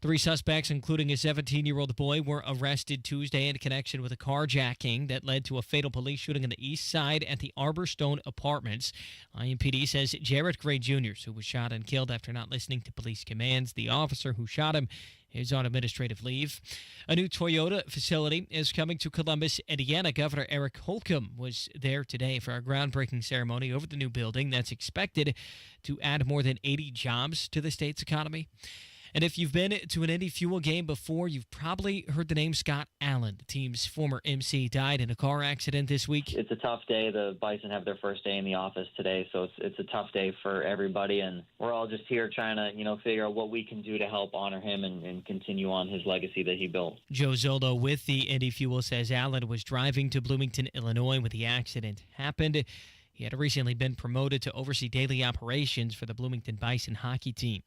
3 suspects, including a 17-year-old boy, were arrested Tuesday in connection with a carjacking that led to a fatal police shooting on the east side at the Arborstone Apartments. IMPD says Jarrett Gray Jr., who was shot and killed after not listening to police commands. The officer who shot him is on administrative leave. A new Toyota facility is coming to Columbus, Indiana. Governor Eric Holcomb was there today for a groundbreaking ceremony over the new building that's expected to add more than 80 jobs to the state's economy. And if you've been to an Indy Fuel game before, you've probably heard the name Scott Allen. The team's former MC died in a car accident this week. It's a tough day. The Bison have their first day in the office today, so it's a tough day for everybody. And we're all just here trying to, figure out what we can do to help honor him and continue on his legacy that he built. Joe Zoldo with the Indy Fuel says Allen was driving to Bloomington, Illinois when the accident happened. He had recently been promoted to oversee daily operations for the Bloomington Bison hockey team.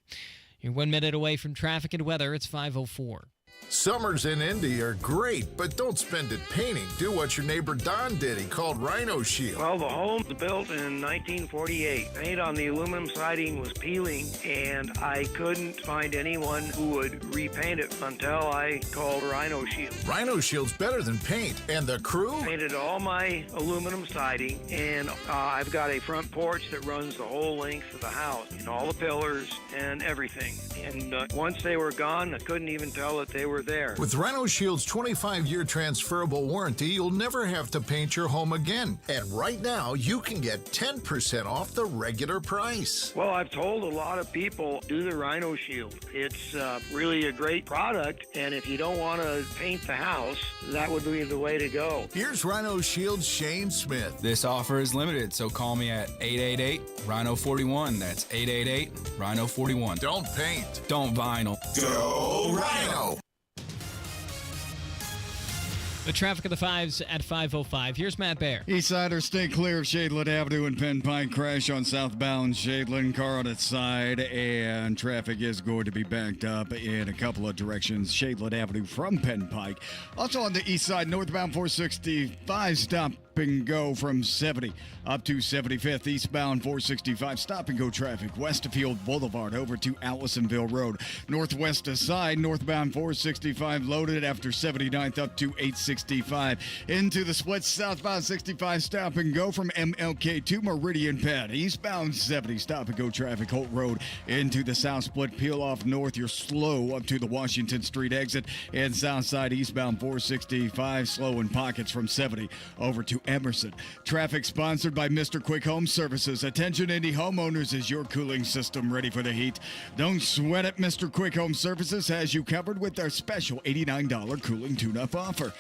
You're 1 minute away from traffic and weather. It's 5:04. Summers in Indy are great, but don't spend it painting. Do what your neighbor Don did. He called Rhino Shield. Well, the home was built in 1948. Paint on the aluminum siding was peeling, and I couldn't find anyone who would repaint it until I called Rhino Shield. Rhino Shield's better than paint. And the crew? Painted all my aluminum siding, and I've got a front porch that runs the whole length of the house, and all the pillars and everything. And once they were gone, I couldn't even tell that they were there. With Rhino Shield's 25-year transferable warranty, you'll never have to paint your home again. And right now, you can get 10% off the regular price. Well, I've told a lot of people, do the Rhino Shield. It's really a great product, and if you don't want to paint the house, that would be the way to go. Here's Rhino Shield's Shane Smith. This offer is limited, so call me at 888-RHINO-41. That's 888-RHINO-41. Don't paint. Don't vinyl. Go Rhino! The traffic of the fives at 5:05. Here's Matt Bear. Eastsiders stay clear of Shadeland Avenue and Penn Pike. Crash on southbound Shadeland. Car on its side, and traffic is going to be backed up in a couple of directions. Shadeland Avenue from Penn Pike. Also on the east side, northbound 465, stop and go from 70 up to 75th. Eastbound 465, stop and go traffic. Westfield Boulevard over to Allisonville Road. Northwest side, northbound 465 loaded after 79th up to 865. Into the split, southbound 65, stop and go from MLK to Meridian Penn. Eastbound 70, stop and go traffic. Holt Road into the south split, peel off north. You're slow up to the Washington Street exit. And south side, eastbound 465, slow in pockets from 70 over to Emerson. Traffic sponsored by Mr. Quick Home Services. Attention, Indy homeowners, is your cooling system ready for the heat? Don't sweat it. Mr. Quick Home Services has you covered with their special $89 cooling tune-up offer.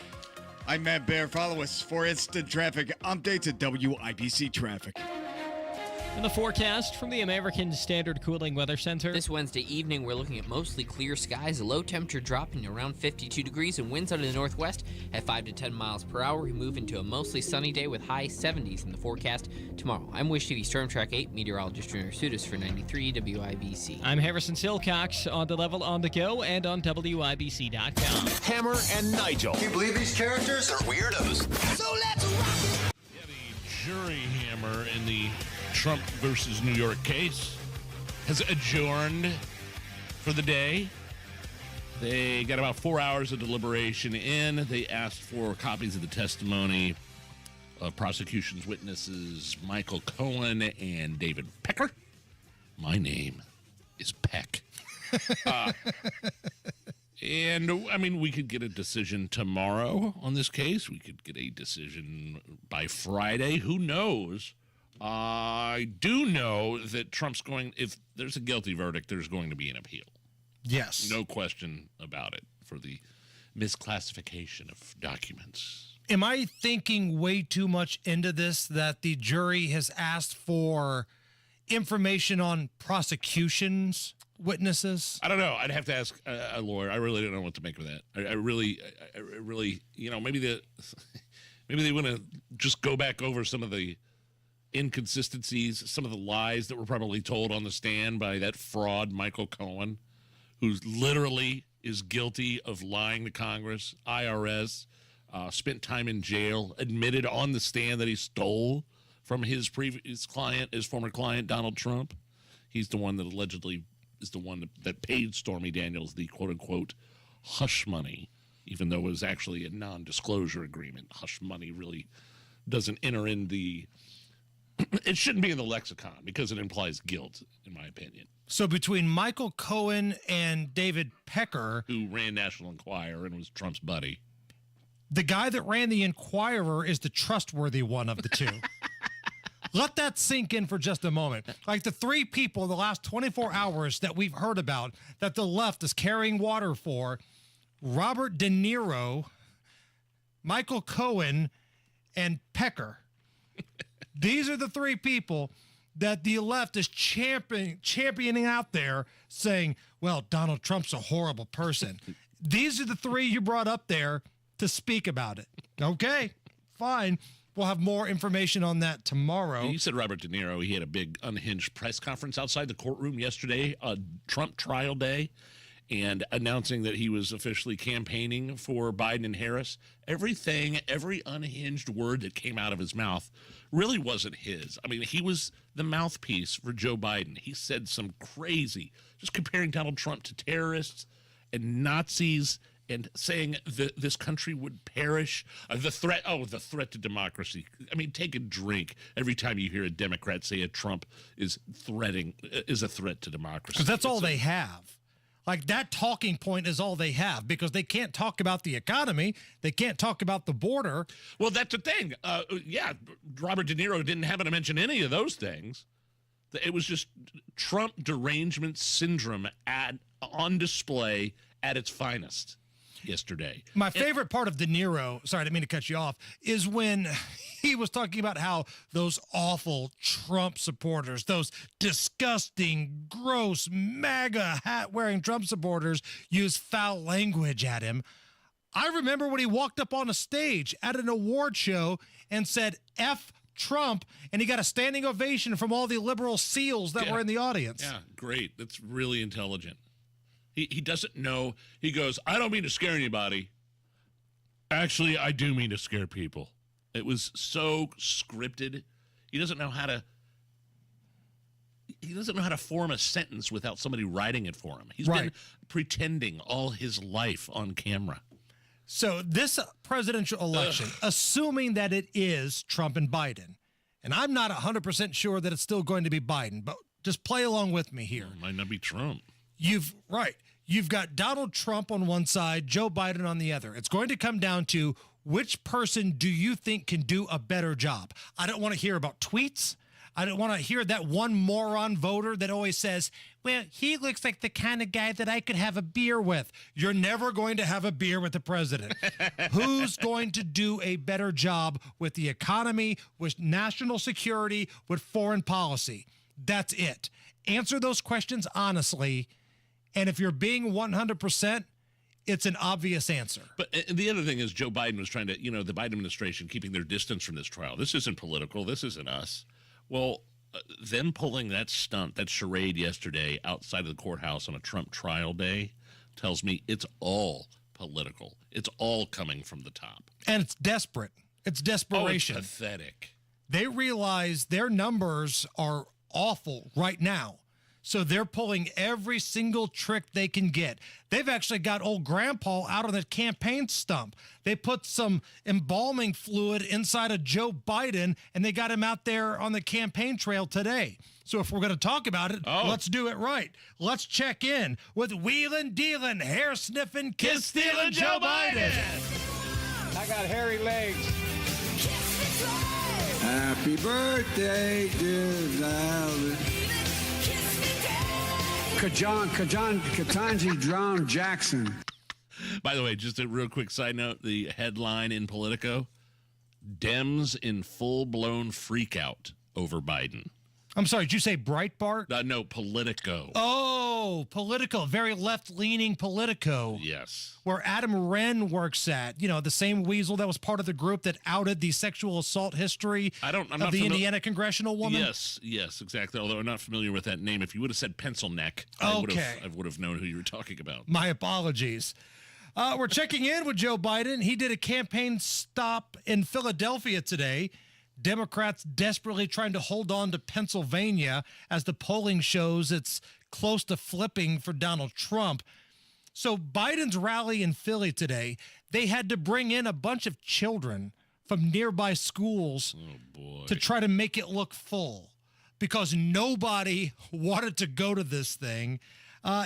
I'm Matt Bear. Follow us for instant traffic updates at WIBC Traffic. And the forecast from the American Standard Cooling Weather Center. This Wednesday evening, we're looking at mostly clear skies, a low temperature dropping around 52 degrees, and winds out of the northwest at 5 to 10 miles per hour. We move into a mostly sunny day with high 70s in the forecast tomorrow. I'm Wish TV Storm Track 8 meteorologist Junior Sudas for 93 WIBC. I'm Harrison Silcox on the level on the go and on WIBC.com. Hammer and Nigel. Can you believe these characters are weirdos? So let's rock! Yeah, the jury hammer in the Trump versus New York case has adjourned for the day. They got about 4 hours of deliberation in. They asked for copies of the testimony of prosecution's witnesses Michael Cohen and David Pecker. My name is Peck. And, I mean, we could get a decision tomorrow on this case. We could get a decision by Friday. Who knows? I do know that Trump's going, if there's a guilty verdict, there's going to be an appeal. Yes. No question about it for the misclassification of documents. Am I thinking way too much into this that the jury has asked for information on prosecution's witnesses? I don't know. I'd have to ask a lawyer. I really don't know what to make of that. I really, maybe they want to just go back over some of the inconsistencies, some of the lies that were probably told on the stand by that fraud Michael Cohen, who literally is guilty of lying to Congress, IRS, spent time in jail, admitted on the stand that he stole from his previous client, his former client, Donald Trump. He's the one that allegedly is the one that paid Stormy Daniels the quote-unquote hush money, even though it was actually a non-disclosure agreement. Hush money really doesn't enter in the... It shouldn't be in the lexicon because it implies guilt, in my opinion. So between Michael Cohen and David Pecker, who ran National Enquirer and was Trump's buddy, the guy that ran the Enquirer is the trustworthy one of the two. Let that sink in for just a moment. Like the three people in the last 24 hours that we've heard about that the left is carrying water for: Robert De Niro, Michael Cohen, and Pecker. These are the three people that the left is championing out there, saying, well, Donald Trump's a horrible person. These are the three you brought up there to speak about it. Okay, fine. We'll have more information on that tomorrow. You said Robert De Niro. He had a big unhinged press conference outside the courtroom yesterday, Trump trial day. and announcing that he was officially campaigning for Biden and Harris. Every unhinged word that came out of his mouth really wasn't his. I mean, he was the mouthpiece for Joe Biden. He said some crazy, just comparing Donald Trump to terrorists and Nazis and saying that this country would perish. The threat to democracy. I mean, take a drink every time you hear a Democrat say Trump is a threat to democracy. Because that's all they have. Like, that talking point is all they have, because they can't talk about the economy. They can't talk about the border. Well, that's the thing. Robert De Niro didn't happen to mention any of those things. It was just Trump derangement syndrome on display at its finest yesterday. My favorite part of De Niro, sorry, I didn't mean to cut you off, is when he was talking about how those awful Trump supporters, those disgusting, gross, MAGA hat-wearing Trump supporters use foul language at him. I remember when he walked up on a stage at an award show and said, F Trump, and he got a standing ovation from all the liberal SEALs that were in the audience. Yeah, great. That's really intelligent. He doesn't know. He goes, I don't mean to scare anybody. Actually, I do mean to scare people. It was so scripted. He doesn't know how to form a sentence without somebody writing it for him. He's been pretending all his life on camera. So this presidential election, assuming that it is Trump and Biden, and I'm not 100% sure that it's still going to be Biden, but just play along with me here. It might not be Trump. You've got Donald Trump on one side, Joe Biden on the other. It's going to come down to which person do you think can do a better job? I don't want to hear about tweets. I don't want to hear that one moron voter that always says, well, he looks like the kind of guy that I could have a beer with. You're never going to have a beer with the president. Who's going to do a better job with the economy, with national security, with foreign policy? That's it. Answer those questions honestly. And if you're being 100%, it's an obvious answer. But the other thing is Joe Biden was trying to, the Biden administration keeping their distance from this trial. This isn't political. This isn't us. Well, them pulling that stunt, that charade yesterday outside of the courthouse on a Trump trial day tells me it's all political. It's all coming from the top. And it's desperate. It's desperation. Oh, it's pathetic. They realize their numbers are awful right now. So they're pulling every single trick they can get. They've actually got old grandpa out on the campaign stump. They put some embalming fluid inside of Joe Biden, and they got him out there on the campaign trail today. So if we're going to talk about it, let's do it right. Let's check in with wheelin', dealin', hair-sniffing, kiss-stealing Joe Biden. I got hairy legs. Happy birthday, dear Alvin. Katanji drowned Jackson. By the way, just a real quick side note, the headline in Politico, Dems in full-blown freakout over Biden. I'm sorry, did you say Breitbart? No, Politico. Oh, Politico, very left-leaning Politico. Yes. Where Adam Wren works at, the same weasel that was part of the group that outed the sexual assault history of the Indiana congressional woman. Yes, exactly. Although I'm not familiar with that name. If you would have said pencil neck, I would have known who you were talking about. My apologies. We're checking in with Joe Biden. He did a campaign stop in Philadelphia today. Democrats desperately trying to hold on to Pennsylvania as the polling shows it's close to flipping for Donald Trump. So Biden's rally in Philly today, they had to bring in a bunch of children from nearby schools to try to make it look full because nobody wanted to go to this thing.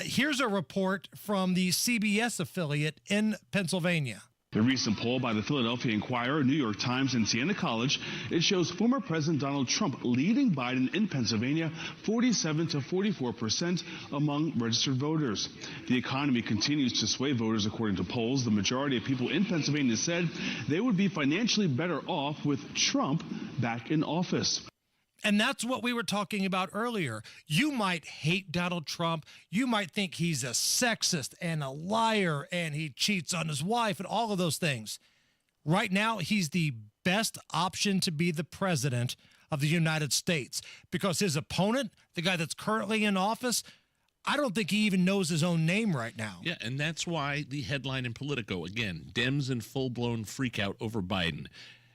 Here's a report from the CBS affiliate in Pennsylvania. The recent poll by the Philadelphia Inquirer, New York Times, and Siena College, it shows former President Donald Trump leading Biden in Pennsylvania 47 to 44% among registered voters. The economy continues to sway voters according to polls. The majority of people in Pennsylvania said they would be financially better off with Trump back in office. And that's what we were talking about earlier. You might hate Donald Trump. You might think he's a sexist and a liar and he cheats on his wife and all of those things. Right now, he's the best option to be the president of the United States because his opponent, the guy that's currently in office, I don't think he even knows his own name right now. Yeah, and that's why the headline in Politico, again, Dems in full-blown freakout over Biden.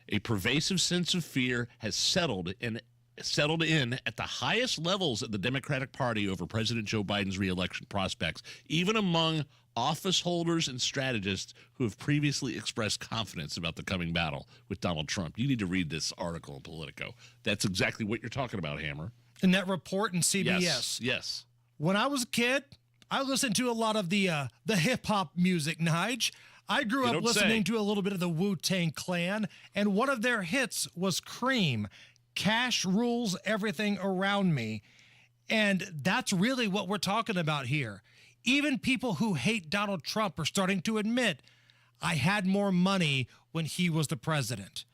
A pervasive sense of fear has settled in at the highest levels of the Democratic Party over President Joe Biden's reelection prospects, even among office holders and strategists who have previously expressed confidence about the coming battle with Donald Trump. You need to read this article in Politico. That's exactly what you're talking about, Hammer. And that report in CBS. Yes. When I was a kid, I listened to a lot of the hip-hop music, Nige. I grew up listening to a little bit of the Wu-Tang Clan, and one of their hits was Cream. Cash rules everything around me. And that's really what we're talking about here. Even people who hate Donald Trump are starting to admit, I had more money when he was the president.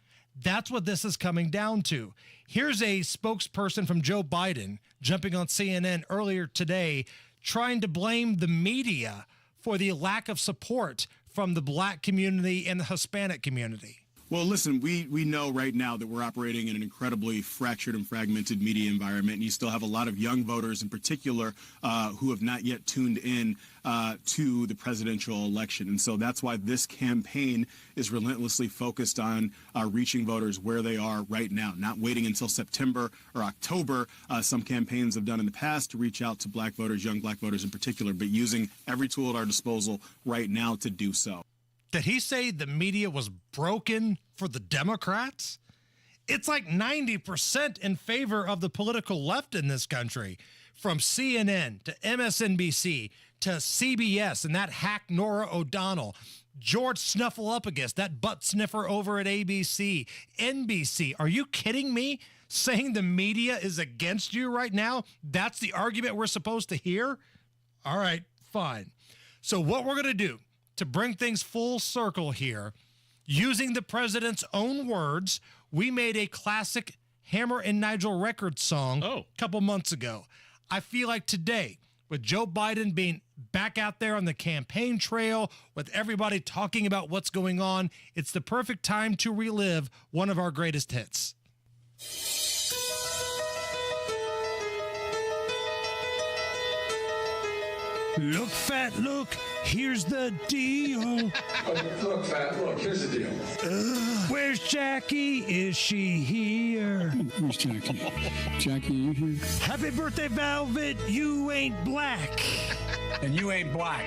That's what this is coming down to. Here's a spokesperson from Joe Biden jumping on CNN earlier today, trying to blame the media for the lack of support from the black community and the Hispanic community. Well, listen, we know right now that we're operating in an incredibly fractured and fragmented media environment, and you still have a lot of young voters in particular who have not yet tuned in to the presidential election. And so that's why this campaign is relentlessly focused on reaching voters where they are right now, not waiting until September or October. Some campaigns have done in the past to reach out to black voters, young black voters in particular, but using every tool at our disposal right now to do so. Did he say the media was broken for the Democrats? It's like 90% in favor of the political left in this country, from CNN to MSNBC to CBS and that hack Norah O'Donnell, George Snuffleupagus, that butt sniffer over at ABC, NBC. Are you kidding me? Saying the media is against you right now? That's the argument we're supposed to hear? All right, fine. So what we're going to do to bring things full circle here, using the president's own words, we made a classic Hammer and Nigel record song a couple months ago. I feel like today, with Joe Biden being back out there on the campaign trail, with everybody talking about what's going on, it's the perfect time to relive one of our greatest hits. Look, fat, look, here's the deal. Look, fat, look, here's the deal. Where's Jackie? Is she here? Where's Jackie? Jackie, are you here? Happy birthday, Velvet. You ain't black. And you ain't black.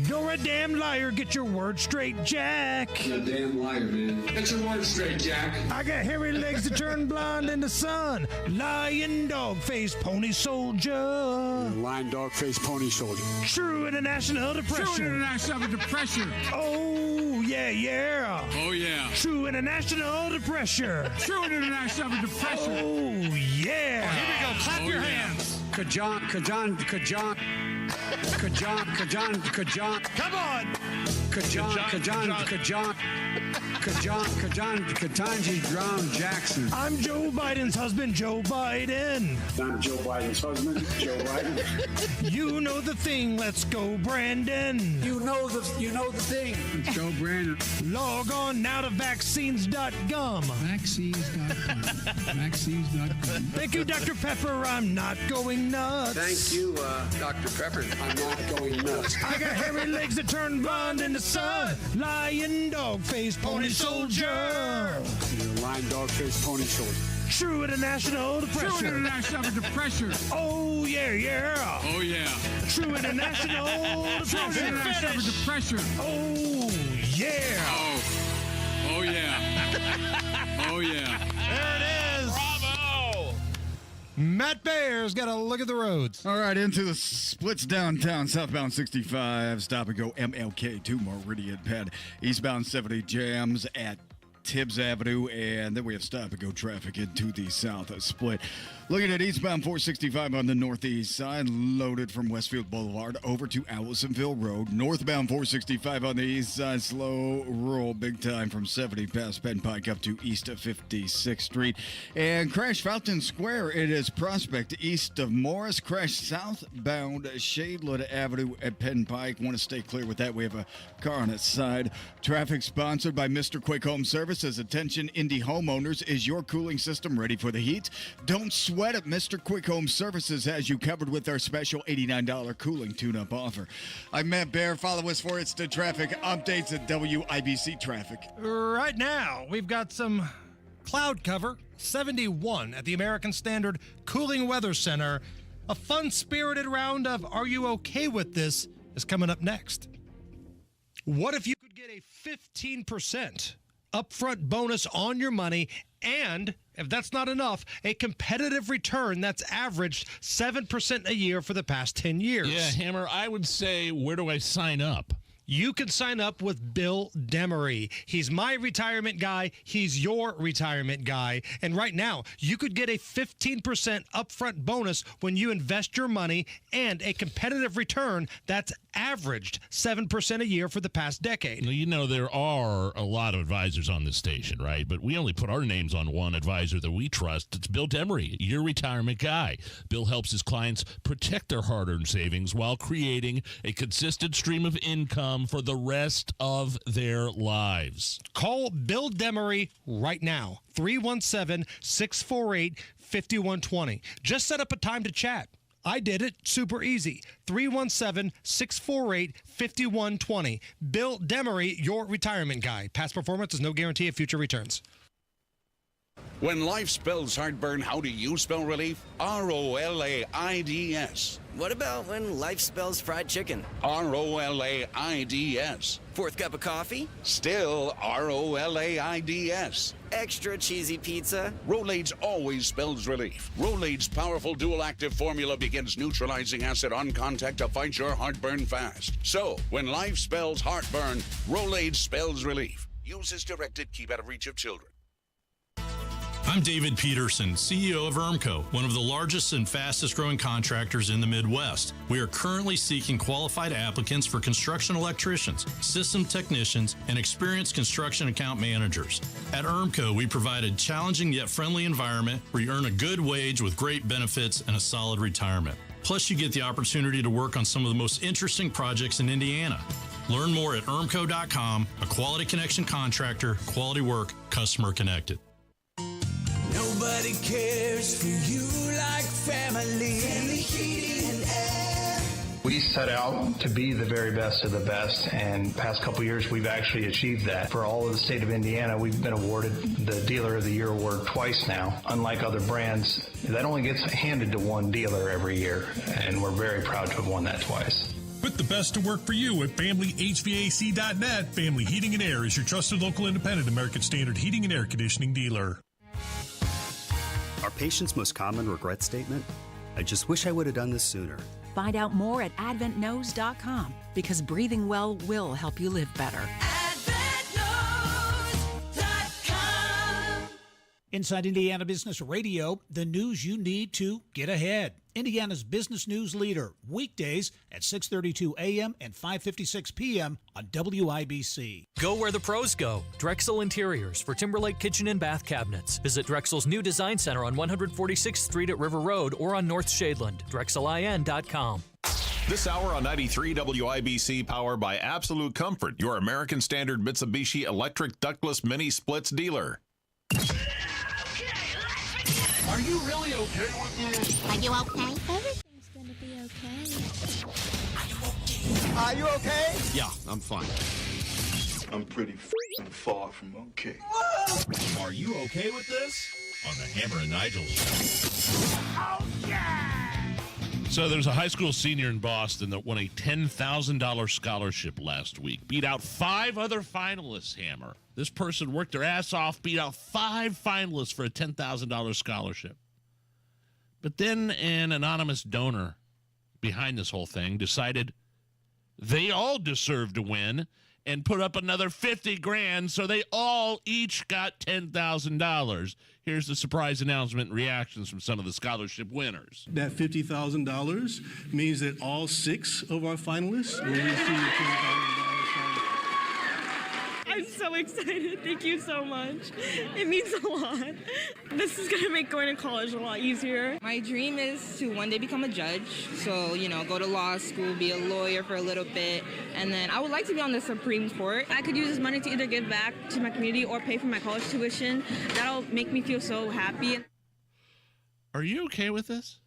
You're a damn liar. Get your word straight, Jack. You're a damn liar, man. Get your word straight, Jack. I got hairy legs that turn blonde in the sun. Lion, dog face, pony soldier. Lion, dog face, pony soldier. True international depression. True international depression. Oh, yeah. Oh, yeah. True international depression. True international depression. Oh, yeah. Here we go. Clap your hands. Kajan. Come on. Katanji Brown Jackson. I'm Joe Biden's husband, Joe Biden. I'm Joe Biden's husband, Joe Biden. You know the thing. Let's go, Brandon. You know the thing. Let's go, Brandon. Log on now to vaccines.gum. Vaccines.gum. Thank you, Dr. Pepper. I'm not going nuts. Thank you, Dr. Pepper. I'm not going nuts. I got hairy legs that turn blonde in the sun. Lion, dog face, pony soldier. You're a lion, dog face, pony soldier. True international depression. True international depression. Oh, yeah. Oh, yeah. True international depression. True international depression. Oh, yeah. Oh, yeah. Oh, yeah. There it is. Bravo! Matt Bayer's got to look at the roads. All right, into the splits downtown, southbound 65, stop and go MLK to Meridian Pad, eastbound 70 jams at Tibbs Avenue, and then we have stop and go traffic into the south split. Looking at eastbound 465 on the northeast side, loaded from Westfield Boulevard over to Allisonville Road. Northbound 465 on the east side, slow roll big time from 70 past Penn Pike up to east of 56th Street. And crash Fountain Square, it is Prospect east of Morris. Crash southbound Shadeland Avenue at Penn Pike. Want to stay clear with that. We have a car on its side. Traffic sponsored by Mr. Quick Home Services. Attention, Indy homeowners. Is your cooling system ready for the heat? Don't sweat wet, Mr. Quick Home Services has you covered with our special $89 cooling tune-up offer. I'm Matt Bear. Follow us for instant traffic updates at WIBC Traffic. Right now, we've got some cloud cover, 71 at the American Standard Cooling Weather Center. A fun-spirited round of Are You Okay With This is coming up next. What if you could get a 15% upfront bonus on your money, and if that's not enough, a competitive return that's averaged 7% a year for the past 10 years? Yeah, Hammer, I would say, where do I sign up? You can sign up with Bill Demery. He's my retirement guy. He's your retirement guy. And right now, you could get a 15% upfront bonus when you invest your money and a competitive return that's averaged 7% a year for the past decade. You know, there are a lot of advisors on this station, right? But we only put our names on one advisor that we trust. It's Bill Demery, your retirement guy. Bill helps his clients protect their hard-earned savings while creating a consistent stream of income for the rest of their lives. Call Bill Demery right now, 317-648-5120. Just set up a time to chat. I did it. Super easy. 317-648-5120. Bill Demery, your retirement guy. Past performance is no guarantee of future returns. When life spells heartburn, how do you spell relief? ROLAIDS. What about when life spells fried chicken? ROLAIDS. Fourth cup of coffee? Still ROLAIDS. Extra cheesy pizza? Rolaids always spells relief. Rolaids' powerful dual-active formula begins neutralizing acid on contact to fight your heartburn fast. So, when life spells heartburn, Rolaids spells relief. Use as directed. Keep out of reach of children. I'm David Peterson, CEO of ERMCO, one of the largest and fastest growing contractors in the Midwest. We are currently seeking qualified applicants for construction electricians, system technicians, and experienced construction account managers. At ERMCO, we provide a challenging yet friendly environment where you earn a good wage with great benefits and a solid retirement. Plus, you get the opportunity to work on some of the most interesting projects in Indiana. Learn more at ERMCO.com, a quality connection contractor, quality work, customer connected. Nobody cares for you like family. Family Heating and Air. We set out to be the very best of the best, and past couple years we've actually achieved that. For all of the state of Indiana, we've been awarded the Dealer of the Year award twice now. Unlike other brands, that only gets handed to one dealer every year, and we're very proud to have won that twice. Put the best to work for you at FamilyHVAC.net. Family Heating and Air is your trusted local independent American Standard heating and air conditioning dealer. Our patient's most common regret statement? I just wish I would have done this sooner. Find out more at AdventKnows.com, because breathing well will help you live better. AdventKnows.com. Inside Indiana Business Radio, the news you need to get ahead. Indiana's business news leader, weekdays at 6:32 a.m. and 5:56 p.m. on WIBC. Go where the pros go. Drexel Interiors for Timberlake Kitchen and Bath Cabinets. Visit Drexel's new design center on 146th Street at River Road or on North Shadeland. DrexelIN.com. This hour on 93 WIBC, powered by Absolute Comfort, your American Standard Mitsubishi electric ductless mini splits dealer. Are you really okay with this? Are you okay? Everything's gonna be okay. Are you okay? Yeah, I'm fine. I'm pretty far from okay. Are you okay with this? On the Hammer and Nigel show. Oh, yeah! So there's a high school senior in Boston that won a $10,000 scholarship last week. Beat out 5 other finalists, Hammer. This person worked their ass off, beat out 5 finalists for a $10,000 scholarship. But then an anonymous donor behind this whole thing decided they all deserved to win and put up another $50,000, so they all each got $10,000. Here's the surprise announcement and reactions from some of the scholarship winners. That $50,000 means that all 6 of our finalists will receive $10,000. I'm so excited. Thank you so much. It means a lot. This is going to make going to college a lot easier. My dream is to one day become a judge. So, go to law school, be a lawyer for a little bit. And then I would like to be on the Supreme Court. I could use this money to either give back to my community or pay for my college tuition. That'll make me feel so happy. Are you okay with this?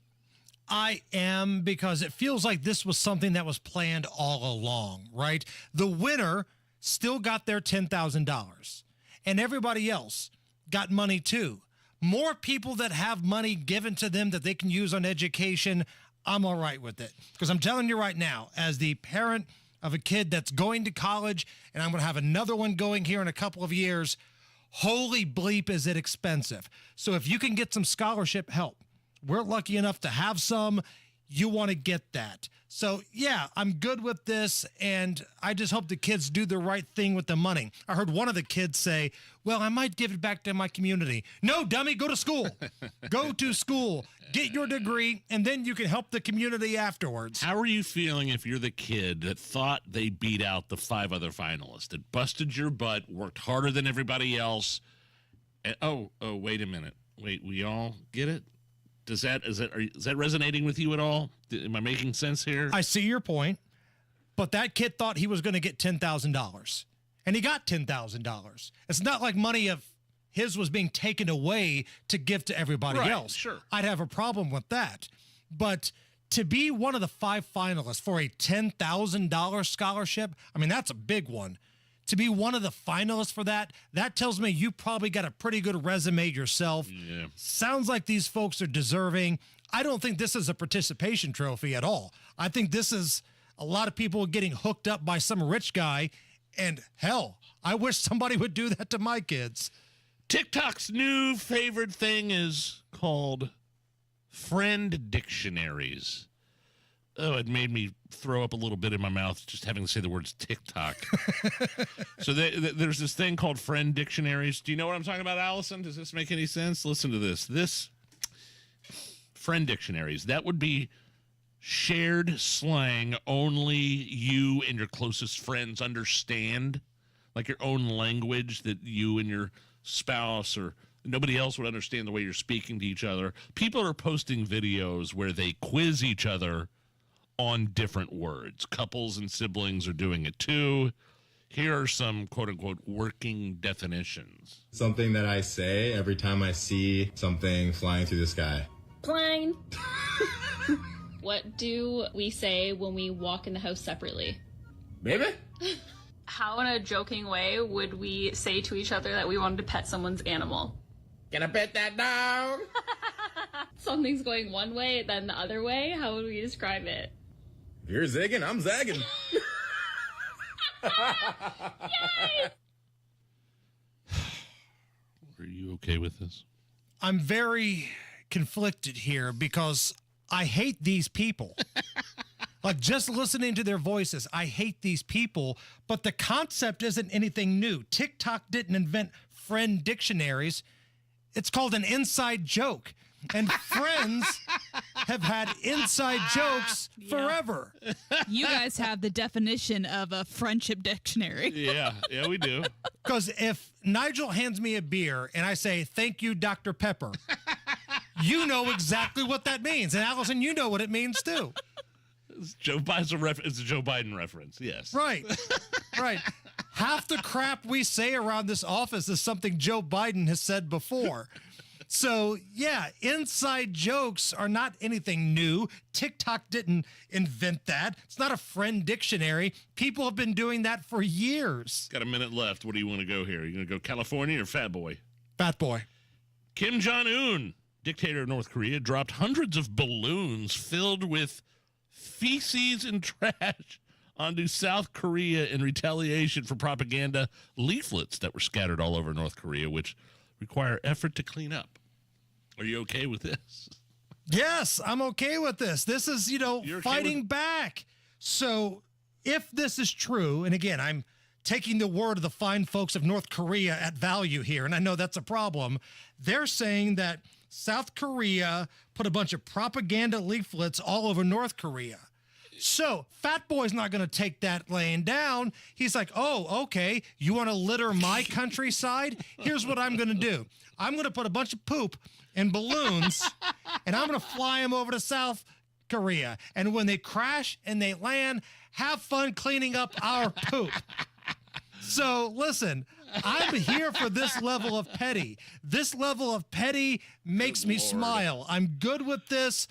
I am, because it feels like this was something that was planned all along, right? The winner still got their $10,000, and everybody else got money too. More people that have money given to them that they can use on education, I'm all right with it. Because I'm telling you right now, as the parent of a kid that's going to college, and I'm going to have another one going here in a couple of years, holy bleep, is it expensive. So if you can get some scholarship help, we're lucky enough to have some, you want to get that. So yeah, I'm good with this, and I just hope the kids do the right thing with the money. I heard one of the kids say, well, I might give it back to my community. No, dummy, go to school. Go to school, get your degree, and then you can help the community afterwards. How are you feeling if you're the kid that thought they beat out the 5 other finalists, that busted your butt, worked harder than everybody else, and oh, wait a minute. Wait, we all get it? Is that resonating with you at all? Am I making sense here? I see your point, but that kid thought he was going to get $10,000, and he got $10,000. It's not like money of his was being taken away to give to everybody else. Sure. I'd have a problem with that. But to be one of the 5 finalists for a $10,000 scholarship, I mean, that's a big one. To be one of the finalists for that tells me you probably got a pretty good resume yourself. Yeah. Sounds like these folks are deserving. I don't think this is a participation trophy at all. I think this is a lot of people getting hooked up by some rich guy. And hell, I wish somebody would do that to my kids. TikTok's new favorite thing is called friend dictionaries. Oh, it made me throw up a little bit in my mouth just having to say the words TikTok. So there's this thing called friend dictionaries. Do you know what I'm talking about, Allison? Does this make any sense? Listen to this. This friend dictionaries, that would be shared slang only you and your closest friends understand, like your own language that you and your spouse or nobody else would understand the way you're speaking to each other. People are posting videos where they quiz each other on different words. Couples and siblings are doing it too. Here are some quote-unquote working definitions. Something that I say every time I see something flying through the sky. Plane. What do we say when we walk in the house separately? Baby? How in a joking way would we say to each other that we wanted to pet someone's animal? Can I pet that dog? Something's going one way, then the other way. How would we describe it? If you're zigging, I'm zagging. Yay! Are you okay with this? I'm very conflicted here because I hate these people. Like, just listening to their voices, I hate these people, but the concept isn't anything new. TikTok didn't invent friend dictionaries. It's called an inside joke. And friends have had inside jokes forever. You guys have the definition of a friendship dictionary. Yeah, we do. Because if Nigel hands me a beer and I say, thank you, Dr. Pepper, you know exactly what that means. And Allison, you know what it means too. It's a Joe Biden reference, yes. Right, right. Half the crap we say around this office is something Joe Biden has said before. So, yeah, inside jokes are not anything new. TikTok didn't invent that. It's not a friend dictionary. People have been doing that for years. Got a minute left. What do you want to go here? You going to go California or Fat Boy? Fat Boy. Kim Jong-un, dictator of North Korea, dropped hundreds of balloons filled with feces and trash onto South Korea in retaliation for propaganda leaflets that were scattered all over North Korea, which require effort to clean up. Are you okay with this? Yes, I'm okay with this. This is, fighting back. So if this is true, and again, I'm taking the word of the fine folks of North Korea at value here, and I know that's a problem. They're saying that South Korea put a bunch of propaganda leaflets all over North Korea. So Fat Boy's not going to take that laying down. He's like, oh, okay, you want to litter my countryside? Here's what I'm going to do. I'm going to put a bunch of poop in balloons, and I'm going to fly them over to South Korea. And when they crash and they land, have fun cleaning up our poop. So listen, I'm here for this level of petty. This level of petty makes me smile. I'm good with this.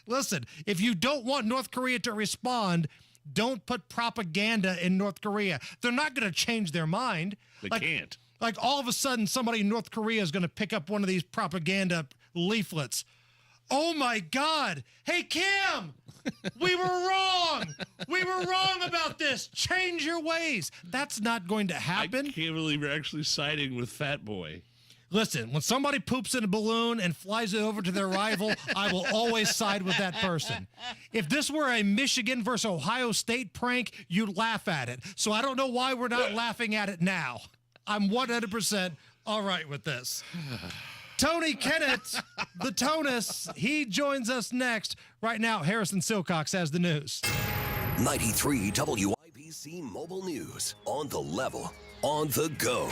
Listen, if you don't want North Korea to respond, don't put propaganda in North Korea. They're not going to change their mind. They can't. Like all of a sudden, somebody in North Korea is going to pick up one of these propaganda leaflets. Oh my God. Hey, Kim, we were wrong. We were wrong about this. Change your ways. That's not going to happen. I can't believe you're actually siding with Fat Boy. Listen, when somebody poops in a balloon and flies it over to their rival, I will always side with that person. If this were a Michigan versus Ohio State prank, you'd laugh at it. So I don't know why we're not laughing at it now. I'm 100% all right with this. Tony Kennett, the Tonus, he joins us next. Right now, Harrison Silcox has the news. 93 WIBC Mobile News. On the level, on the go.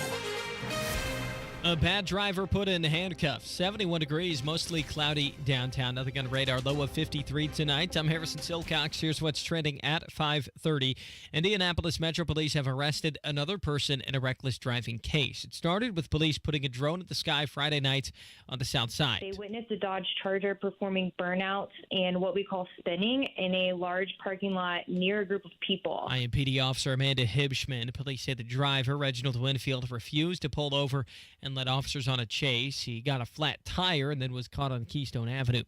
A bad driver put in handcuffs. 71 degrees, mostly cloudy downtown. Nothing on radar. Low of 53 tonight. I'm Harrison Silcox. Here's what's trending at 5:30. Indianapolis Metro Police have arrested another person in a reckless driving case. It started with police putting a drone at the sky Friday night on the south side. They witnessed a Dodge Charger performing burnouts and what we call spinning in a large parking lot near a group of people. IMPD officer Amanda Hibschman. Police say the driver, Reginald Winfield, refused to pull over and led officers on a chase. He got a flat tire and then was caught on Keystone Avenue.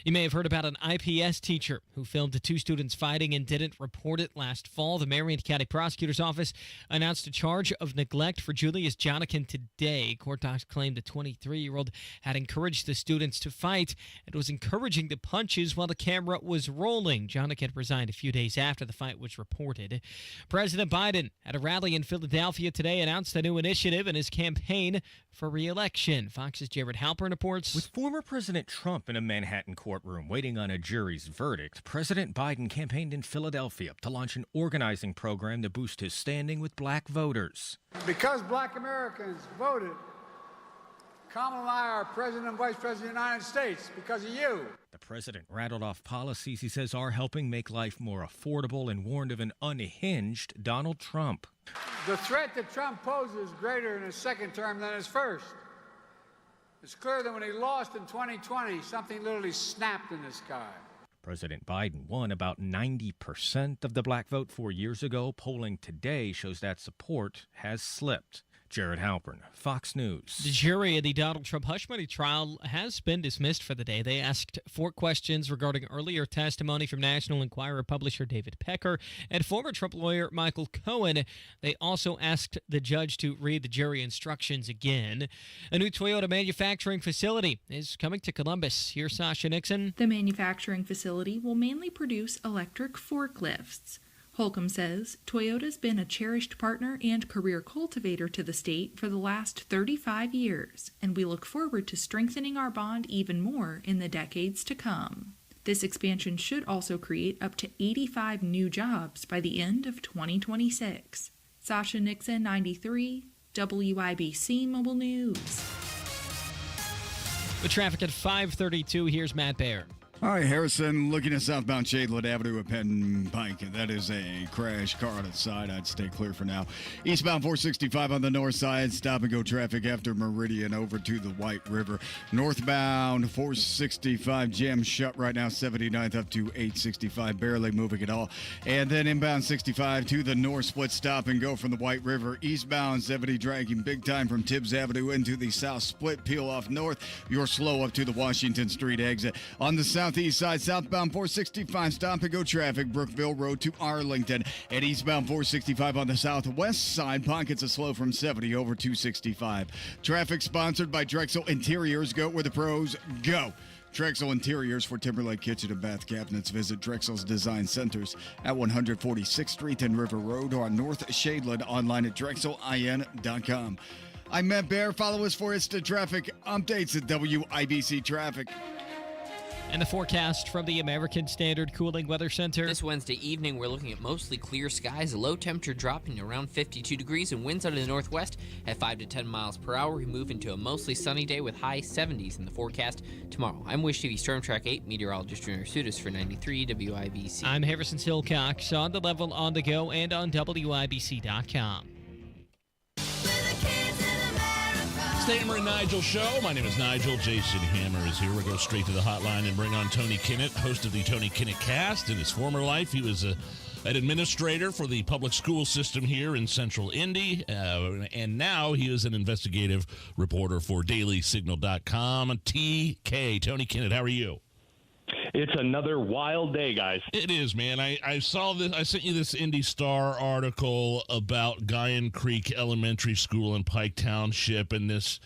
You may have heard about an IPS teacher who filmed two students fighting and didn't report it last fall. The Marion County Prosecutor's Office announced a charge of neglect for Julius Jonikin today. Court docs claimed the 23-year-old had encouraged the students to fight and was encouraging the punches while the camera was rolling. Jonikin resigned a few days after the fight was reported. President Biden at a rally in Philadelphia today announced a new initiative in his campaign for re-election. Fox's Jared Halpern reports. With former President Trump in a Manhattan courtroom waiting on a jury's verdict, President Biden campaigned in Philadelphia to launch an organizing program to boost his standing with black voters. Because black Americans voted, Kamala and I are President and Vice President of the United States because of you. The president rattled off policies he says are helping make life more affordable and warned of an unhinged Donald Trump. The threat that Trump poses is greater in his second term than his first. It's clear that when he lost in 2020, something literally snapped in the sky. President Biden won about 90% of the black vote 4 years ago. Polling today shows that support has slipped. Jared Halpern, Fox News. The jury in the Donald Trump hush money trial has been dismissed for the day. They asked 4 questions regarding earlier testimony from National Enquirer publisher David Pecker and former Trump lawyer Michael Cohen. They also asked the judge to read the jury instructions again. A new Toyota manufacturing facility is coming to Columbus. Here's Sasha Nixon. The manufacturing facility will mainly produce electric forklifts. Holcomb says Toyota's been a cherished partner and career cultivator to the state for the last 35 years, and we look forward to strengthening our bond even more in the decades to come. This expansion should also create up to 85 new jobs by the end of 2026. Sasha Nixon, 93, WIBC Mobile News. The traffic at 5:32. Here's Matt Baer. All right, Harrison, looking at southbound Shadeland Avenue at Penn Pike. That is a crash car on its side. I'd stay clear for now. Eastbound 465 on the north side. Stop and go traffic after Meridian over to the White River. Northbound 465 jam shut right now. 79th up to 865. Barely moving at all. And then inbound 65 to the north split stop and go from the White River. Eastbound 70 dragging big time from Tibbs Avenue into the south split. Peel off north. You're slow up to the Washington Street exit. On the southeast side, southbound 465, stop and go traffic, Brookville Road to Arlington. And eastbound 465 on the southwest side, pockets of slow from 70 over 265. Traffic sponsored by Drexel Interiors. Go where the pros go. Drexel Interiors for Timberlake Kitchen and Bath Cabinets. Visit Drexel's Design Centers at 146th Street and River Road or on North Shadeland, online at drexelin.com. I'm Matt Baer. Follow us for instant traffic updates at WIBC Traffic. And the forecast from the American Standard Cooling Weather Center. This Wednesday evening, we're looking at mostly clear skies, a low temperature dropping to around 52 degrees, and winds out of the northwest at 5 to 10 miles per hour. We move into a mostly sunny day with high 70s in the forecast tomorrow. I'm Wish TV Storm Track 8 meteorologist Junior Sudas for 93 WIBC. I'm Harrison Silcox on the level, on the go, and on WIBC.com. It's the Hammer and Nigel show. My name is Nigel. Jason Hammer is here. We'll go straight to the hotline and bring on Tony Kinnett, host of the Tony Kinnett Cast. In his former life, he was an administrator for the public school system here in Central Indy, and now he is an investigative reporter for DailySignal.com. TK, Tony Kinnett, how are you? It's another wild day, guys. It is, man. I saw this. I sent you this Indy Star article about Guyan Creek Elementary School in Pike Township, and this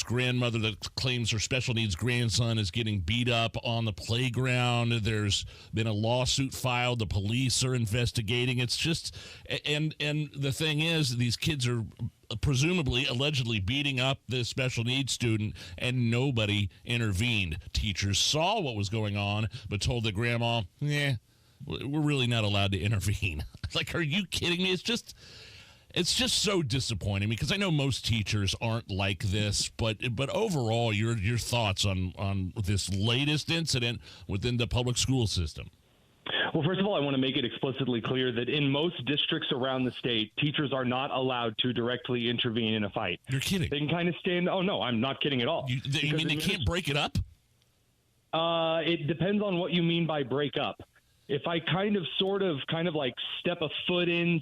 grandmother that claims her special needs grandson is getting beat up on the playground. There's been a lawsuit filed. The police are investigating. It's just, and the thing is, these kids are presumably, allegedly beating up this special needs student, and nobody intervened. Teachers saw what was going on, but told the grandma, we're really not allowed to intervene. Like, are you kidding me? It's just so disappointing, because I know most teachers aren't like this, but overall, your thoughts on this latest incident within the public school system. Well, first of all, I want to make it explicitly clear that in most districts around the state, teachers are not allowed to directly intervene in a fight. You're kidding. They can kind of stand. Oh, no, I'm not kidding at all. You mean they can't break it up? It depends on what you mean by break up. If I kind of like step a foot in,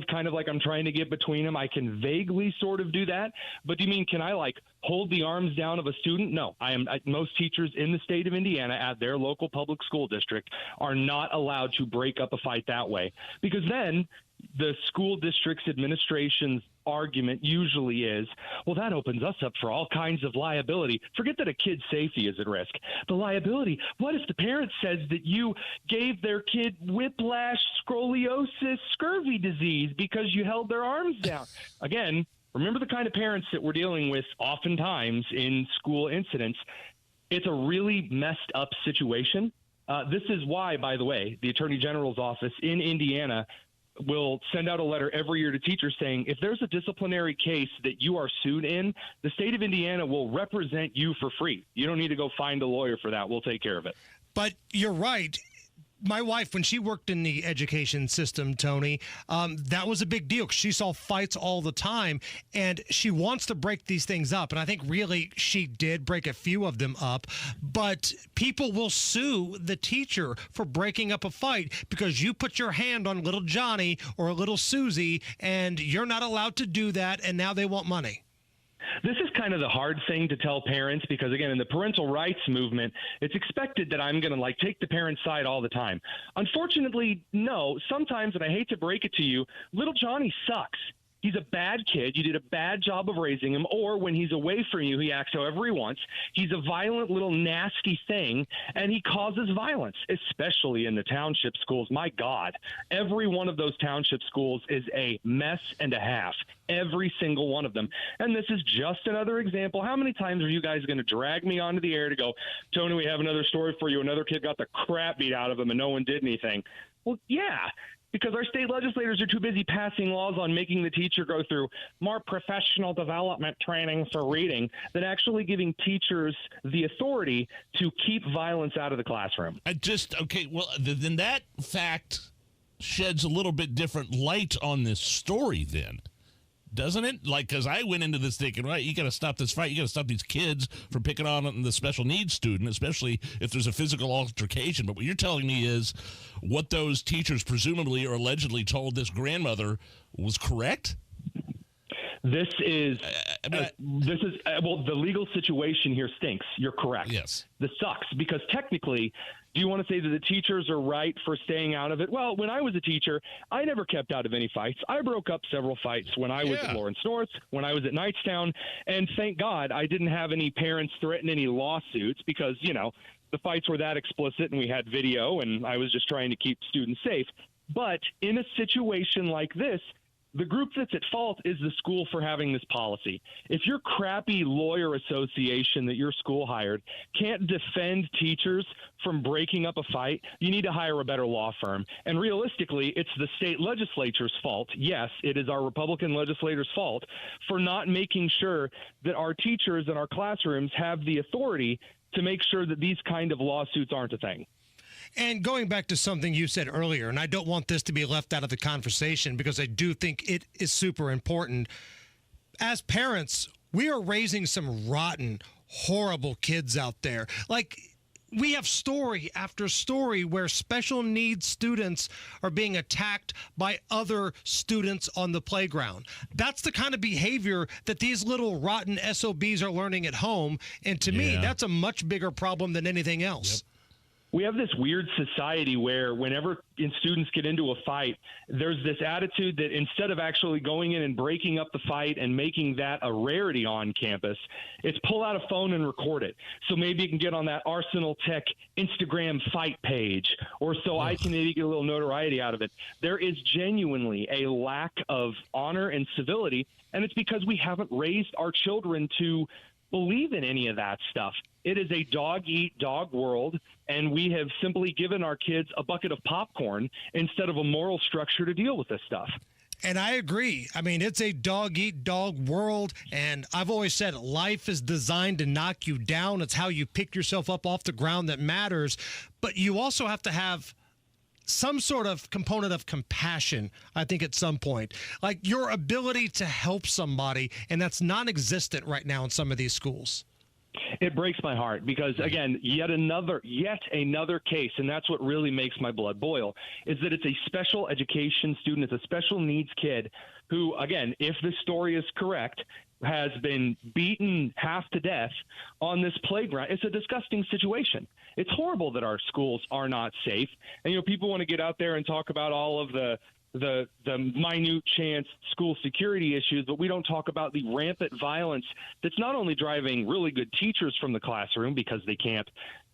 kind of like I'm trying to get between them, I can vaguely sort of do that. But do you mean, can I like hold the arms down of a student? No, most teachers in the state of Indiana at their local public school district are not allowed to break up a fight that way, because then the school district's administration's argument usually is, well, that opens us up for all kinds of liability. Forget that a kid's safety is at risk. The liability, what if the parent says that you gave their kid whiplash, scoliosis, scurvy disease because you held their arms down? Again, remember the kind of parents that we're dealing with oftentimes in school incidents. It's a really messed up situation. This is why, by the way, the Attorney General's office in Indiana will send out a letter every year to teachers saying, if there's a disciplinary case that you are sued in, the state of Indiana will represent you for free. You don't need to go find a lawyer for that. We'll take care of it. But you're right. My wife, when she worked in the education system, Tony, that was a big deal. She saw fights all the time, and she wants to break these things up. And I think really she did break a few of them up. But people will sue the teacher for breaking up a fight because you put your hand on little Johnny or little Susie, and you're not allowed to do that, and now they want money. This is kind of the hard thing to tell parents because, again, in the parental rights movement, it's expected that I'm going to take the parent's side all the time. Unfortunately, no. Sometimes, and I hate to break it to you, little Johnny sucks. He's a bad kid. You did a bad job of raising him. Or when he's away from you, he acts however he wants. He's a violent little nasty thing, and he causes violence, especially in the township schools. My God, every one of those township schools is a mess and a half. Every single one of them. And this is just another example. How many times are you guys going to drag me onto the air to go, Tony, we have another story for you. Another kid got the crap beat out of him and no one did anything. Well, yeah. Because our state legislators are too busy passing laws on making the teacher go through more professional development training for reading than actually giving teachers the authority to keep violence out of the classroom. Then that fact sheds a little bit different light on this story then. Doesn't it? Because I went into this thinking, right, you got to stop this fight. You got to stop these kids from picking on the special needs student, especially if there's a physical altercation. But what you're telling me is what those teachers presumably or allegedly told this grandmother was correct? This is the legal situation here stinks. You're correct. Yes. This sucks because technically, do you want to say that the teachers are right for staying out of it? Well, when I was a teacher, I never kept out of any fights. I broke up several fights when I was at Lawrence North, when I was at Knightstown, and thank God I didn't have any parents threaten any lawsuits because, the fights were that explicit and we had video and I was just trying to keep students safe. But in a situation like this, The group that's at fault is the school for having this policy. If your crappy lawyer association that your school hired can't defend teachers from breaking up a fight, you need to hire a better law firm. And realistically, it's the state legislature's fault. Yes, it is our Republican legislators' fault for not making sure that our teachers in our classrooms have the authority to make sure that these kind of lawsuits aren't a thing. And going back to something you said earlier, and I don't want this to be left out of the conversation because I do think it is super important. As parents, we are raising some rotten, horrible kids out there. Like, we have story after story where special needs students are being attacked by other students on the playground. That's the kind of behavior that these little rotten SOBs are learning at home. And to me, that's a much bigger problem than anything else. Yep. We have this weird society where whenever students get into a fight, there's this attitude that instead of actually going in and breaking up the fight and making that a rarity on campus, it's pull out a phone and record it. So maybe you can get on that Arsenal Tech Instagram fight page, or so I can maybe get a little notoriety out of it. There is genuinely a lack of honor and civility, and it's because we haven't raised our children to believe in any of that stuff. It is a dog-eat-dog world, and we have simply given our kids a bucket of popcorn instead of a moral structure to deal with this stuff. And I agree. I mean, it's a dog-eat-dog world, and I've always said life is designed to knock you down. It's how you pick yourself up off the ground that matters. But you also have to have some sort of component of compassion, I think, at some point. Like your ability to help somebody, and that's non-existent right now in some of these schools. It breaks my heart because, again, yet another case, and that's what really makes my blood boil, is that it's a special education student, it's a special needs kid who, again, if this story is correct, has been beaten half to death on this playground. It's a disgusting situation. It's horrible that our schools are not safe. And, people want to get out there and talk about all of the minute chance school security issues, but we don't talk about the rampant violence that's not only driving really good teachers from the classroom because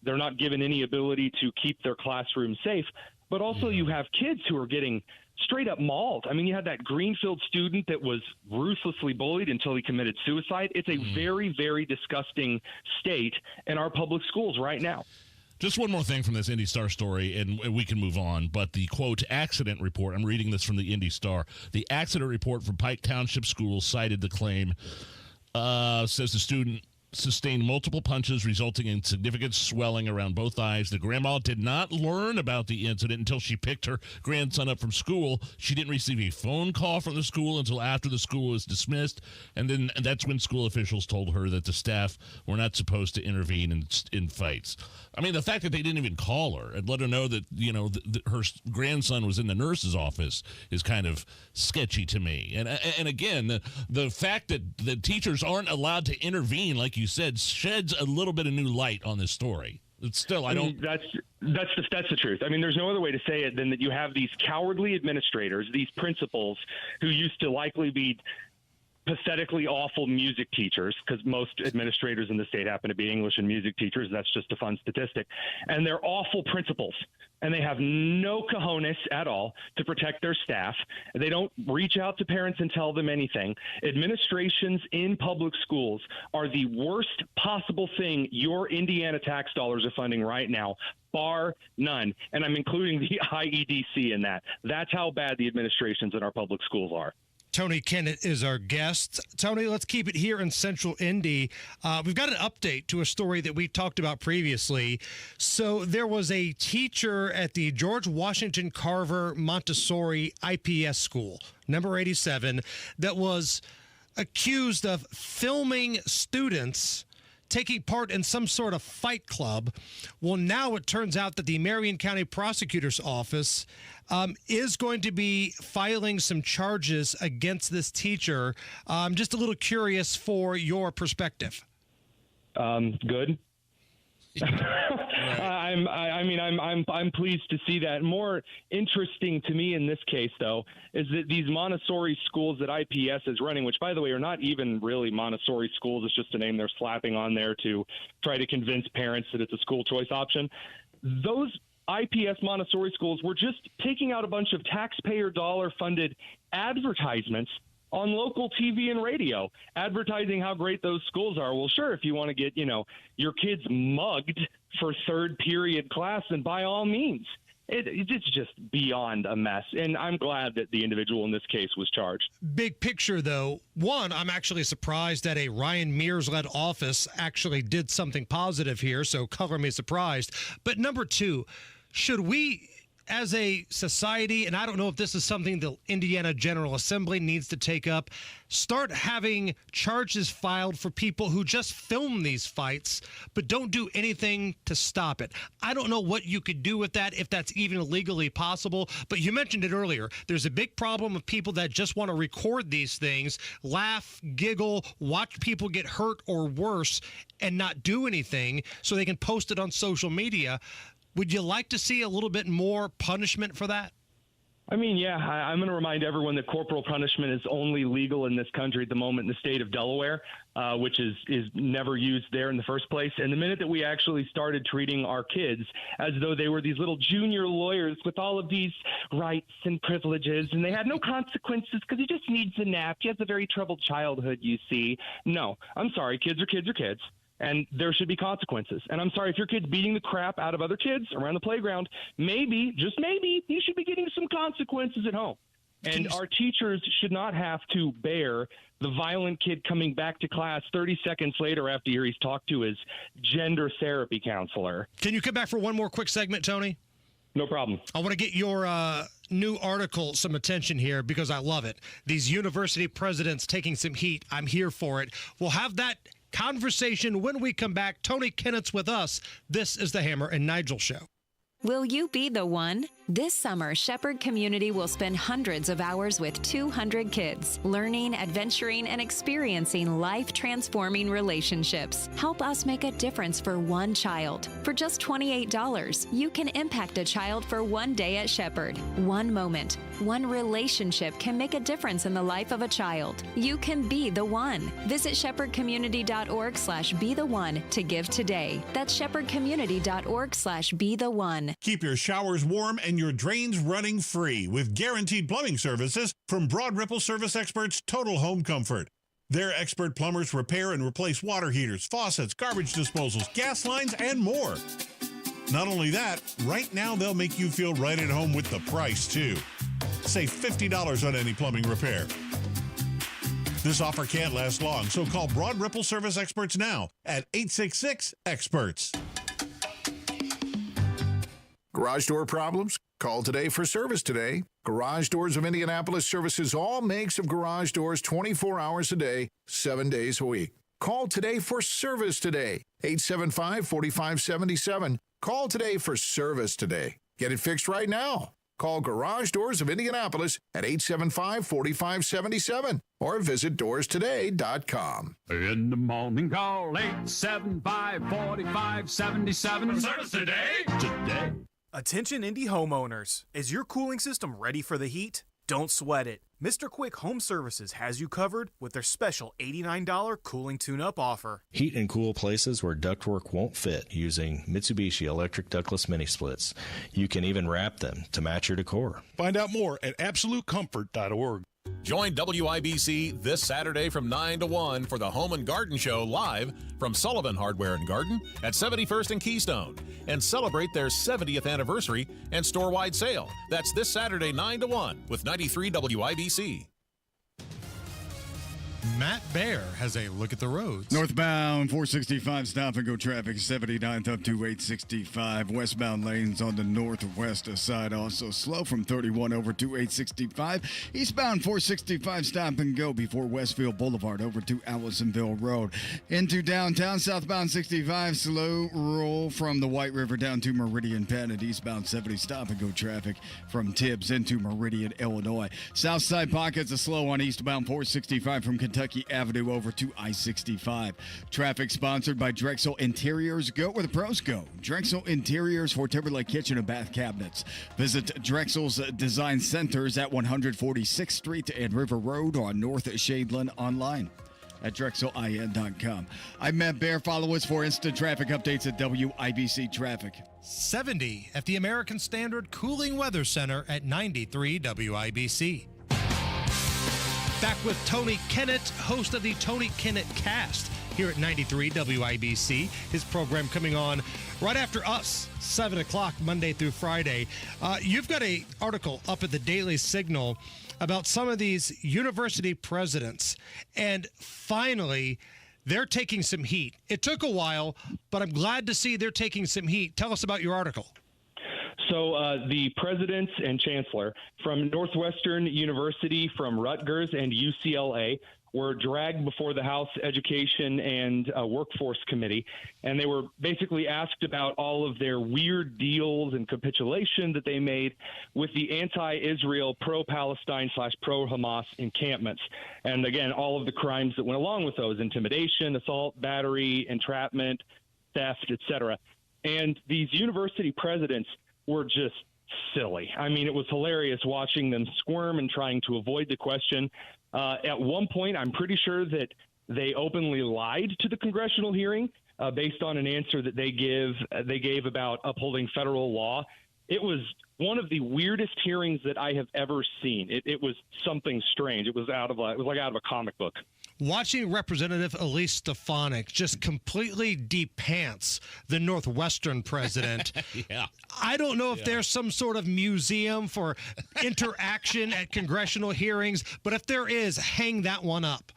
they're not given any ability to keep their classroom safe, but also you have kids who are getting straight up mauled. I mean, you had that Greenfield student that was ruthlessly bullied until he committed suicide. It's a very, very disgusting state in our public schools right now. Just one more thing from this Indy Star story, and we can move on. But the, quote, accident report, I'm reading this from the Indy Star. The accident report from Pike Township School cited the claim, says the student sustained multiple punches resulting in significant swelling around both eyes. The grandma did not learn about the incident until she picked her grandson up from school. She didn't receive a phone call from the school until after the school was dismissed, and that's when school officials told her that the staff were not supposed to intervene in fights. I mean, the fact that they didn't even call her and let her know that, her grandson was in the nurse's office is kind of sketchy to me. And again, the fact that the teachers aren't allowed to intervene, like you said, sheds a little bit of new light on this story. It's still, That's the truth. I mean, there's no other way to say it than that you have these cowardly administrators, these principals who used to likely be pathetically awful music teachers, because most administrators in the state happen to be English and music teachers. That's just a fun statistic. And they're awful principals, and they have no cojones at all to protect their staff. They don't reach out to parents and tell them anything. Administrations in public schools are the worst possible thing your Indiana tax dollars are funding right now, bar none. And I'm including the IEDC in that. That's how bad the administrations in our public schools are. Tony Kennett is our guest. Tony, let's keep it here in Central Indy. We've got an update to a story that we talked about previously. So there was a teacher at the George Washington Carver Montessori IPS school, number 87, that was accused of filming students taking part in some sort of fight club. Well, now it turns out that the Marion County Prosecutor's Office is going to be filing some charges against this teacher. I'm just a little curious for your perspective. Good. I'm pleased to see that. More interesting to me in this case, though, is that these Montessori schools that IPS is running, which, by the way, are not even really Montessori schools. It's just a name they're slapping on there to try to convince parents that it's a school choice option. Those IPS Montessori schools were just taking out a bunch of taxpayer dollar-funded advertisements on local TV and radio, advertising how great those schools are. Well, sure, if you want to get, your kids mugged for third period class, then by all means. It's just beyond a mess, and I'm glad that the individual in this case was charged. Big picture, though, one, I'm actually surprised that a Ryan Mears-led office actually did something positive here, so color me surprised. But number two, should we, as a society, and I don't know if this is something the Indiana General Assembly needs to take up, start having charges filed for people who just film these fights but don't do anything to stop it? I don't know what you could do with that, if that's even legally possible, but you mentioned it earlier. There's a big problem of people that just want to record these things, laugh, giggle, watch people get hurt or worse, and not do anything so they can post it on social media. Would you like to see a little bit more punishment for that? I mean, yeah, I'm going to remind everyone that corporal punishment is only legal in this country at the moment in the state of Delaware, which is never used there in the first place. And the minute that we actually started treating our kids as though they were these little junior lawyers with all of these rights and privileges, and they had no consequences because he just needs a nap. He has a very troubled childhood, you see. No, I'm sorry. Kids are kids are kids. And there should be consequences. And I'm sorry, if your kid's beating the crap out of other kids around the playground, maybe, just maybe, you should be getting some consequences at home. And our teachers should not have to bear the violent kid coming back to class 30 seconds later after he's talked to his gender therapy counselor. Can you come back for one more quick segment, Tony? No problem. I want to get your new article some attention here because I love it. These university presidents taking some heat. I'm here for it. We'll have that conversation when we come back. Tony Kennett's with us. This is the Hammer and Nigel Show. Will you be the one? This summer, Shepherd Community will spend hundreds of hours with 200 kids, learning, adventuring, and experiencing life-transforming relationships. Help us make a difference for one child. For just $28, you can impact a child for one day at Shepherd. One moment, one relationship can make a difference in the life of a child. You can be the one. Visit shepherdcommunity.org/be the one to give today. That's shepherdcommunity.org/be the one. Keep your showers warm and your drains running free with guaranteed plumbing services from Broad Ripple Service Experts Total Home Comfort. Their expert plumbers repair and replace water heaters, faucets, garbage disposals, gas lines, and more. Not only that, right now they'll make you feel right at home with the price, too. Save $50 on any plumbing repair. This offer can't last long, so call Broad Ripple Service Experts now at 866-EXPERTS. Garage door problems? Call today for service today. Garage Doors of Indianapolis services all makes of garage doors 24 hours a day, 7 days a week. Call today for service today. 875-4577. Call today for service today. Get it fixed right now. Call Garage Doors of Indianapolis at 875-4577 or visit doorstoday.com. In the morning, call 875-4577. For service today. Today. Attention Indy homeowners. Is your cooling system ready for the heat? Don't sweat it. Mr. Quick Home Services has you covered with their special $89 cooling tune-up offer. Heat and cool places where ductwork won't fit using Mitsubishi electric ductless mini splits. You can even wrap them to match your decor. Find out more at absolutecomfort.org. Join WIBC this Saturday from 9 to 1 for the Home and Garden Show live from Sullivan Hardware and Garden at 71st and Keystone and celebrate their 70th anniversary and store-wide sale. That's this Saturday 9 to 1 with 93 WIBC. Matt Baer has a look at the roads. Northbound 465 stop and go traffic 79th up to 865. Westbound lanes on the northwest side also slow from 31 over to 865. Eastbound 465 stop and go before Westfield Boulevard over to Allisonville Road. Into downtown southbound 65 slow roll from the White River down to Meridian Penn, and eastbound 70 stop and go traffic from Tibbs into Meridian, Illinois. South side pockets are slow on eastbound 465 from Kentucky Avenue over to I-65. Traffic sponsored by Drexel Interiors. Go where the pros go. Drexel Interiors for Timberlake Kitchen and Bath Cabinets. Visit Drexel's Design Centers at 146th Street and River Road on North Shadeland online. at DrexelIN.com. I'm Matt Bear. Follow us for instant traffic updates at WIBC Traffic. 70 at the American Standard Cooling Weather Center at 93 WIBC. Back with Tony Kennett, host of the Tony Kennett Cast here at 93 WIBC. His program coming on right after us, 7 o'clock, Monday through Friday. You've got an article up at the Daily Signal about some of these university presidents, and finally, they're taking some heat. It took a while, but I'm glad to see they're taking some heat. Tell us about your article. So the presidents and chancellor from Northwestern University, from Rutgers, and UCLA were dragged before the House Education and Workforce Committee, and they were basically asked about all of their weird deals and capitulation that they made with the anti-Israel, pro-Palestine / pro-Hamas encampments. And again, all of the crimes that went along with those: intimidation, assault, battery, entrapment, theft, etc. And these university presidents were just silly. I mean, it was hilarious watching them squirm and trying to avoid the question. At one point, I'm pretty sure that they openly lied to the congressional hearing based on an answer that they gave about upholding federal law. It was one of the weirdest hearings that I have ever seen. It was something strange. It was like out of a comic book. Watching Representative Elise Stefanik just completely de-pants the Northwestern president. Yeah. I don't know if there's some sort of museum for interaction at congressional hearings, but if there is, hang that one up.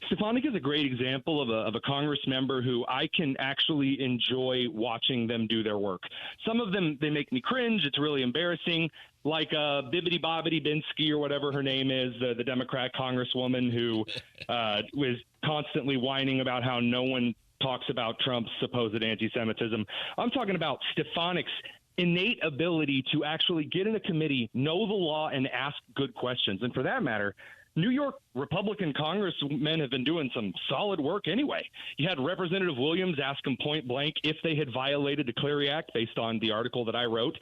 Stefanik is a great example of a Congress member who I can actually enjoy watching them do their work. Some of them, they make me cringe. It's really embarrassing. Like Bibbidi Bobbidi Binsky, or whatever her name is, the Democrat congresswoman who was constantly whining about how no one talks about Trump's supposed anti-Semitism. I'm talking about Stefanik's innate ability to actually get in a committee, know the law, and ask good questions. And for that matter, New York Republican congressmen have been doing some solid work anyway. You had Representative Williams ask them point blank if they had violated the Clery Act based on the article that I wrote.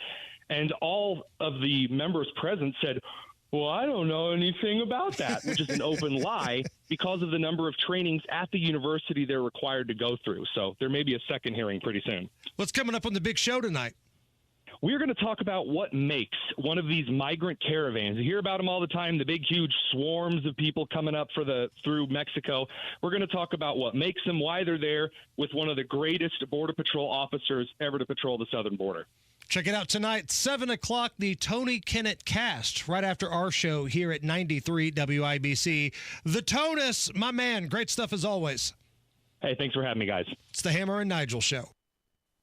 And all of the members present said, well, I don't know anything about that, which is an open lie because of the number of trainings at the university they're required to go through. So there may be a second hearing pretty soon. What's coming up on the big show tonight? We're going to talk about what makes one of these migrant caravans. You hear about them all the time, the big, huge swarms of people coming up through Mexico. We're going to talk about what makes them, why they're there, with one of the greatest Border Patrol officers ever to patrol the southern border. Check it out tonight, 7 o'clock, the Tony Kennett Cast, right after our show here at 93 WIBC. The Tonus, my man, great stuff as always. Hey, thanks for having me, guys. It's the Hammer and Nigel Show.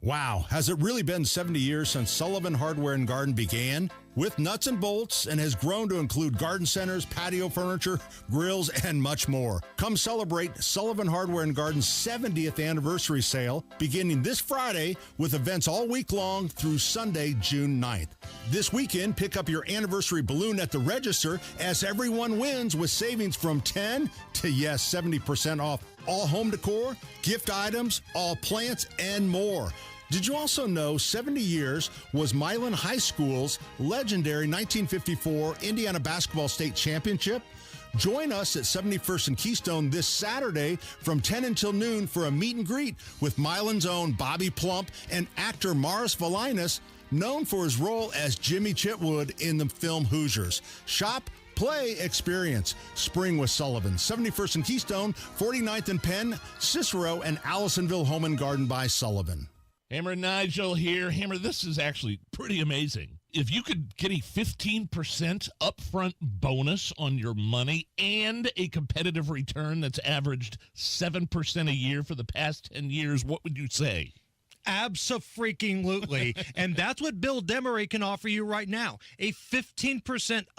Wow, has it really been 70 years since Sullivan Hardware and Garden began? With nuts and bolts, and has grown to include garden centers, patio furniture, grills, and much more. Come celebrate Sullivan Hardware and Garden's 70th anniversary sale beginning this Friday with events all week long through Sunday, June 9th. This weekend, pick up your anniversary balloon at the register as everyone wins with savings from 10 to, 70% off all home decor, gift items, all plants, and more. Did you also know 70 years was Milan High School's legendary 1954 Indiana Basketball State Championship? Join us at 71st and Keystone this Saturday from 10 until noon for a meet and greet with Milan's own Bobby Plump and actor Morris Valinas, known for his role as Jimmy Chitwood in the film Hoosiers. Shop, play, experience. Spring with Sullivan, 71st and Keystone, 49th and Penn, Cicero, and Allisonville Home and Garden by Sullivan. Hammer and Nigel here. Hammer, this is actually pretty amazing. If you could get a 15% upfront bonus on your money and a competitive return that's averaged 7% a year for the past 10 years, what would you say? Abso-freaking-lutely. And that's what Bill Demery can offer you right now. A 15%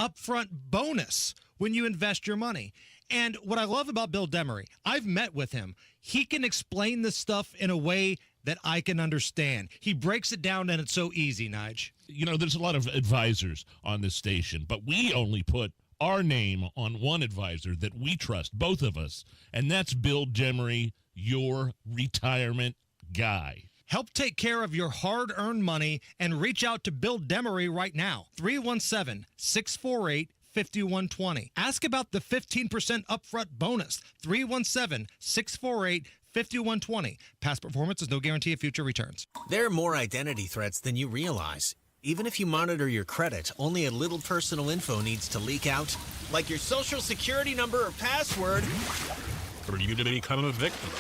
upfront bonus when you invest your money. And what I love about Bill Demery, I've met with him. He can explain this stuff in a way that I can understand. He breaks it down, and it's so easy, Nige. You know, there's a lot of advisors on this station, but we only put our name on one advisor that we trust, both of us, and that's Bill Demery, your retirement guy. Help take care of your hard-earned money and reach out to Bill Demery right now. 317-648 5120. Ask about the 15% upfront bonus. 317-648-5120. Past performance is no guarantee of future returns. There are more identity threats than you realize. Even if you monitor your credit, only a little personal info needs to leak out, like your social security number or password. For you to become a victim.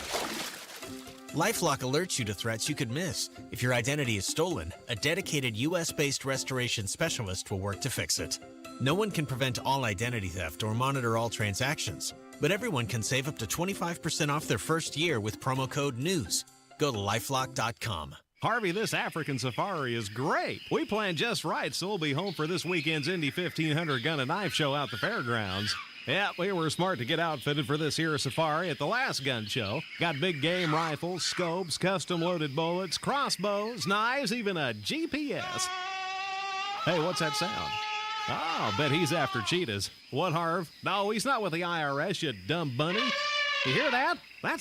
LifeLock alerts you to threats you could miss. If your identity is stolen, a dedicated U.S.-based restoration specialist will work to fix it. No one can prevent all identity theft or monitor all transactions, but everyone can save up to 25% off their first year with promo code NEWS. Go to LifeLock.com. Harvey, this African safari is great. We planned just right, so we'll be home for this weekend's Indy 1500 Gun and Knife Show out the fairgrounds. Yeah, we were smart to get outfitted for this here safari at the last gun show. Got big game rifles, scopes, custom-loaded bullets, crossbows, knives, even a GPS. Hey, what's that sound? Oh, bet he's after cheetahs. What, Harv? No, he's not with the IRS, you dumb bunny. You hear that? That's